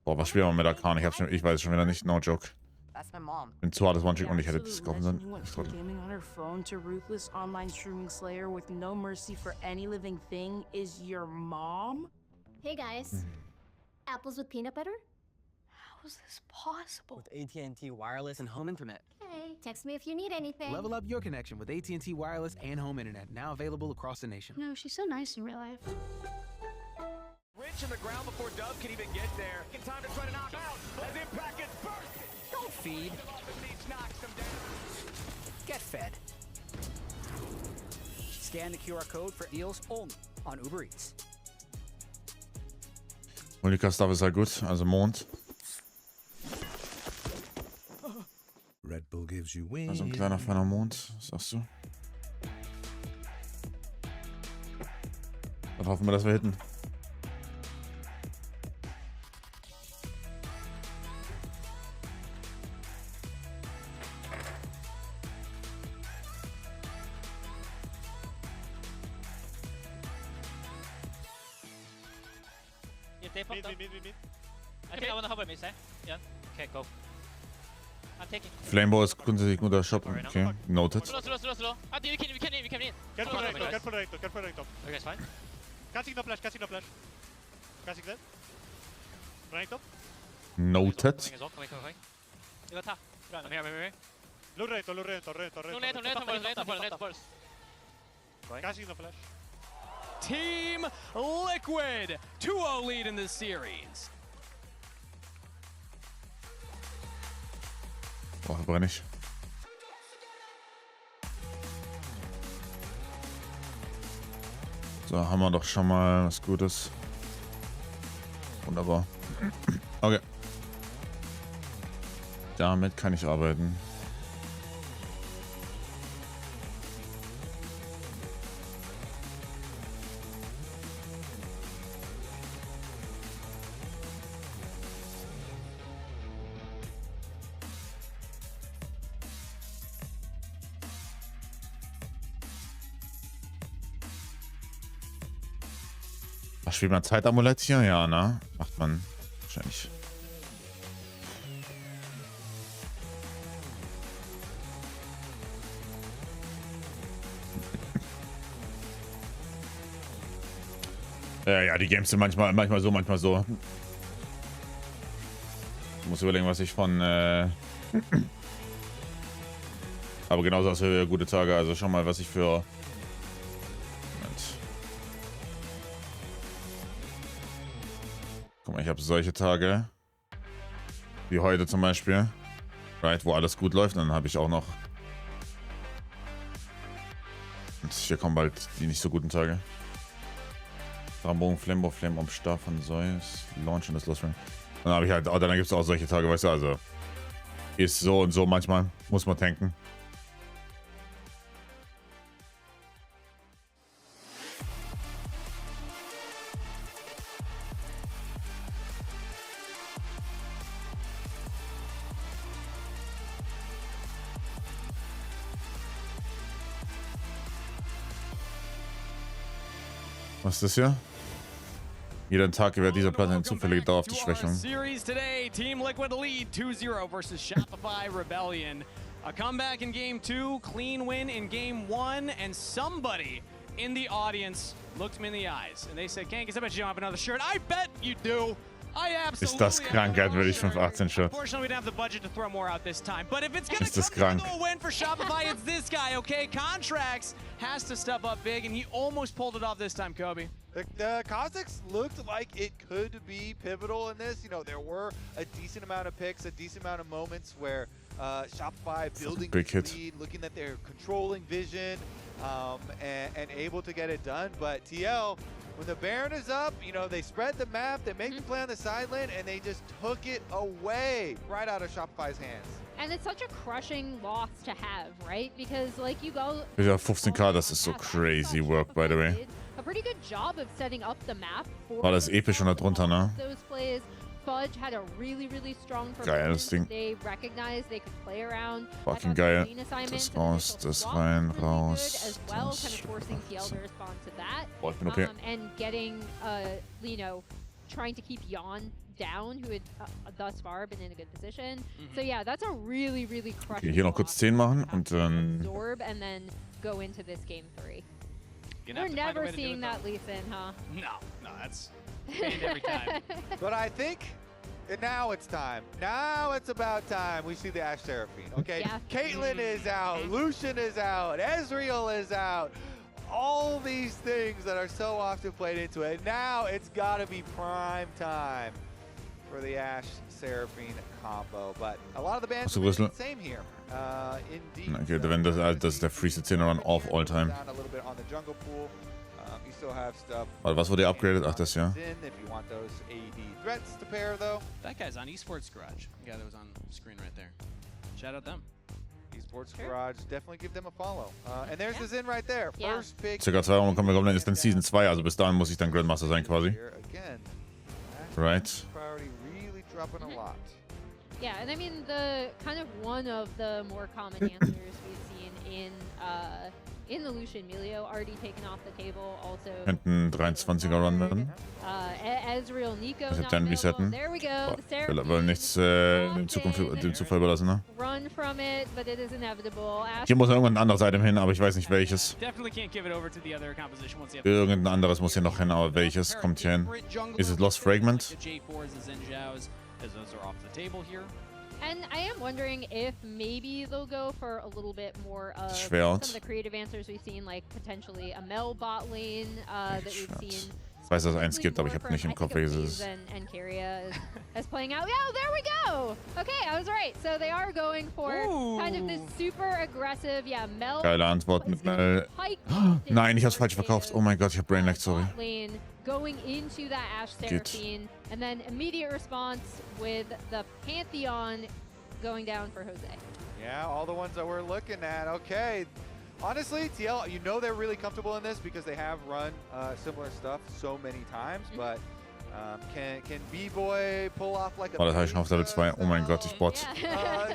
Boah, was spielen wir mit Arcane? Ich weiß es schon wieder nicht. No joke. That's my mom. Bin zu hartes One-Trick und ich hätte das kaufen sollen. Gaming on her phone to ruthless online streaming slayer with no mercy for any living thing is your mom? Hey guys. Apples with peanut butter? How is this possible? With AT&T wireless and home internet. Hey, text me if you need anything. Level up your connection with AT&T wireless and home internet, now available across the nation. No, she's so nice in real life. Rich in the ground before Dove can even get there. In time to try to knock out as Impact gets bursted. Don't feed. Get fed. Scan the QR code for deals only on Uber Eats. Multicast-Stuff ist halt gut, also Mond. Red Bull gives you wings. Also ein kleiner feiner Mond, was sagst du? Dann hoffen wir, dass wir hitten. Mid. I think I wanna hover mid, yeah? Okay, go. I'm taking. Flamebow ist grundsätzlich ein guter Shop. Okay, noted. Slow. We can in. Get for right top. Okay, it's fine. Catching no flash. Catching that. Right top. Noted. Coming. You got top. I'm here. Low right. Late burst. Catching no flash. Team Liquid, 2-0 lead in this series. Boah, brenne ich. So, haben wir doch schon mal was Gutes. Wunderbar. Okay. Damit kann ich arbeiten. Ach, spielt man Zeitamulett hier? Ja, ne? Macht man wahrscheinlich. Ja, die Games sind manchmal so, manchmal so. muss überlegen, was ich von... Aber genauso hast du gute Tage. Also schau mal, was ich für... Moment. Guck mal, ich habe solche Tage. Wie heute zum Beispiel. Right, wo alles gut läuft. Und dann habe ich auch noch... Und hier kommen bald die nicht so guten Tage. Rambogen, Flambo, Flame, Star von Zeus, Launch und das Lost Ring. Dann habe ich halt, dann gibt es auch solche Tage, weißt du, also ist so und so manchmal, muss man tanken. Was ist das hier? Jeden Tag gewährt dieser Platte eine zufällige dauerhafte Schwächung. Series today, Team Liquid lead 2-0 versus Shopify Rebellion. A comeback in game 2, clean win in game 1, and somebody in the audience looked me in the eyes and they said, Kankis, I bet you don't have another shirt. I bet you do. I absolutely. Ist das Krankheit, würde ich 518 Shirt. Unfortunately, we don't have the budget to throw more out this time. But if it's gonna Ist come to a win for Shopify, it's this guy, okay? Contracts has to step up big, and he almost pulled it off this time, Kobe. The Kha'Zix looked like it could be pivotal in this. You know, there were a decent amount of picks, a decent amount of moments where Shopify building big hit. lead, looking at their controlling vision, and able to get it done. But TL, when the Baron is up, you know, they spread the map, they make the play on the side lane, and they just took it away right out of Shopify's hands. And it's such a crushing loss to have, right? Because like you go... Ja, 15k, das ist so crazy work, by the way. A pretty good job of setting up the map for War das episch und da drunter, ne? those plays. Fudge had a really strong Geil, das Ding. They recognized they could play around. Fucking geil. Das raus, das rein, raus. As well, kind of forcing TL to respond to that. Boah, ich bin okay. And getting, you know, trying to keep Yon down, who had thus far been in a good position. So yeah, that's a really crushing. Okay, hier noch kurz 10 machen und dann... Absorb and then go into this game 3. We're never seeing that Lee Sin, huh? No, that's paid every time. But I think now it's time. Now it's about time we see the Ashe Seraphine. Okay, Yeah. Caitlyn is out, Lucian is out, Ezreal is out. All these things that are so often played into it. Now it's got to be prime time for the Ashe Seraphine combo. But a lot of the bands are the same here. Indeed. Okay, wenn das ist der freeste 10 Run of all time. Down a little bit on the jungle pool. You still have stuff. Warte, was wurde upgraded? Ach, das ja. If you want those AD threats to pair though. That guy's on Esports Garage. The guy that was on the screen right there. Shout out them. Esports Garage, definitely give them a follow. And there's the Zin right there. First pick. Circa 2 Wochen kommen wir, dann ist dann Season 2, also bis dahin muss ich dann Grandmaster sein quasi. Again, Right. priority really dropping a lot. Yeah, and I mean the kind of one of the more common answers we've seen in the Lucian Melio already taken off the table. Also Könnten 23er Run werden. Ezreal, Nico. Ich hab dann resetten. There we go. Ich will aber nichts dem Zufall überlassen, ne? Run from it, but it is inevitable. Hier muss irgendein anderes Item hin, aber ich weiß nicht welches. Definitely can't give it over to the other composition once you have Irgendein anderes muss hier noch hin, aber welches kommt hier hin? Ist es Lost Fragment? As those are off the table here. And I am wondering if maybe they'll go for a little bit more of some Schwert. of the creative answers we've seen, like potentially a Mel bot lane that we've seen. Ich weiß, dass es eins gibt, aber ich habe nicht im Kopf, welches es ist. And Keria is playing out. Yeah, there we go. Okay, I was right. So they are going for kind of this super aggressive, yeah, Mel. Geile Antwort mit Mel. Nein, ich hab's falsch verkauft. Oh mein Gott, ich hab Brainlag, sorry. Lane going into that Ashe Seraphine, and then immediate response with the Pantheon going down for Jose. Yeah, all the ones that we're looking at. Okay. Honestly, TL, you know they're really comfortable in this because they have run similar stuff so many times, but can B-Boy pull off like a Oh, das habe ich schon auf Level 2. Oh mein Gott, ich bot.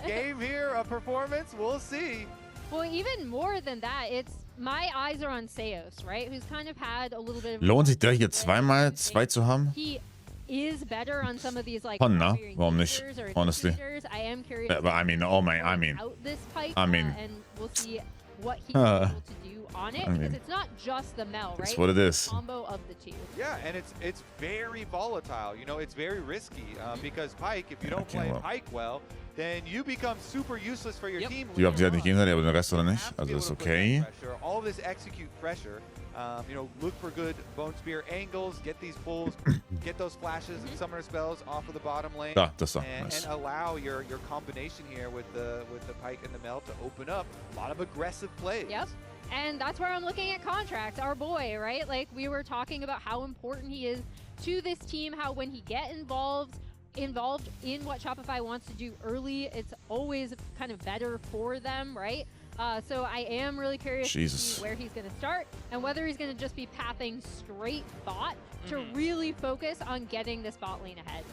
game here, a performance? We'll see. Well, even more than that, it's my eyes are on Seos, right? Who's kind of had a little bit of... Lohnt sich der hier zweimal 2 zu haben? He is better on some of these like Schon, ne? Warum nicht? Honestly. I am curious. But I mean, oh my, I mean, out this pipe, I mean, and we'll see what he's able to do on it I mean, because it's not just the Mel, right? That's what it is. It's a combo of the two. Yeah, and it's very volatile. You know, it's very risky because Pike, if you don't play Pike well, then you become super useless for your team. Die überhaupt die halt nicht gehen sein, aber den Rest oder nicht. Also ist okay. All this execute pressure. You know, look for good Bone Spear angles, get these pulls, get those flashes and summoner spells off of the bottom lane, das da. and allow your combination here with the Pike and the Mel to open up a lot of aggressive plays. Yep. And that's where I'm looking at Contract, our boy, right? Like we were talking about how important he is to this team, how when he get involved in what Shopify wants to do early, it's always kind of better for them, right? So I am really curious to see where he's going to start and whether he's going to just be pathing straight bot to really focus on getting this bot lane ahead.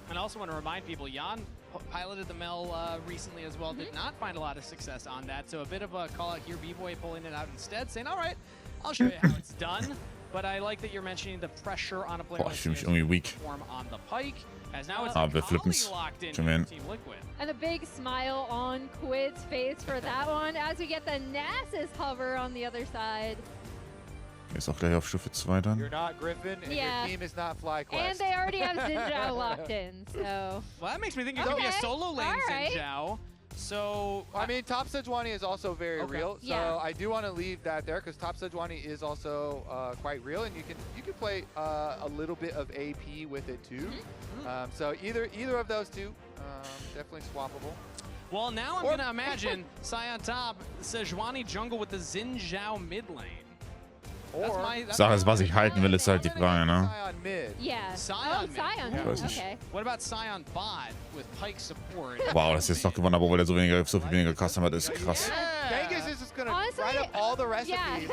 And I also want to remind people, Jan piloted the Mel recently as well, did not find a lot of success on that. So a bit of a call out here, B-Boy pulling it out instead, saying, all right, I'll show you how it's done. But I like that you're mentioning the pressure on a player Ich fühle mich irgendwie weak. form on the Pike, as now it's Wir flippen's. Team Liquid. And a big smile on Quid's face for that one as we get the Nasus hover on the other side. Ist auch gleich auf Stufe 2 dann. You're not Griffin, and your team is not FlyQuest. And they already have Xin Zhao locked in, so... Well, that makes me think it could be a solo lane Xin Zhao. So, I mean, top Sejuani is also very real. So I do want to leave that there because top Sejuani is also quite real, and you can play a little bit of AP with it too. So either of those two, definitely swappable. Well, now I'm gonna imagine Sai on top, Sejuani jungle with the Xin Zhao mid lane. Sache ist, was ich halten will, ist halt die Frage, ne? Yeah. Scion Ich weiß nicht. Okay. What about Scion bot with Pike support? Wow, das ist jetzt noch gewonnen, aber weil er so viel weniger Custom hat, ist krass. Genghis is just gonna write up all the recipes.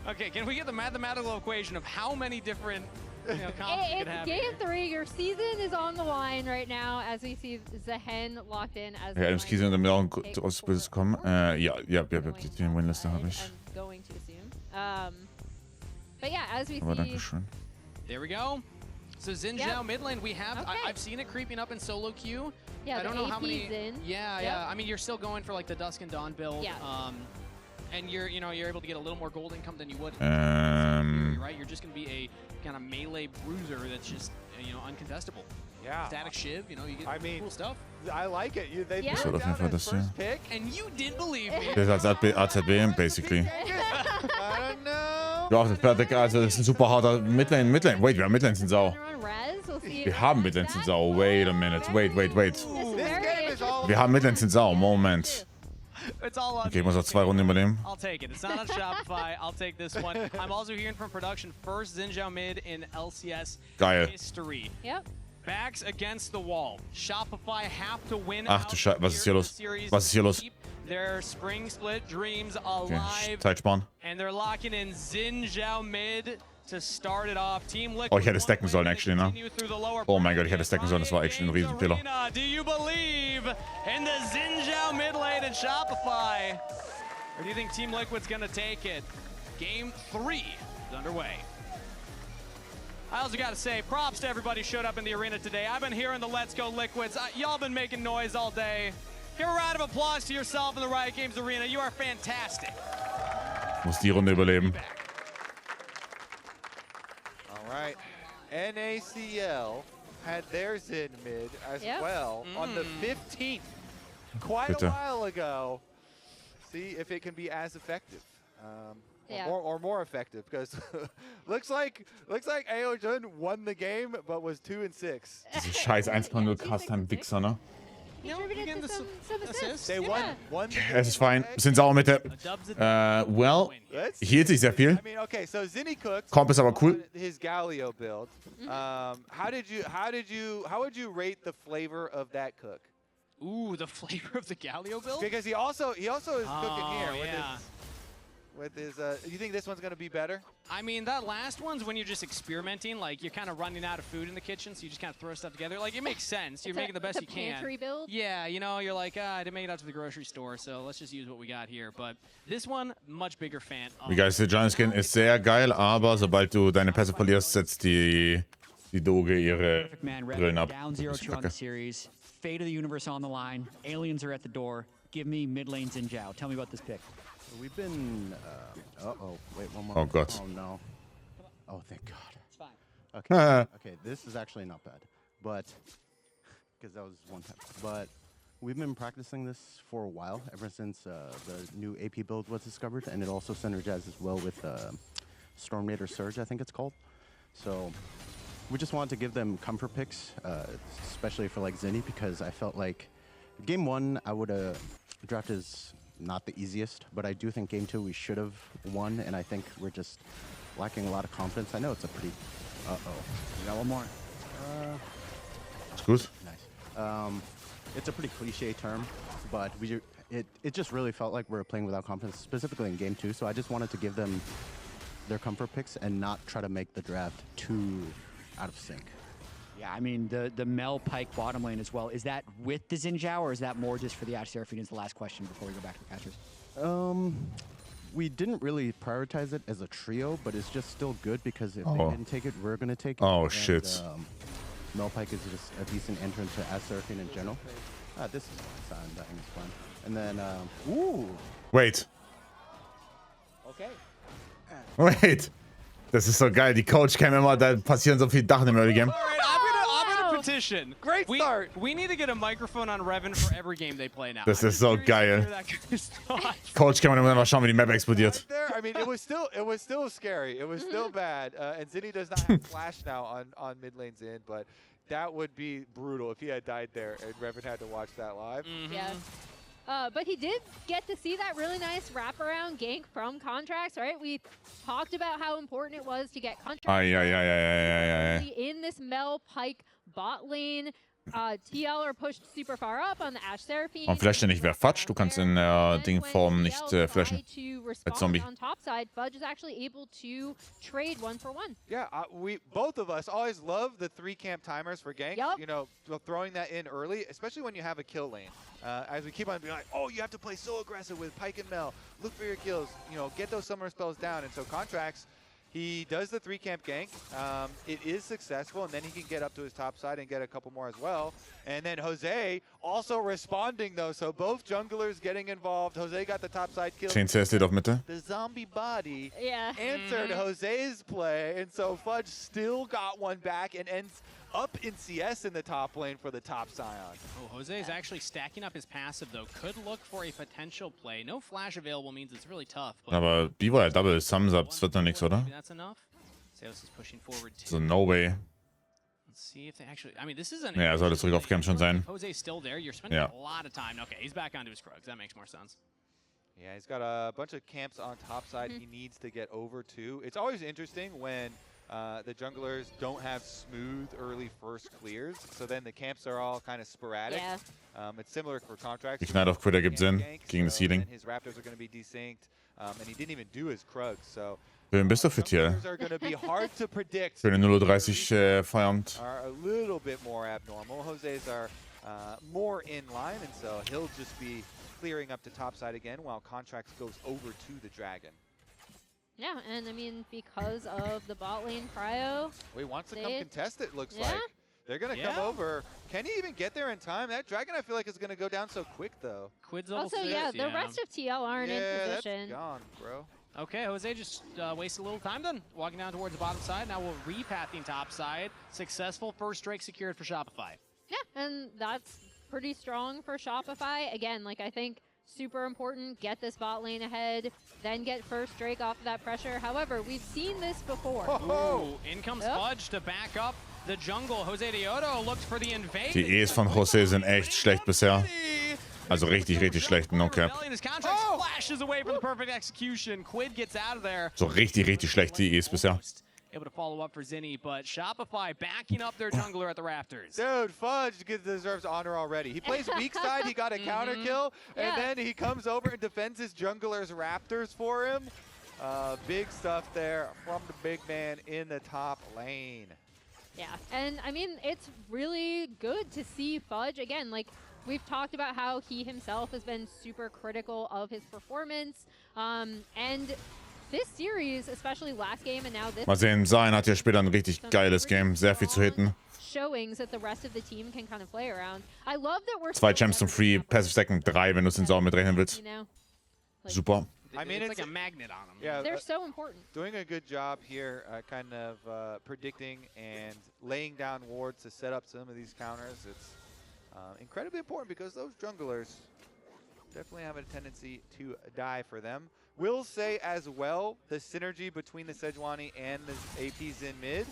Okay, can we get the mathematical equation of how many different comps you could have? Game 3, your season is on the line right now as we see Zehen locked in as Ja, Adams Kiesel, damit auch ein Ausbild kommen. Ja, die Winliste habe ich. Going to assume. But yeah, as we Aber see... Dankeschön. There we go. So Xin Zhao mid lane, we have, I've seen it creeping up in solo queue. Yeah, I don't know how many. Xin. Yeah. I mean, you're still going for like the Dusk and Dawn build. Yeah. And you're able to get a little more gold income than you would. Right? You're just gonna be a kind of melee bruiser that's just uncontestable. Yeah. Static Shiv, you get cool stuff. I like it. They Das wird auf jeden Fall das hier. Pick, and you did believe me. Das ist als AZB, basically. I don't know. Ja, also das ist ein super harter Midlane. Wait, wir haben Midlane sind Sau. Wir haben Midlane sind Sau. Wait a minute. Wait. Wir haben Midlane sind Sau. Moment. Okay, ich muss noch 2 Runden übernehmen. I'll take it. It's not on Shopify. I'll take this one. I'm also hearing from production, first Xin Zhao mid in LCS history. Yep. Backs against the wall. Shopify have to win. Ach du Scheiße, was ist hier los? Was ist hier los? Their spring split dreams alive. Zeit sparen. And they're locking in Xin Zhao mid to start it off. Team Liquid. Oh, ich hätte stacken sollen, actually, ne? Oh mein Gott, ich hätte stacken sollen. Das war actually ein Riesenfehler. Do you believe in the Xin Zhao mid lane and Shopify? Or do you think Team Liquid's gonna take it? Game 3 is underway. I also got to say, props to everybody who showed up in the arena today. I've been hearing the Let's Go Liquids. Y'all been making noise all day. Give a round of applause to yourself in the Riot Games arena. You are fantastic. Muss die Runde überleben. All right. NACL had theirs in mid as well on the 15th. Quite a while ago. See if it can be as effective. Or more effective, because looks like Aojun won the game, but was 2-6. Diese scheiß 1.0 Cast-Time-Wichser, ne? They won. Es ist fein. Sind sauer Mitte. Well, hielt sich sehr viel. I mean, okay, so Zinni cooked. Comp ist aber cool. His Galio build. How would you rate the flavor of that cook? Ooh, the flavor of the Galio build? Because he also is cooking here with his you think this one's going to be better? I mean, that last one's when you're just experimenting, like you're kind of running out of food in the kitchen, so you just kind of throw stuff together. Like, it makes sense. You're making the best you can. Pantry build? Yeah, you're like, I didn't make it out to the grocery store, so let's just use what we got here. But this one, much bigger fan. Wie geil ist der Giant Skin? Ist sehr geil, aber sobald du deine Pässe verlierst, setzt die Doge ihre Brillen ab. Down 0-2 on the series. Fate of the universe on the line. Aliens are at the door. Give me mid lane Xin Zhao. Tell me about this pick. We've been. Wait, one more. Oh God. Oh no. Oh, thank God. It's fine. Okay. Okay, this is actually not bad, but because that was one time. But we've been practicing this for a while, ever since the new AP build was discovered, and it also synergizes as well with Storm Raider Surge, I think it's called. So we just wanted to give them comfort picks, especially for like Zinni, because I felt like game 1 I would have drafted as not the easiest, but I do think game 2 we should have won, and I think we're just lacking a lot of confidence. I know it's a pretty. You got one more. It's good. Nice. It's a pretty cliche term, but it just really felt like we were playing without confidence, specifically in game 2. So I just wanted to give them their comfort picks and not try to make the draft too out of sync. Yeah, I mean, the Mel Pike bottom lane as well. Is that with the Xin Zhao, or is that more just for the Ashe Seraphine? Is the last question before we go back to the casters. We didn't really prioritize it as a trio, but it's just still good because if they didn't take it, we're gonna take it. Oh, and, shit. Mel Pike is just a decent entrant to Ashe Seraphine in general. This is fine. That is fun. And then, ooh. Wait. Okay. Wait. Das ist so geil. Die Coach-Cam immer, da passieren so viele Sachen im Early Game. I'm gonna petition. Great start. We need to get a microphone on Revan for every game they play now. Das ist so geil. Coach-Cam und immer mal schauen, wie die Map explodiert. I mean, it was still scary. It was still bad. And Zinni does not have flash now on mid lane Zin, but that would be brutal if he had died there and Revan had to watch that live. Yeah. But he did get to see that really nice wraparound gank from Contracts, right? We talked about how important it was to get Contracts in this Mel Pike bot lane. TL are pushed super far up on the Ashe Seraphine. Und flasht nicht wer Fatsch. Du kannst in der Dingform nicht flashen. Als Zombie. On top side, Fudge is actually able to trade 1-for-1. Yeah, both of us always love the 3-camp timers for ganks. Yep. You know, throwing that in early, especially when you have a kill lane. As we keep on being like, oh, you have to play so aggressive with Pike and Mel. Look for your kills. You know, get those summoner spells down. And so Contracts, he does the 3-camp gank. It is successful, and then he can get up to his top side and get a couple more as well. And then Jose also responding, though, so both junglers getting involved. Jose got the top side kill. 10 CS steht auf Mitte. The zombie body answered Jose's play, and so Fudge still got one back and ends up in CS in the top lane for the top Scion. Oh, Jose is actually stacking up his passive, though. Could look for a potential play. No flash available means it's really tough. Aber B-Boy Double Thumbs Up, das wird noch nichts, oder? Maybe that's enough. Zeus is pushing forward too. So no way. Let's see if they actually. I mean, this is an. Ja, er sollte zurück auf Camp schon sein. Jose's still there. You're spending a lot of time. Okay, he's back onto his Krugs. That makes more sense. Yeah, he's got a bunch of camps on top side he needs to get over to. It's always interesting when the junglers don't have smooth early first clears, so then the camps are all kind of sporadic. Yeah. It's similar for Contracts. Die Gnade auf Quitter gibt Sinn gegen das Healing. His Raptors are going to be desynced, and he didn't even do his Krugs, so Wem bist du für Tier? are going to be hard to predict. Für den 0:30 Feierabend. Are a little bit more abnormal. Jose's are more in line, and so he'll just be clearing up to top side again while Contracts goes over to the Dragon. Yeah, and I mean, because of the bot lane prio. He wants to come contest it, looks like. They're going to come over. Can he even get there in time? That Dragon, I feel like, is going to go down so quick, though. Quid's also, the rest of TL aren't in position. That's gone, bro. Okay, Jose just wasted a little time then. Walking down towards the bottom side. Now we're repathing top side. Successful first Drake secured for Shopify. Yeah, and that's pretty strong for Shopify. Again, like, I think super important, get this bot lane ahead, then get first Drake off of that pressure. However, we've seen this before. Ooh, in comes Fudge to back up the jungle. Jose Deodo looked for the invade. Die E's von Jose sind echt schlecht bisher. Also richtig, richtig schlecht in No-Cap. Flashes away for the perfect execution. Quid gets out of there. So richtig, richtig schlecht die E's bisher. Able to follow up for Zinni, but Shopify backing up their jungler at the Raptors. Dude, Fudge deserves honor already. He plays weak side, he got a counter kill, and then he comes over and defends his jungler's Raptors for him. Big stuff there from the big man in the top lane. Yeah, and I mean, it's really good to see Fudge again. Like, we've talked about how he himself has been super critical of his performance, and this series, especially last game and now this. Mal sehen, Zion hat ja später ein richtig geiles Game, sehr viel zu hitten. Showings that the rest of the team can kind of play around. I love that we're 2 Champs zum Free, Passive Second 3, wenn du es in Sau mitrechnen willst. Super. I mean, it's like a magnet on them. Yeah, they're so important. Doing a good job here, kind of predicting and laying down wards to set up some of these counters. It's incredibly important because those junglers definitely have a tendency to die for them. Will say as well, the synergy between the Sejuani and the APs in mid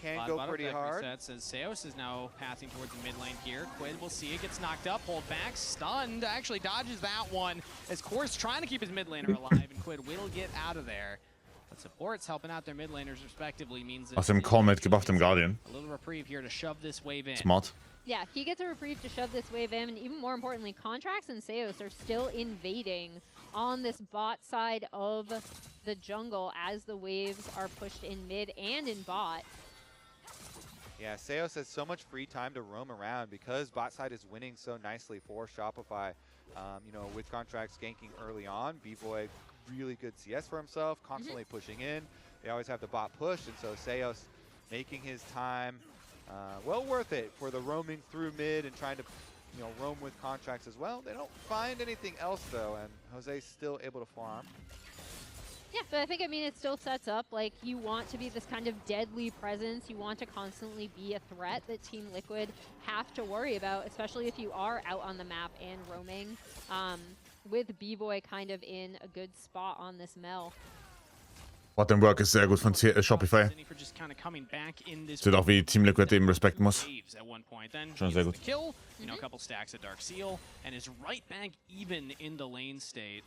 can go pretty hard. Says Seos is now passing towards the mid lane here. Quid, we'll see it, gets knocked up, hold back, stunned, actually dodges that one as Core's trying to keep his mid laner alive, and Quid will get out of there. But supports helping out their mid laners respectively means Aus dem Call mitgebracht im Guardian. A little reprieve here to shove this wave in. Smart. Yeah, he gets a reprieve to shove this wave in, and even more importantly, Contracts and Seos are still invading on this bot side of the jungle as the waves are pushed in mid and in bot. Yeah, Seos has so much free time to roam around because bot side is winning so nicely for Shopify. You know, with Contracts ganking early on, B-Boy really good CS for himself, constantly pushing in. They always have the bot push, and so Seos making his time well worth it for the roaming through mid and trying to, you know, roam with Contracts as well. They don't find anything else though, and Jose's still able to farm. Yeah, but I think, I mean, it still sets up, like, you want to be this kind of deadly presence. You want to constantly be a threat that Team Liquid have to worry about, especially if you are out on the map and roaming, with B-Boy kind of in a good spot on this Mel. Bottom Work ist sehr gut von Shopify. Sieht auch wie Team Liquid eben respekten muss. Schon sehr gut. Kill, you know, a couple stacks of Dark Seal, and is right back even in the lane state.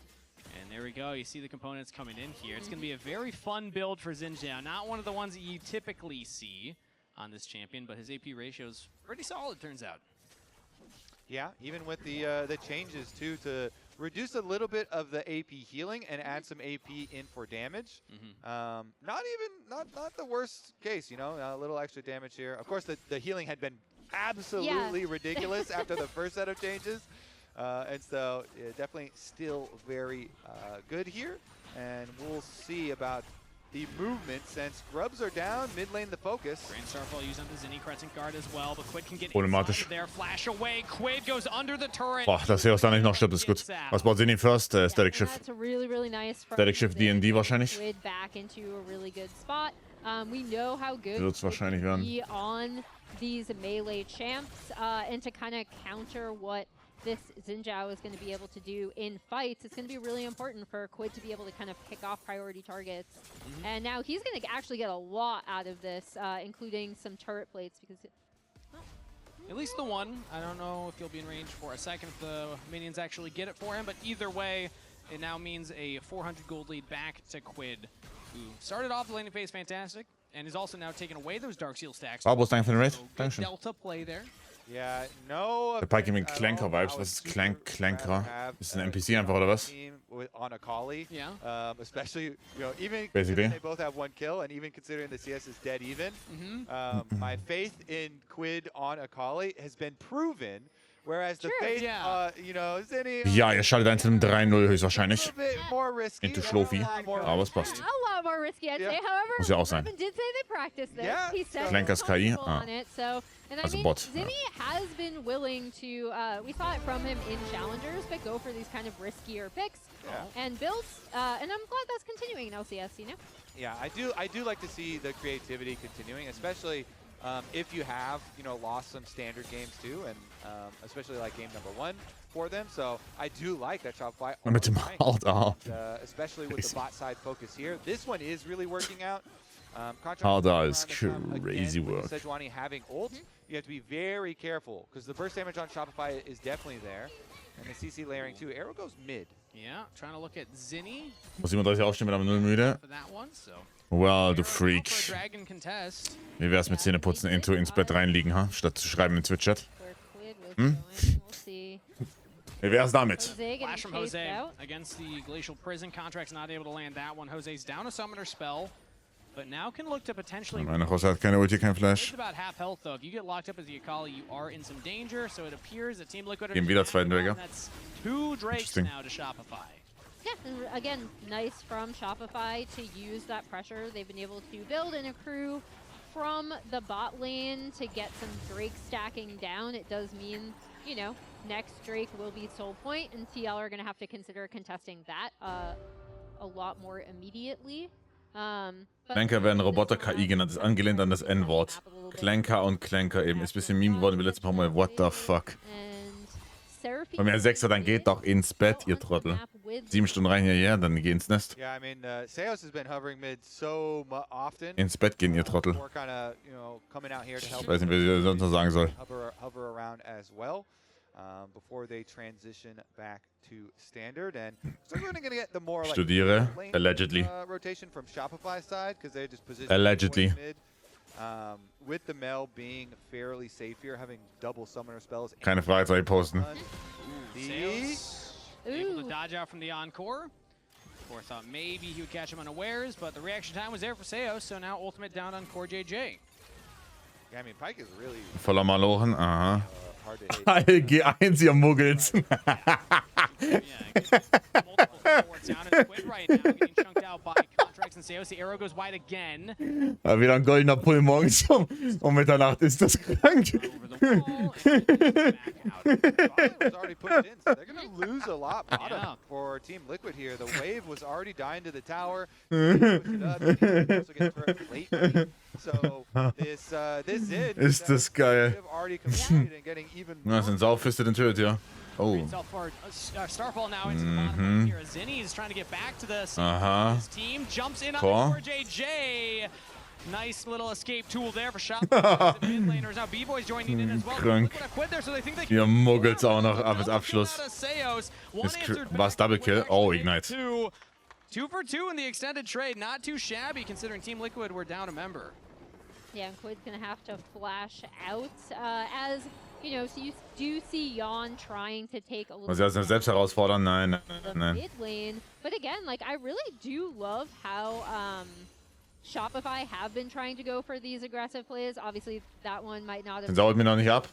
And there we go, you see the components coming in here. It's going to be a very fun build for Xin Zhao. Not one of the ones that you typically see on this champion, but his AP ratio is pretty solid, turns out. Yeah, even with the changes too, to reduce a little bit of the AP healing and add some AP in for damage. Not the worst case, you know, a little extra damage here. Of course, the healing had been absolutely ridiculous after the first set of changes. And so definitely still very good here. And we'll see about the movement since Grubs are down, mid lane the focus. Grand Starfall used on the Zinni Crescent Guard as well, but Quid can get Problematisch. there, flash away, Quid goes under the turret. Boah, dass Seos da nicht noch stirbt, ist gut. Was baut Zinni first? Static Shift. That's a really nice Static Shift D&D wahrscheinlich. Quid back into a really good spot. We know how good Wird's wahrscheinlich werden. be on these melee champs, and to kind of counter what this Xin Zhao is going to be able to do in fights, it's going to be really important for Quid to be able to kind of pick off priority targets. And now he's going to actually get a lot out of this, including some turret plates, because at least the one. I don't know if he'll be in range for a second if the minions actually get it for him, but either way, it now means a 400 gold lead back to Quid, who started off the laning phase fantastic, and is also now taking away those Dark Seal stacks. Bravo, danke für den Raid. Dankeschön. Delta play there. Yeah, no. Der Pike mit Clanker-Vibes. Was ist Clanker? Ist ein NPC einfach, oder was? On a Akali. Yeah. Especially, you know, even Basically. they both have one kill, and even considering the CS is dead even, my faith in Quid on Akali has been proven. Whereas the faith, you know, Zinni. Ja, ihr schaltet einzeln 3-0 höchstwahrscheinlich. More risky. Into Schlofi. Aber es passt. a lot more risky, I'd say. However, Muss ja auch sein. Robin did say they practiced this. Yeah. He said Clankers KI. on it, so, and I Also mean, Bot. Zinni has been willing to, we saw it from him in Challengers, but go for these kind of riskier picks and builds, and I'm glad that's continuing in LCS, you know? Yeah, I do like to see the creativity continuing, especially if you have, you know, lost some standard games too, and especially like game number 1 for them. So I do like that Shopify. Mit dem Hard A. Especially with the bot side focus here. This one is really working out. Hard A is crazy work. Sejuani having ult, you have to be very careful because the burst damage on Shopify is definitely there. And the CC layering too. Arrow goes mid. Yeah, trying to look at Zinni. Muss 37 aufstehen mit einem 0 müde. For that one, so. Well, du Freak. Dragon contest. Wie wär's mit Zähneputzen ins Bett reinliegen, ha? Statt zu schreiben im Twitch-Chat? Hm? Wie wär's damit? Flash from Jose against the Glacial Prison. Contract's not able to land that one. Jose's down a summoner spell, but now can look to potentially. Meine Jose hat keine Ulti, kein Flash. It's about half health though. If you get locked up as the Akali, you are in some danger. So it appears that Team Liquid. Geben wieder zweiten Dräger. That's 2 Drakes now to Shopify. Yeah, and again, nice from Shopify to use that pressure. They've been able to build and accrue from the bot lane to get some Drake stacking down. It does mean, you know, next Drake will be Soul Point, and TL are going to have to consider contesting that a lot more immediately. Clanker werden Roboter-KI genannt, ist angelehnt an das N-Wort. Clanker und Clanker eben, ist ein bisschen Meme geworden wie letztes paar Mal. What the fuck? Wenn mir 6er, dann geht doch ins Bett, ihr Trottel. 7 Stunden rein hierher, dann geh ins Nest. Yeah, I mean, Seos has been hovering mid so often. Ins Bett gehen, ihr Trottel. Ich weiß nicht, wie ich sonst noch sagen soll. Hover around as well. Before they transition back to standard, and so we're going to get the more like Studiere, allegedly. Rotation from Shopify side because they just position Allegedly. mid. With the Mel being fairly safe here, having double summoner spells. Keine Fragezeichen posten. Able to dodge out from the Encore. Or thought maybe he would catch him unawares, but the reaction time was there for Seos, so now ultimate down on Core JJ. Yeah, I mean, Pike is really Voller Malochen, aha. G1, ihr Muggels. Wieder ein goldener Pull morgens um Mitternacht. Ist das krank? was already pushed in, so they're going to lose a lot bottom for Team Liquid here. The wave was already dying to the tower. So this ist das geil. Na, sind Saufiste den Töt, ja. Oh. Starfall now into the bottom here. Zinni is trying to get back to this. His team jumps in on the JJ. Nice little escape tool there for shot. Mid laners now. B-Boys joining in as well. Krank. Ihr Muggels auch noch ab bis Abschluss. Was Double Kill? Oh, Ignite. 2 for 2 in the extended trade. Not too shabby considering Team Liquid were down a member. Yeah, and Quid's gonna have to flash out as, you know, so you do see Yawn trying to take a little Muss er selbst herausfordern? Nein, nein. mid lane. But again, like, I really do love how Shopify have been trying to go for these aggressive plays. Obviously, that one might not have... Den saut mir noch nicht ab.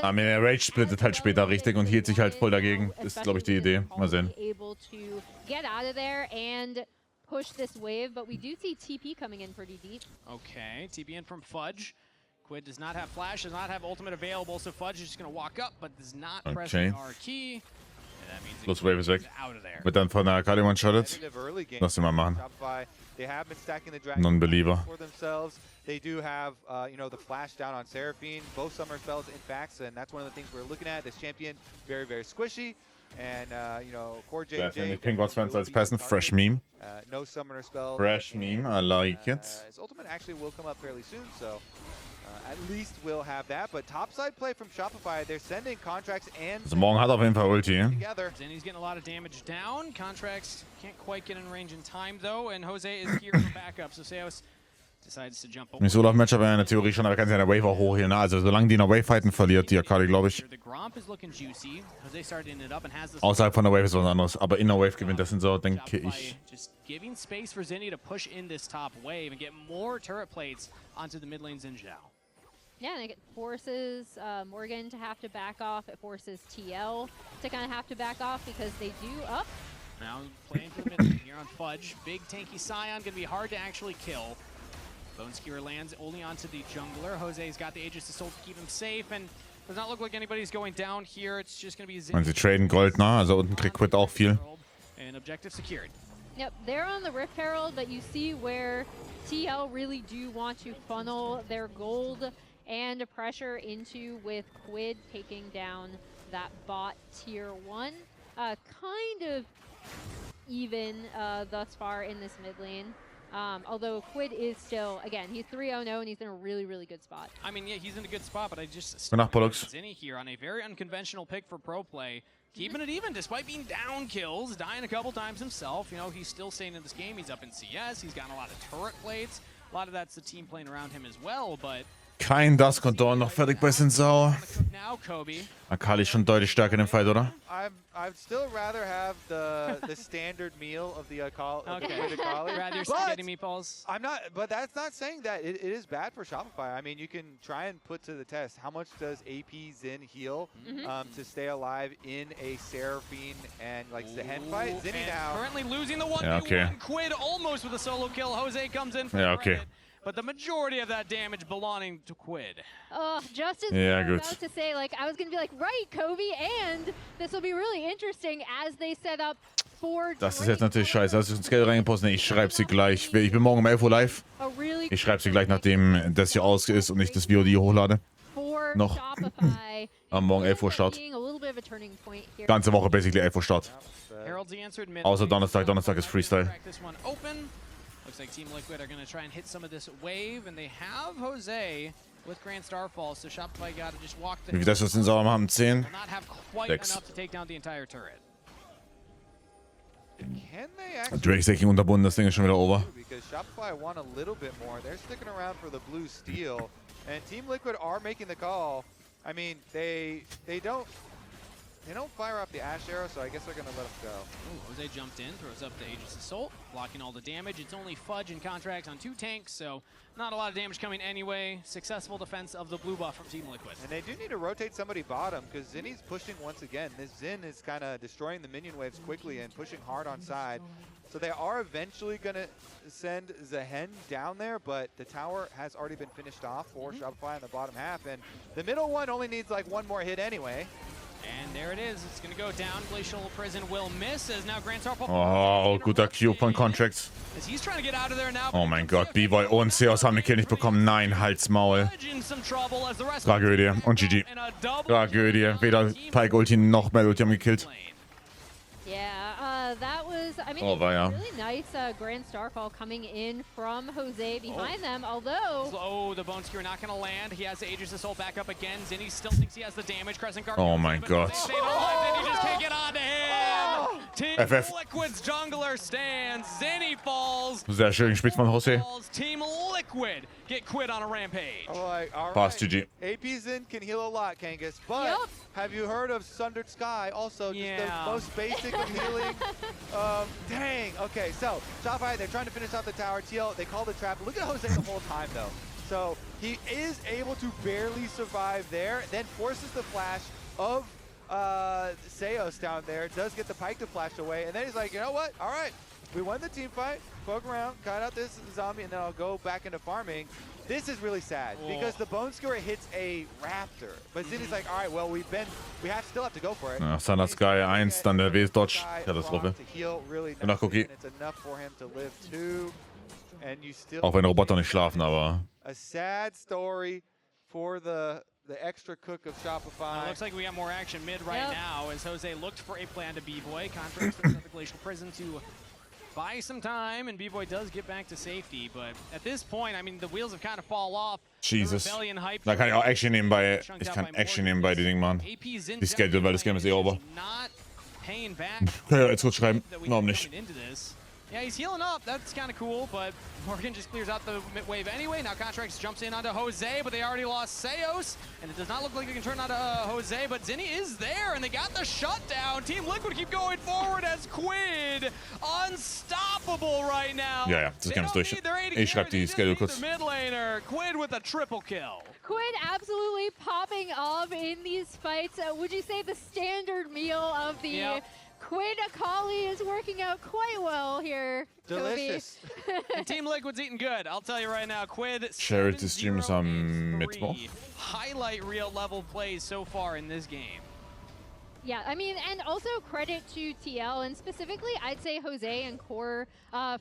Aber der Rage splittet halt später richtig und hielt sich halt voll dagegen. Ist, glaube ich, die Idee. Mal sehen. Able to get out of there and push this wave, but we do see TP coming in pretty deep. Okay, TP in from Fudge. Quid does not have flash, does not have ultimate available, so Fudge is just going to walk up, but does not press the R key. Plus Wave ist weg. Wird dann von der Akali one-shotted. Lass ihn mal machen. They have been stacking the dragon Non-believer. for themselves. They do have, you know, the flash down on Seraphine, both summoner spells in fact, and that's one of the things we're looking at. This champion, very, very squishy. And, you know, Core JJ. Pink Box fans als passend. Fresh meme. No summoner spells. Fresh meme, I like it. His ultimate actually will come up fairly soon, so at least we'll have that. But topside play from Shopify, they're sending Contracts and... Also morgen hat auf jeden Fall Ulti. Zinni's getting a lot of damage down. Contracts can't quite get in range in time, though, and Jose is here for backup, so Seos decides to jump over. Nicht so lauf Matchup in der Theorie schon, aber kann sich eine Wave auch hochhielen. Also solange die in der Wave fighten, verliert die Akali, glaube ich. Außerhalb von der Wave ist was anderes, aber in der Wave gewinnt das so, denke ich. Just giving space for Zinni to push in this top wave and get more turret plates onto the mid lane Xin Zhao. Yeah, and it forces Morgan to have to back off. It forces TL to kind of have to back off because they do up. Now playing for the mid lane here on Fudge. Big tanky Scion, gonna be hard to actually kill. Bone Skewer lands only onto the jungler. Jose's got the Aegis to Soul to keep him safe, and does not look like anybody's going down here. It's just gonna be Zinni. Und sie traden Gold, ne? Also unten kriegt Quid auch viel. And objective secured. Yep, they're on the Rift Herald, but you see where TL really do want to funnel their gold and pressure into with Quid taking down that bot tier 1. Kind of even thus far in this mid lane. Although Quid is still, again, he's 3-0 and he's in a really, really good spot. I mean, yeah, he's in a good spot, but I just... Zinni here on a very unconventional pick for pro play. Keeping it even despite being down kills, dying a couple times himself. You know, he's still staying in this game. He's up in CS. He's gotten a lot of turret plates. A lot of that's the team playing around him as well, but... Kein Dusk-Condor noch fertig bei Sinsau. Akali schon deutlich stärker in dem Fight, oder? I'd still rather have the standard meal of the Akali. Rather spaghetti meatballs. I'm not, but that's not saying that it is bad for Shopify. I mean, you can try and put to the test how much does AP Xin heal to stay alive in a Seraphine and like the hen fight. Zinni now currently losing the 1v1. Quid almost with a solo kill. Jose comes in for the credit. but the majority of that damage belonging to Quid. Oh, just as Yeah, I was good. about to say, like, I was going to be like, right, Kobe, and this will be really interesting as they set up for Das ist jetzt natürlich scheiße. Hast du ins Geld reingepostet? Nee, ich schreibe sie gleich. Ich bin morgen um 11 Uhr live. Ich schreibe sie gleich, nachdem das hier aus ist und ich das VOD hochlade. Noch. Am Morgen 11 Uhr Start. Ganze Woche basically 11 Uhr Start. Außer Donnerstag. Donnerstag ist Freestyle. Looks like Team Liquid are going to try and hit some of this wave, and they have Jose with Grand Starfall, so Shopify got to just walk the... Wie viel das sind sauber haben? 10? Not have quite 6. enough to take down the entire turret. Can they actually... Drake's taking unterbunden, das Ding ist schon wieder over. Because Shopify want a little bit more. They're sticking around for the blue steel, and Team Liquid are making the call. I mean, they don't fire off the Ash arrow, so I guess they're going to let him go. Ooh, Jose jumped in, throws up the Aegis Assault, blocking all the damage. It's only Fudge and Contracts on 2 tanks, so not a lot of damage coming anyway. Successful defense of the blue buff from Team Liquid. And they do need to rotate somebody bottom, because Zinni's pushing once again. This Zin is kind of destroying the minion waves quickly and pushing hard on side. So they are eventually going to send Zehen down there, but the tower has already been finished off for Shopify in the bottom half. And the middle one only needs like one more hit anyway. And there it is. It's going to go down. Glacial Prison will miss as now Grand Starfall. Oh, guter Cube von Contracts. As he's trying to get out of there now. Oh mein Gott, B-Boy und Seos haben den Kill nicht bekommen. Nein, halt's Maul. Tragödie und GG. Tragödie. Weder Pike Ulti noch Mel Ulti haben gekillt. Yeah, that was, I mean, really nice Grand Starfall coming in from Jose behind them, although... Oh, the Bone Skewer not going to land. He has the Aegis Assault back up again. Zinni still thinks he has the damage. Crescent Guard. Oh mein Gott. They don't like Zinni, just can't get on to him. Team FF. Liquid's jungler stands. Zinni falls. Sehr schön gespielt von Jose. Team Liquid get Quid on a rampage. Oh, like, all right. Pass, GG. AP Zin can heal a lot, Kangas, but have you heard of Sundered Sky? Also, just the most basic of healing. Dang. Okay, so Shopify, they're trying to finish off the tower. TL, they call the trap. Look at Jose the whole time, though. So he is able to barely survive there, then forces the flash of Seos down there, does get the Pike to flash away, and then he's like, you know what? All right, we won the team fight, poke around, cut out this zombie, and then I'll go back into farming. This is really sad because the Bone Skewer hits a Raptor, but Zinni's like, all right, well, still have to go for it. Ja, Thunder Sky 1, dann der W-Dodge. Katastrophe. Genau, Cookie. Auch wenn Roboter nicht schlafen, aber... A sad story for the extra cook of Shopify. Looks like we got more action mid right now as Jose looked for a plan to B-Boy. Contracts the Glacial Prison to buy some time, and B-Boy does get back to safety. But at this point, I mean, the wheels have kind of fall off. Jesus. Da kann ich auch Action nebenbei. Ich kann Action nebenbei die Ding machen. Die Schedule, weil das Game ist eh over. Kann ja jetzt kurz schreiben. Warum nicht? Yeah, he's healing up. That's kind of cool, but Morgan just clears out the mid wave anyway. Now Contracts jumps in onto Jose, but they already lost Seos, and it does not look like they can turn onto Jose, but Zinni is there, and they got the shutdown. Team Liquid keep going forward as Quid unstoppable right now. Ja, das Game ist durch. Ich schreibe die Schedule kurz. Mid laner, Quid with a triple kill. Quid absolutely popping off in these fights. Would you say the standard meal of the Quid Akali is working out quite well here. Delicious. Team Liquid's eating good. I'll tell you right now, Quid. Charity Stream ist am Mittwoch. Highlight reel level plays so far in this game. Yeah, I mean, and also credit to TL, and specifically, I'd say Jose and Core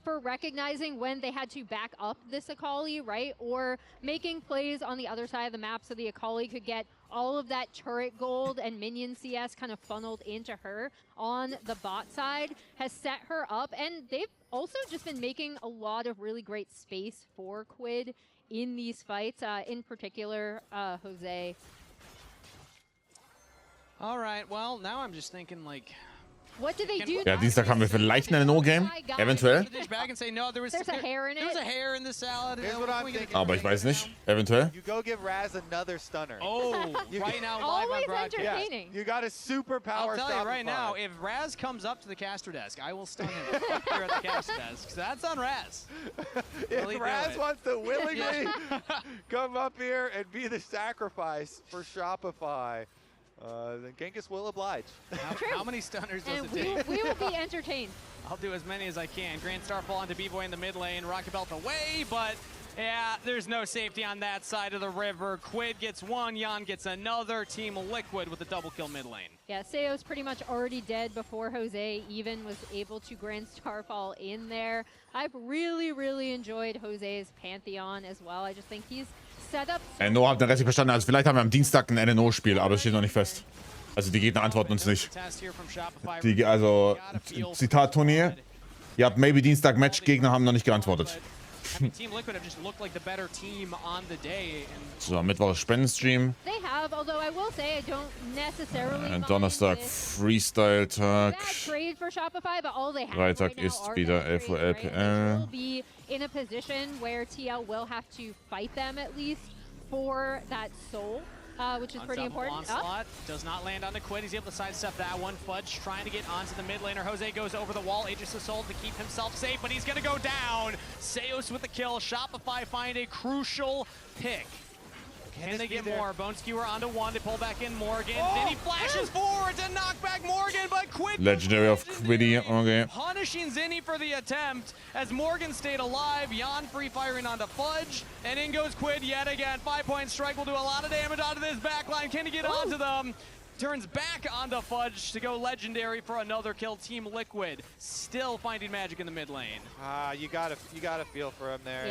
for recognizing when they had to back up this Akali, right? Or making plays on the other side of the map so the Akali could get all of that turret gold and minion CS kind of funneled into her on the bot side, has set her up, and they've also just been making a lot of really great space for Quid in these fights, in particular, Jose. All right, well, now I'm just thinking, like... What do they do? Ja, Dienstag haben wir vielleicht ein No-Game. Eventuell. There's a hair in it. There's a hair in the salad. Here's what I'm thinking. Aber ich weiß nicht. Eventuell. You go give Raz another stunner. Oh, right now live on broadcast. Entertaining. Yes, you got a superpower. I'll tell you right now, if Raz comes up to the caster desk, I will stun him here at the caster desk. So that's on Raz. If Raz wants to willingly come up here and be the sacrifice for Shopify, then Genghis will oblige. How many stunners does and it take? We will be entertained. I'll do as many as I can. Grand Starfall onto B-Boy in the mid lane. Rocket Belt away, but Yeah, there's no safety on that side of the river. Quid gets one, Jan gets another. Team Liquid with a double kill mid lane. Yeah, Seo's pretty much already dead before Jose even was able to Grand Starfall in there. I've really enjoyed Jose's Pantheon as well. I just think he's set up... Noah hat den Rest nicht verstanden. Also vielleicht haben wir am Dienstag ein NNO-Spiel, aber das steht noch nicht fest. Also die Gegner antworten uns nicht. Also, Zitat Turnier. Ihr habt maybe Dienstag Match, Gegner haben noch nicht geantwortet. So, Mittwoch ist Spendenstream. Donnerstag Freestyle-Tag. Freitag ist wieder 11 Uhr LPL. In a position where TL will have to fight them at least for that soul. Which is pretty important. Onslaught does not land on the Quid. He's able to sidestep that one. Fudge trying to get onto the mid laner. Jose goes over the wall. Aegis the Soul to keep himself safe, but he's going to go down. Seos with the kill. Shopify find a crucial pick. Can they get more? Bone Skewer onto one. They pull back in Morgan. Then he flashes forward to knock back Morgan, but Quid... Legendary of Quiddy, okay. Punishing Zinni for the attempt as Morgan stayed alive. Jan free firing onto Fudge, and in goes Quid yet again. 5-point strike will do a lot of damage onto this backline. Can he get onto them? Turns back onto Fudge to go legendary for another kill. Team Liquid still finding magic in the mid lane. You gotta feel for him there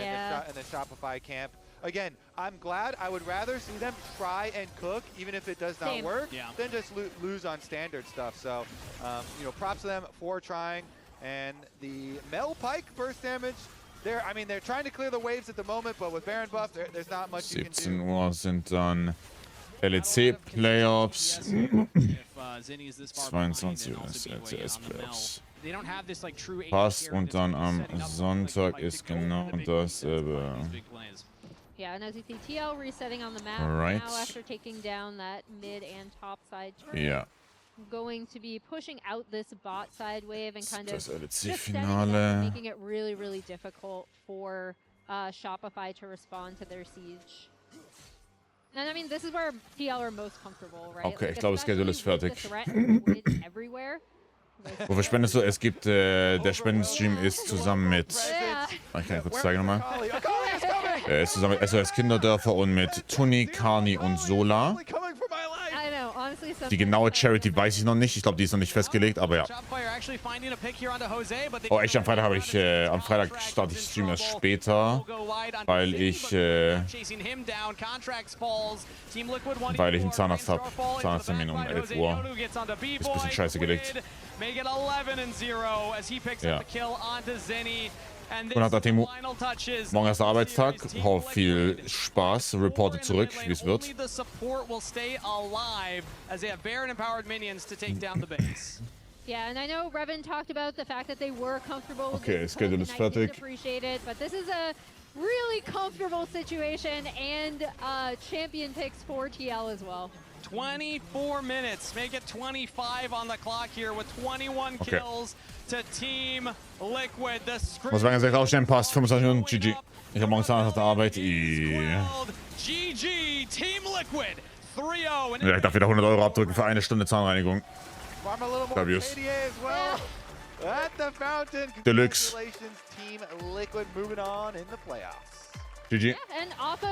in the Shopify camp. Again, I'm glad. I would rather see them try and cook, even if it does not work, than just lose on standard stuff. So, you know, props to them for trying. And the Mel Pike burst damage, they're trying to clear the waves at the moment, but with Baron buff, there's not much you can do. 17 Uhr sind dann LEC-Playoffs. 22 Uhr ist LCS-Playoffs. Passt, und dann am Sonntag ist genau dasselbe. Yeah, and as you see, TL resetting on the map now after taking down that mid and top side turret. Yeah. Going to be pushing out this bot side wave and kind of Das just LEC-Finale. making it really difficult for Shopify to respond to their siege. And I mean, this is where TL are most comfortable, right? Okay, ich glaube, das Schedule ist fertig. Everywhere. Wofür spendest du? Es gibt, der Spendenstream ist zusammen mit, ich kann kurz zeigen nochmal. Ist zusammen mit SOS Kinderdörfer und mit Tuni, Kani und Sola. Die genaue Charity weiß ich noch nicht. Ich glaube, die ist noch nicht festgelegt, aber ja. Oh, echt, am Freitag starte ich Stream erst später, weil ich einen Zahnarzt habe. Zahnarzttermin um 11 Uhr. Ist ein bisschen scheiße gelegt. Ja. Und hat Temu. Morgen erster Arbeitstag. Hoffe viel Spaß. Reporte zurück, wie es wird. Yeah, and I know Revan talked about the fact that they were comfortable. Okay, Schedule ist fertig. Appreciate it, but this is a really comfortable situation and champion picks for TL as well. 24 minutes, make it 25 on the clock here with 21 kills to Team Liquid. Muss sagen, dass ich rausstellen, passt. 25 Minuten, GG. Ich habe morgen Zahnarzt Arbeit. GG, Team Liquid, 3-0. Ja, ich darf wieder 100 Euro abdrücken für eine Stunde Zahnreinigung. Fabulous. Deluxe. Team Liquid moving on in the playoffs. GG. Yeah, and off of